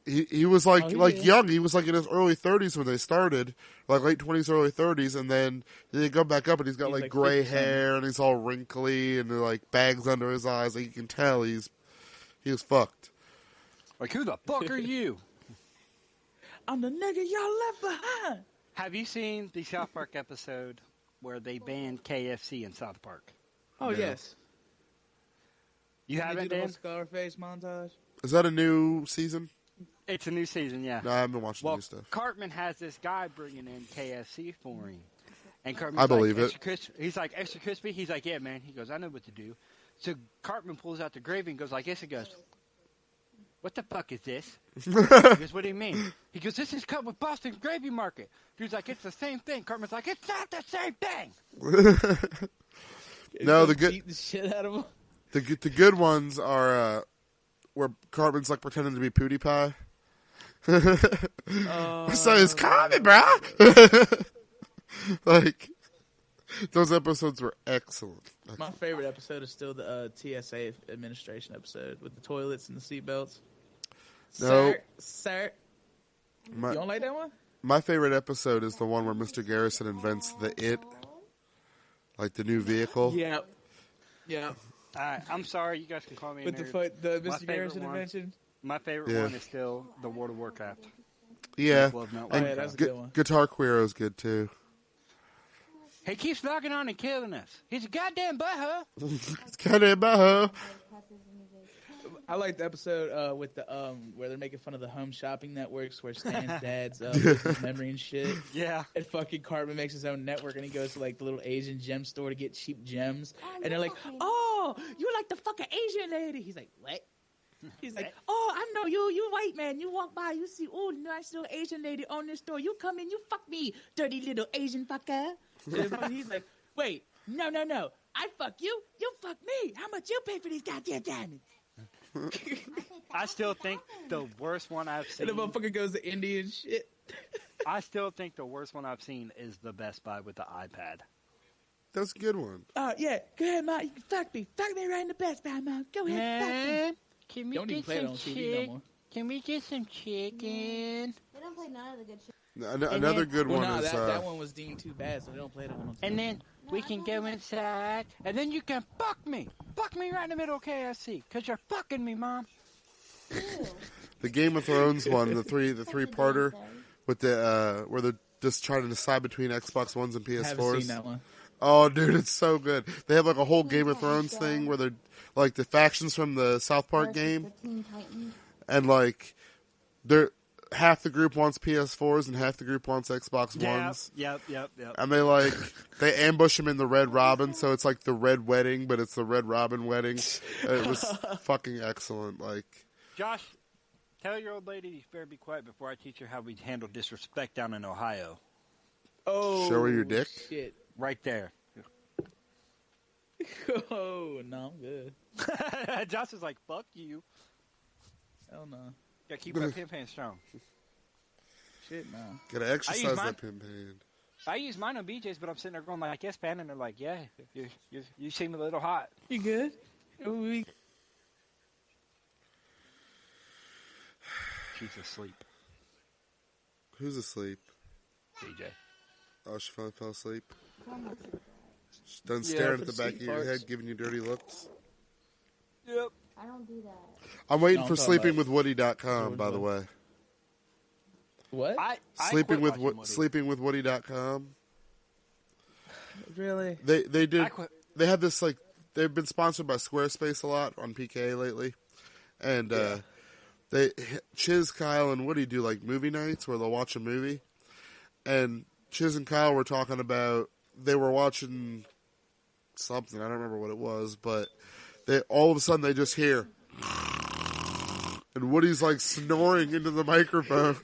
Speaker 1: He was like young. He was like in his early 30s when they started, like late 20s, early 30s, and then they go back up and he's got like gray hair and he's all wrinkly and like bags under his eyes. Like you can tell he was fucked.
Speaker 2: Like, who the fuck are you?
Speaker 4: I'm the nigga y'all left behind.
Speaker 2: Have you seen the South Park episode where they banned KFC in South Park?
Speaker 4: Oh, yes.
Speaker 2: You haven't,
Speaker 4: do the whole
Speaker 2: Dan?
Speaker 4: Scarface montage?
Speaker 1: Is that a new season?
Speaker 2: It's a new season, yeah.
Speaker 1: No, I haven't been watching the new stuff.
Speaker 2: Cartman has this guy bringing in KFC for him. And Cartman's
Speaker 1: I believe
Speaker 2: like,
Speaker 1: it.
Speaker 2: Extra crispy. He's like, extra crispy? He's like, yeah, man. He goes, I know what to do. So Cartman pulls out the gravy and goes like this. He goes, what the fuck is this? He goes, what do you mean? He goes, this is cut with Boston Gravy Market. Dude's like, it's the same thing. Cartman's like, it's not the same thing.
Speaker 1: No, the good
Speaker 4: Beat the shit out of him.
Speaker 1: the good ones are where Cartman's like pretending to be PewDiePie. So it's coming, bro. Like Those episodes were excellent.
Speaker 4: My favorite episode is still the TSA administration episode with the toilets and the seatbelts.
Speaker 1: No.
Speaker 4: Sir. You
Speaker 1: My,
Speaker 4: don't like that one?
Speaker 1: my favorite episode is the one where Mr. Garrison invents the It, like the new vehicle.
Speaker 4: Yeah. Yeah.
Speaker 2: Alright, I'm sorry, you guys can call me a
Speaker 4: With
Speaker 2: nerd.
Speaker 4: the
Speaker 2: My
Speaker 4: Mr. Garrison
Speaker 2: favorite one.
Speaker 4: invention.
Speaker 2: My favorite
Speaker 1: Yeah.
Speaker 2: one is still the World of Warcraft.
Speaker 1: Yeah,
Speaker 2: Love Mount
Speaker 1: and
Speaker 4: yeah, that's a good one.
Speaker 1: Guitar Queero's good too.
Speaker 2: He keeps knocking on and killing us. He's a goddamn butthole.
Speaker 1: It's kind of about
Speaker 4: I like the episode with the where they're making fun of the home shopping networks where Stan's dad's memory and shit.
Speaker 2: Yeah.
Speaker 4: And fucking Cartman makes his own network and he goes to like the little Asian gem store to get cheap gems. And they're like, "Oh, you like the fucking Asian lady?" He's like, "What?" He's like, "Oh, I know you. You white man. You walk by, you see, oh, nice little Asian lady on this store. You come in, you fuck me, dirty little Asian fucker." And he's like, "Wait, no. I fuck you. You fuck me. How much you pay for these goddamn diamonds?"
Speaker 2: I still think the worst one I've
Speaker 4: And
Speaker 2: seen.
Speaker 4: the motherfucker goes to India and shit.
Speaker 2: I still think the worst one I've seen is the Best Buy with the iPad.
Speaker 1: That's a good one.
Speaker 4: Yeah, go ahead, Ma. You can fuck me. Fuck me right in the Best Buy, Ma. Go ahead, fuck me.
Speaker 2: Can we
Speaker 4: Don't even
Speaker 2: get
Speaker 4: play it
Speaker 2: some
Speaker 4: on TV no more.
Speaker 2: Can we get some chicken?
Speaker 5: They don't play none of the good shit.
Speaker 1: Another good
Speaker 4: Well,
Speaker 1: one
Speaker 4: no,
Speaker 1: is
Speaker 4: that one was deemed too bad, so they don't play that one on TV.
Speaker 2: And then we can go inside, and then you can fuck me right in the middle of KFC, cause you're fucking me, Mom.
Speaker 5: Ew.
Speaker 1: the Game of Thrones one, the three-parter with the where they're just trying to decide between Xbox Ones and
Speaker 4: I haven't
Speaker 1: PS4s.
Speaker 4: seen that one.
Speaker 1: Oh, dude, it's so good. They have like a whole Game of Thrones thing where they're like the factions from the South Park game,
Speaker 5: The Teen Titans.
Speaker 1: and like they're half the group wants PS4s and half the group wants Xbox Ones.
Speaker 2: Yep.
Speaker 1: And they ambush him in the Red Robin, so it's like the Red Wedding, but it's the Red Robin wedding. It was fucking excellent. Like,
Speaker 2: Josh, tell your old lady you better be quiet before I teach her how we handle disrespect down in Ohio.
Speaker 4: Oh,
Speaker 1: show her your dick.
Speaker 4: Shit.
Speaker 2: Right there.
Speaker 4: Oh, no, I'm good.
Speaker 2: Josh is like, fuck you.
Speaker 4: Hell no.
Speaker 2: Gotta keep my pimp hand strong.
Speaker 4: Shit, no.
Speaker 1: Gotta exercise
Speaker 2: mine.
Speaker 1: that pimp hand.
Speaker 2: I use mine on BJ's, but I'm sitting there going like, yes, man, and they're like, yeah, you seem a little hot.
Speaker 4: You good? We
Speaker 2: She's asleep,
Speaker 1: Who's asleep?
Speaker 2: BJ.
Speaker 1: Oh, she finally fell asleep. She's done staring at the back of your head, giving you dirty looks.
Speaker 2: Yep.
Speaker 5: I don't do that.
Speaker 1: I'm waiting
Speaker 4: No,
Speaker 1: for
Speaker 4: I'm talking
Speaker 1: sleepingwithwoody.com, by the way.
Speaker 4: What?
Speaker 2: I quit watching Woody.
Speaker 1: Sleepingwithwoody.com.
Speaker 4: Really?
Speaker 1: They did.
Speaker 2: I quit.
Speaker 1: They have this like they've been sponsored by Squarespace a lot on PK lately, and they Chiz, Kyle, and Woody do like movie nights where they'll watch a movie, and Chiz and Kyle were talking about they were watching something. I don't remember what it was, but they all of a sudden they just hear. And Woody's like snoring into the microphone.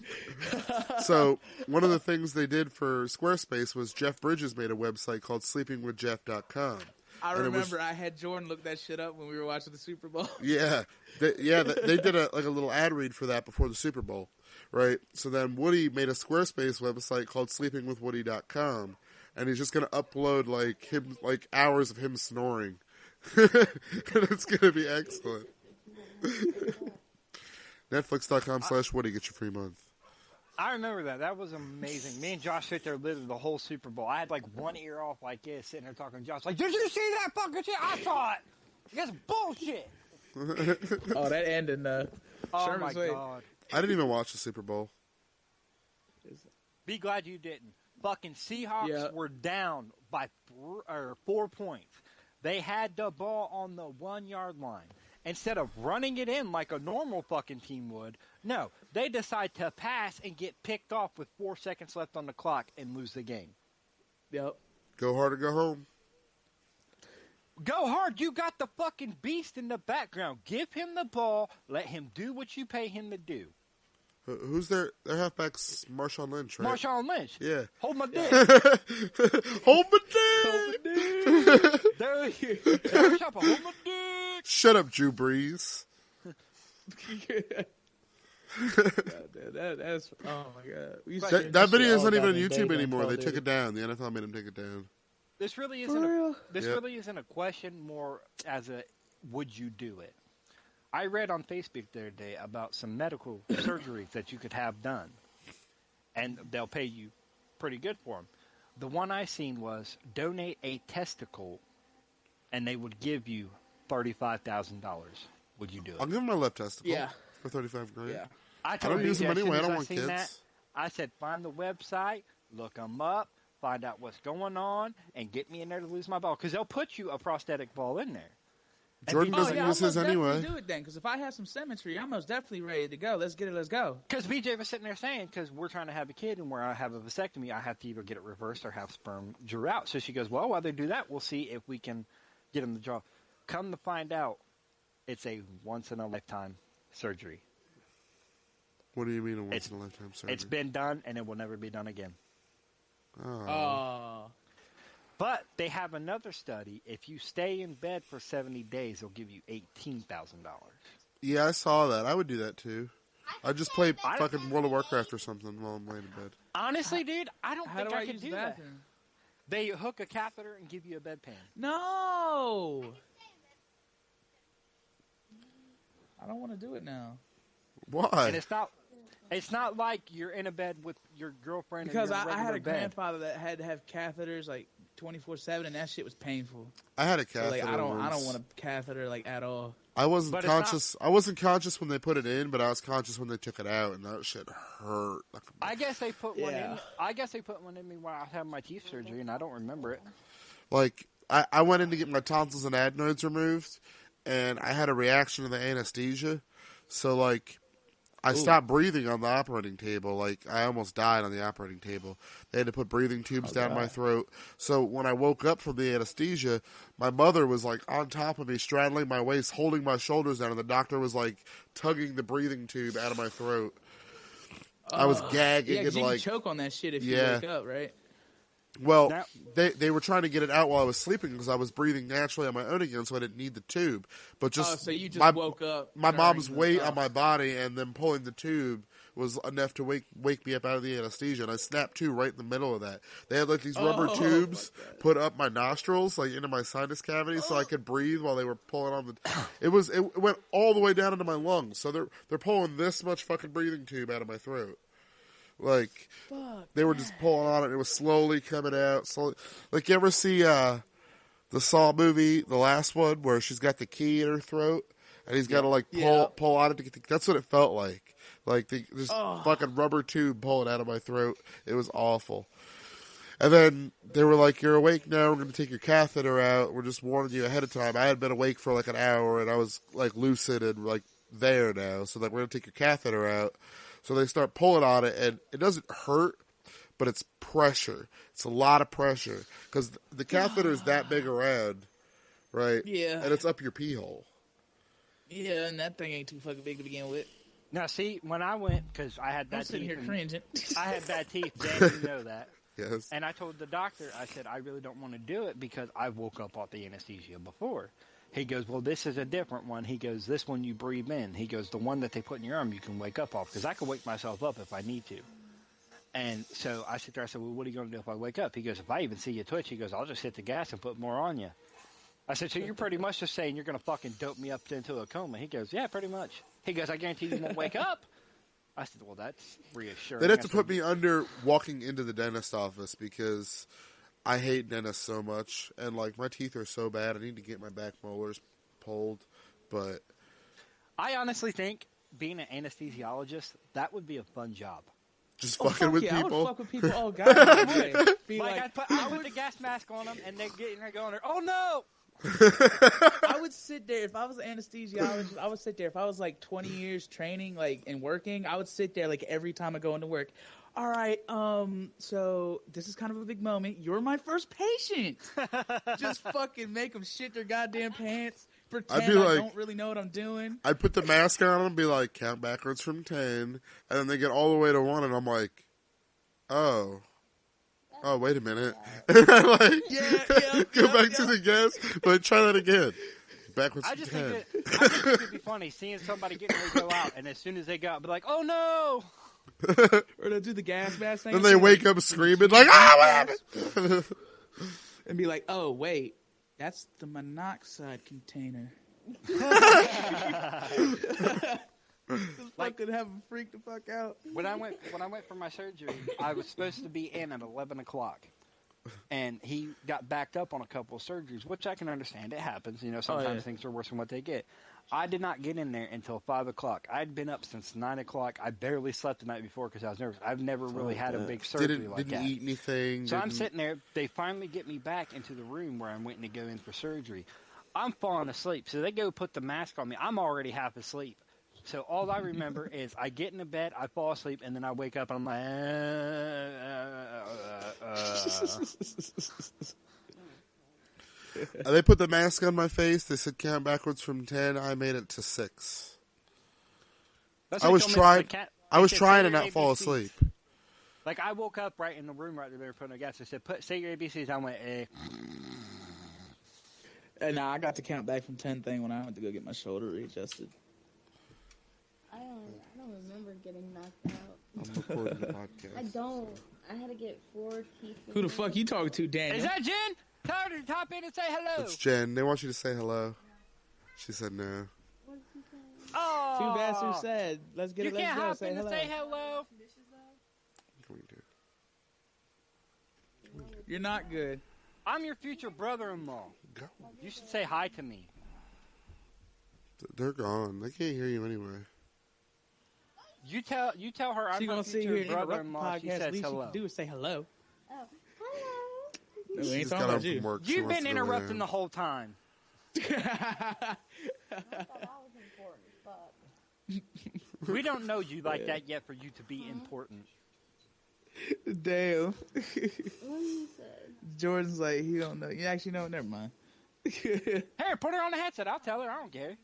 Speaker 1: So one of the things they did for Squarespace was Jeff Bridges made a website called sleepingwithjeff.com.
Speaker 4: I
Speaker 1: And it was-
Speaker 4: remember I had Jordan look that shit up when we were watching the Super Bowl.
Speaker 1: Yeah, they did a little ad read for that before the Super Bowl, right? So then Woody made a Squarespace website called sleepingwithwoody.com, and he's just going to upload like hours of him snoring. And it's going to be excellent. Netflix.com/Woody, get your free month.
Speaker 2: I remember that. That was amazing. Me and Josh sit there literally the whole Super Bowl. I had like one ear off like this, sitting there talking to Josh. Like, did you see that fucking shit? I saw it. That's bullshit.
Speaker 4: Oh, that ended
Speaker 2: Oh
Speaker 4: Sherman's
Speaker 2: my
Speaker 4: way.
Speaker 2: god.
Speaker 1: I didn't even watch the Super Bowl.
Speaker 2: Be glad you didn't. Fucking Seahawks were down by 4 points. They had the ball on the 1 yard line. Instead of running it in like a normal fucking team would, no, they decide to pass and get picked off with 4 seconds left on the clock and lose the game.
Speaker 4: Yep.
Speaker 1: Go hard or go home.
Speaker 2: Go hard. You got the fucking beast in the background. Give him the ball. Let him do what you pay him to do.
Speaker 1: Who's their halfback's Marshawn Lynch, right?
Speaker 2: Marshawn Lynch.
Speaker 1: Yeah.
Speaker 2: Hold my dick.
Speaker 1: Hold my dick.
Speaker 2: There you go. Hold my dick.
Speaker 1: Shut up, Drew Brees.
Speaker 4: That's oh my god.
Speaker 1: That video is not even on YouTube anymore. They took it down. The NFL made him take it down.
Speaker 2: This really
Speaker 4: For
Speaker 2: isn't.
Speaker 4: real?
Speaker 2: This
Speaker 1: Yep.
Speaker 2: really isn't a question. More as a, would you do it? I read on Facebook the other day about some medical surgeries that you could have done, and they'll pay you pretty good for them. The one I seen was donate a testicle, and they would give you $35,000. Would you do it?
Speaker 1: I'll give him my left testicle.
Speaker 4: Yeah.
Speaker 1: For $35,000.
Speaker 4: Yeah.
Speaker 2: I
Speaker 1: I
Speaker 2: told
Speaker 1: don't use
Speaker 2: BJ
Speaker 1: them
Speaker 2: as soon
Speaker 1: anyway. I
Speaker 2: as
Speaker 1: don't
Speaker 2: I
Speaker 1: want
Speaker 2: seen
Speaker 1: kids.
Speaker 2: that, I said, find the website, look them up, find out what's going on, and get me in there to lose my ball. Because they'll put you a prosthetic ball in there.
Speaker 1: Jordan
Speaker 2: And
Speaker 1: doesn't
Speaker 4: I'll
Speaker 1: use his
Speaker 4: most definitely
Speaker 1: anyway.
Speaker 4: do it then, because if I have some symmetry, I'm most definitely ready to go. Let's get it. Let's go.
Speaker 2: Because BJ was sitting there saying, because we're trying to have a kid, and where I have a vasectomy, I have to either get it reversed or have sperm drew out. So she goes, well, while they do that, we'll see if we can get him to draw. Come to find out, it's a once-in-a-lifetime surgery.
Speaker 1: What do you mean a once-in-a-lifetime surgery?
Speaker 2: It's been done, and it will never be done again.
Speaker 1: Oh.
Speaker 2: But they have another study. If you stay in bed for 70 days, they'll give you $18,000.
Speaker 1: Yeah, I saw that. I would do that too. I'd just play fucking World of Warcraft or something while I'm laying in bed.
Speaker 2: Honestly, dude, I don't
Speaker 4: How
Speaker 2: think
Speaker 4: do I
Speaker 2: I could
Speaker 4: use
Speaker 2: do
Speaker 4: the
Speaker 2: that.
Speaker 4: bathroom?
Speaker 2: They hook a catheter and give you a bedpan.
Speaker 4: No. I don't want to do it now.
Speaker 1: Why?
Speaker 2: And it's not like you're in a bed with your girlfriend.
Speaker 4: Because
Speaker 2: and you're in
Speaker 4: I had a
Speaker 2: bed.
Speaker 4: grandfather that had to have catheters like 24/7, and that shit was painful.
Speaker 1: I had a
Speaker 4: So
Speaker 1: catheter.
Speaker 4: like I don't
Speaker 1: once.
Speaker 4: want a catheter like at all.
Speaker 1: I wasn't
Speaker 2: But it's
Speaker 1: conscious. I wasn't conscious when they put it in, but I was conscious when they took it out, and that shit hurt.
Speaker 2: I guess they put one in.
Speaker 4: Yeah.
Speaker 2: I guess they put one in me when I had my teeth surgery, and I don't remember it.
Speaker 1: Like I went in to get my tonsils and adenoids removed, and I had a reaction to the anesthesia. So like, I stopped breathing on the operating table. Like I almost died on the operating table. They had to put breathing tubes down my throat. So when I woke up from the anesthesia, my mother was like on top of me, straddling my waist, holding my shoulders down, and the doctor was like tugging the breathing tube out of my throat. I was gagging
Speaker 4: Yeah, 'cause
Speaker 1: and
Speaker 4: you
Speaker 1: like,
Speaker 4: can choke on that shit if
Speaker 1: Yeah.
Speaker 4: you wake up, right?
Speaker 1: well,
Speaker 2: Now-
Speaker 1: they were trying to get it out while I was sleeping because I was breathing naturally on my own again, so I didn't need the tube. But just
Speaker 4: So you just
Speaker 1: my,
Speaker 4: woke up.
Speaker 1: my
Speaker 4: during
Speaker 1: mom's
Speaker 4: the-
Speaker 1: weight
Speaker 4: oh.
Speaker 1: on my body and then pulling the tube was enough to wake me up out of the anesthesia, and I snapped to right in the middle of that. They had like these rubber
Speaker 4: Oh,
Speaker 1: tubes
Speaker 4: my God.
Speaker 1: put up my nostrils, like into my sinus cavity, so I could breathe while they were pulling on the. It went all the way down into my lungs, so they're pulling this much fucking breathing tube out of my throat. Like
Speaker 4: Fuck.
Speaker 1: they were just pulling on it. It was slowly coming out. Slowly. Like you ever see the Saw movie, the last one, where she's got the key in her throat, and he's got to like pull on it to get the. That's what it felt like. Like this fucking rubber tube pulling out of my throat. It was awful. And then they were like, "You're awake now. We're going to take your catheter out. We're just warning you ahead of time." I had been awake for like an hour, and I was like lucid and like there now. So like, we're going to take your catheter out. So they start pulling on it, and it doesn't hurt, but it's pressure. It's a lot of pressure because the catheter is that big around, right?
Speaker 4: Yeah.
Speaker 1: And it's up your pee hole.
Speaker 4: Yeah, and that thing ain't too fucking big to begin with.
Speaker 2: Now, see, when I went, because I had
Speaker 4: I'm
Speaker 2: bad
Speaker 4: sitting
Speaker 2: teeth.
Speaker 4: here
Speaker 2: and-
Speaker 4: cringing.
Speaker 2: I had bad teeth, Dan, you know that.
Speaker 1: Yes.
Speaker 2: And I told the doctor, I said, I really don't want to do it because I woke up off the anesthesia before. He goes, well, this is a different one. He goes, this one you breathe in. He goes, the one that they put in your arm, you can wake up off because I can wake myself up if I need to. And so I sit there, I said, well, what are you going to do if I wake up? He goes, if I even see you twitch, he goes, I'll just hit the gas and put more on you. I said, so you're pretty much just saying you're going to fucking dope me up into a coma. He goes, yeah, pretty much. He goes, I guarantee you won't wake up. I said, well, that's reassuring.
Speaker 1: They'd have
Speaker 2: I
Speaker 1: to
Speaker 2: said,
Speaker 1: put me under walking into the dentist office because I hate dentists so much. And, like, my teeth are so bad. I need to get my back molars pulled. But
Speaker 2: I honestly think being an anesthesiologist, that would be a fun job.
Speaker 1: just
Speaker 4: Oh,
Speaker 1: fucking
Speaker 4: fuck
Speaker 1: with
Speaker 4: yeah, I
Speaker 1: people.
Speaker 4: would fuck with people all goddamn day. Be
Speaker 2: Like,
Speaker 4: like,
Speaker 2: I put the gas mask on them, and they're getting there going, oh, no!
Speaker 4: I would sit there if I was an anesthesiologist. I would sit there if I was like 20 years training, like and working. I would sit there like every time I go into work. All right, so this is kind of a big moment. You're my first patient. Just fucking make them shit their goddamn pants. Pretend
Speaker 1: I'd be
Speaker 4: I
Speaker 1: like-
Speaker 4: don't really know what I'm doing.
Speaker 1: I'd put the mask on and be like, count backwards from 10. And then they get all the way to 1, and I'm like, oh, wait a minute. And I like, go back to the gas, but try that again. Backwards
Speaker 2: I
Speaker 1: from
Speaker 2: just
Speaker 1: 10.
Speaker 2: think it would be funny seeing somebody getting ready to go out, and as soon as they go out, be like, oh, no!
Speaker 4: Or they'll do the gas mask thing.
Speaker 1: Then they wake up screaming like, what happened?
Speaker 4: and be like, "Oh wait, that's the monoxide container." Like, could have him freak the fuck out.
Speaker 2: When I went for my surgery, I was supposed to be in at 11 o'clock. And he got backed up on a couple of surgeries, which I can understand. It happens. You know, sometimes things are worse than what they get. I did not get in there until 5 o'clock. I'd been up since 9 o'clock. I barely slept the night before because I was nervous. I've never really had a big surgery like that.
Speaker 1: Didn't eat anything.
Speaker 2: So I'm sitting there. They finally get me back into the room where I'm waiting to go in for surgery. I'm falling asleep. So they go put the mask on me. I'm already half asleep. So all I remember is I get into bed, I fall asleep, and then I wake up and I'm like,
Speaker 1: They put the mask on my face. They said count backwards from 10. I made it to 6. I was trying to not fall asleep.
Speaker 2: Like I woke up right in the room right there. They were putting a gas. They said, say your ABCs. I went,
Speaker 4: And I got the count back from 10 thing when I went to go get my shoulder readjusted.
Speaker 5: I don't remember getting knocked out.
Speaker 1: I'm recording the podcast.
Speaker 5: I don't. I had to get 4 teeth.
Speaker 4: Who the fuck you talking to, Daniel?
Speaker 2: Is that Jen? Tell her to top in and say hello.
Speaker 1: It's Jen. They want you to say hello. She said no.
Speaker 5: What did you say?
Speaker 2: Oh,
Speaker 4: Two bastards said, "Let's get
Speaker 2: you
Speaker 4: it. Let's
Speaker 2: can't
Speaker 4: go."
Speaker 2: hop
Speaker 4: Say
Speaker 2: in
Speaker 4: hello.
Speaker 2: and say hello.
Speaker 1: What can we do?
Speaker 4: You're not good.
Speaker 2: I'm your future brother-in-law.
Speaker 1: Go.
Speaker 2: You should say hi to me.
Speaker 1: They're gone. They can't hear you anyway.
Speaker 2: You tell her I'm
Speaker 4: She
Speaker 2: her
Speaker 4: gonna sit here
Speaker 2: future
Speaker 4: and interrupt the
Speaker 2: brother-in-law. She
Speaker 4: podcast.
Speaker 2: says
Speaker 4: Least you
Speaker 2: hello.
Speaker 4: can do is say hello.
Speaker 5: Oh, hello.
Speaker 4: No, we
Speaker 1: She
Speaker 4: ain't
Speaker 1: just
Speaker 4: talking
Speaker 1: got home
Speaker 4: about you.
Speaker 1: from work. She
Speaker 2: You've
Speaker 1: wants
Speaker 2: been
Speaker 1: to go
Speaker 2: interrupting
Speaker 1: in.
Speaker 2: the whole time.
Speaker 5: I thought that was important. Fuck.
Speaker 2: We don't know you like that yet for you to be important.
Speaker 4: Damn.
Speaker 5: What you said?
Speaker 4: Jordan's like, he don't know. You actually know. Never mind.
Speaker 2: Hey, put her on the headset. I'll tell her. I don't care.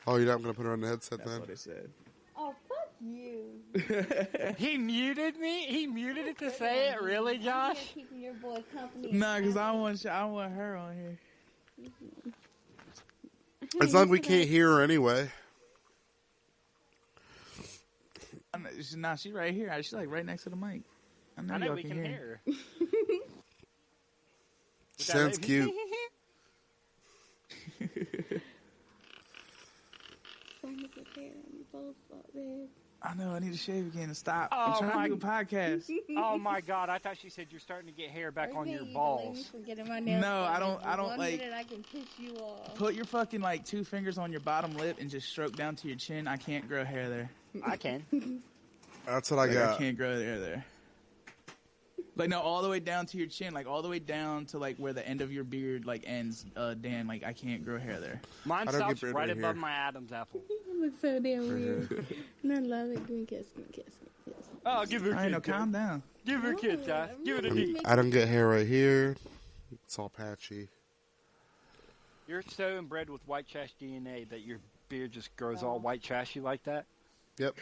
Speaker 1: Oh, you're not going to put her on the headset
Speaker 4: That's
Speaker 1: then?
Speaker 4: what it said.
Speaker 5: Oh, fuck you.
Speaker 2: He muted me? He muted it to say it? Really,
Speaker 5: I'm
Speaker 2: Josh?
Speaker 5: here keeping your boy company.
Speaker 4: Nah, because I want her on here.
Speaker 1: As long as we can't hear her anyway.
Speaker 4: Nah, she right here. She's like right next to the mic. I know,
Speaker 2: I know
Speaker 4: y'all
Speaker 2: we can hear her.
Speaker 1: Sounds cute.
Speaker 5: Starting to get hair on your both spot, babe.
Speaker 4: I know. I need to shave again and stop.
Speaker 2: Oh,
Speaker 4: I'm trying
Speaker 2: my-
Speaker 4: to do a podcast.
Speaker 2: Oh my God! I thought she said you're starting to get hair back on your balls.
Speaker 4: No, I don't
Speaker 5: One
Speaker 4: like-
Speaker 5: minute I can piss you off.
Speaker 4: Put your fucking like 2 fingers on your bottom lip and just stroke down to your chin. I can't grow hair there.
Speaker 2: I can.
Speaker 1: That's what I
Speaker 4: Like, I
Speaker 1: got.
Speaker 4: can't grow hair there. Like no, all the way down to your chin, like all the way down to like where the end of your beard like ends. Dan, like I can't grow hair there.
Speaker 2: Mine
Speaker 1: I don't
Speaker 2: stops
Speaker 1: get beard
Speaker 2: right
Speaker 1: right
Speaker 2: above
Speaker 1: here.
Speaker 2: my Adam's apple.
Speaker 5: You look so damn weird. And I love it. Give me a kiss. Give me a kiss. Give me a kiss.
Speaker 2: Oh, give her a
Speaker 4: I
Speaker 2: kiss.
Speaker 4: know. Calm down.
Speaker 2: Give her a kiss, Josh. Give it a
Speaker 1: I'm-
Speaker 2: knee.
Speaker 1: I don't get hair right here. It's all patchy.
Speaker 2: You're so inbred with white trash DNA that your beard just grows all white trashy like that.
Speaker 1: Yep.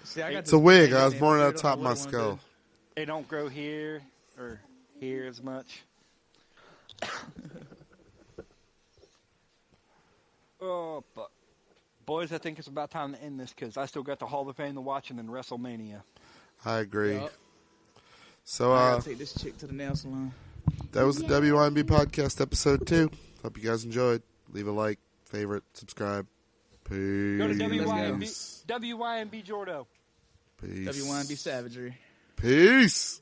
Speaker 4: See, I got
Speaker 1: It's a
Speaker 4: this
Speaker 1: wig.
Speaker 4: thing
Speaker 1: I was
Speaker 4: in
Speaker 1: born
Speaker 4: there.
Speaker 1: at the
Speaker 4: I
Speaker 1: top
Speaker 4: don't
Speaker 1: of
Speaker 4: know
Speaker 1: my
Speaker 4: what I wanna
Speaker 1: skull.
Speaker 4: do.
Speaker 2: They don't grow here or here as much. Oh, but boys, I think it's about time to end this because I still got the Hall of Fame to watch and then WrestleMania.
Speaker 1: I agree.
Speaker 4: Yup.
Speaker 1: So,
Speaker 4: I gotta take this chick to the nail salon.
Speaker 1: that was the WYMB Podcast episode 2. Hope you guys enjoyed. Leave a like, favorite, subscribe. Peace.
Speaker 2: Go to
Speaker 1: Peace.
Speaker 2: WYMB Jordo.
Speaker 1: Peace.
Speaker 4: WYMB Savagery.
Speaker 1: Peace.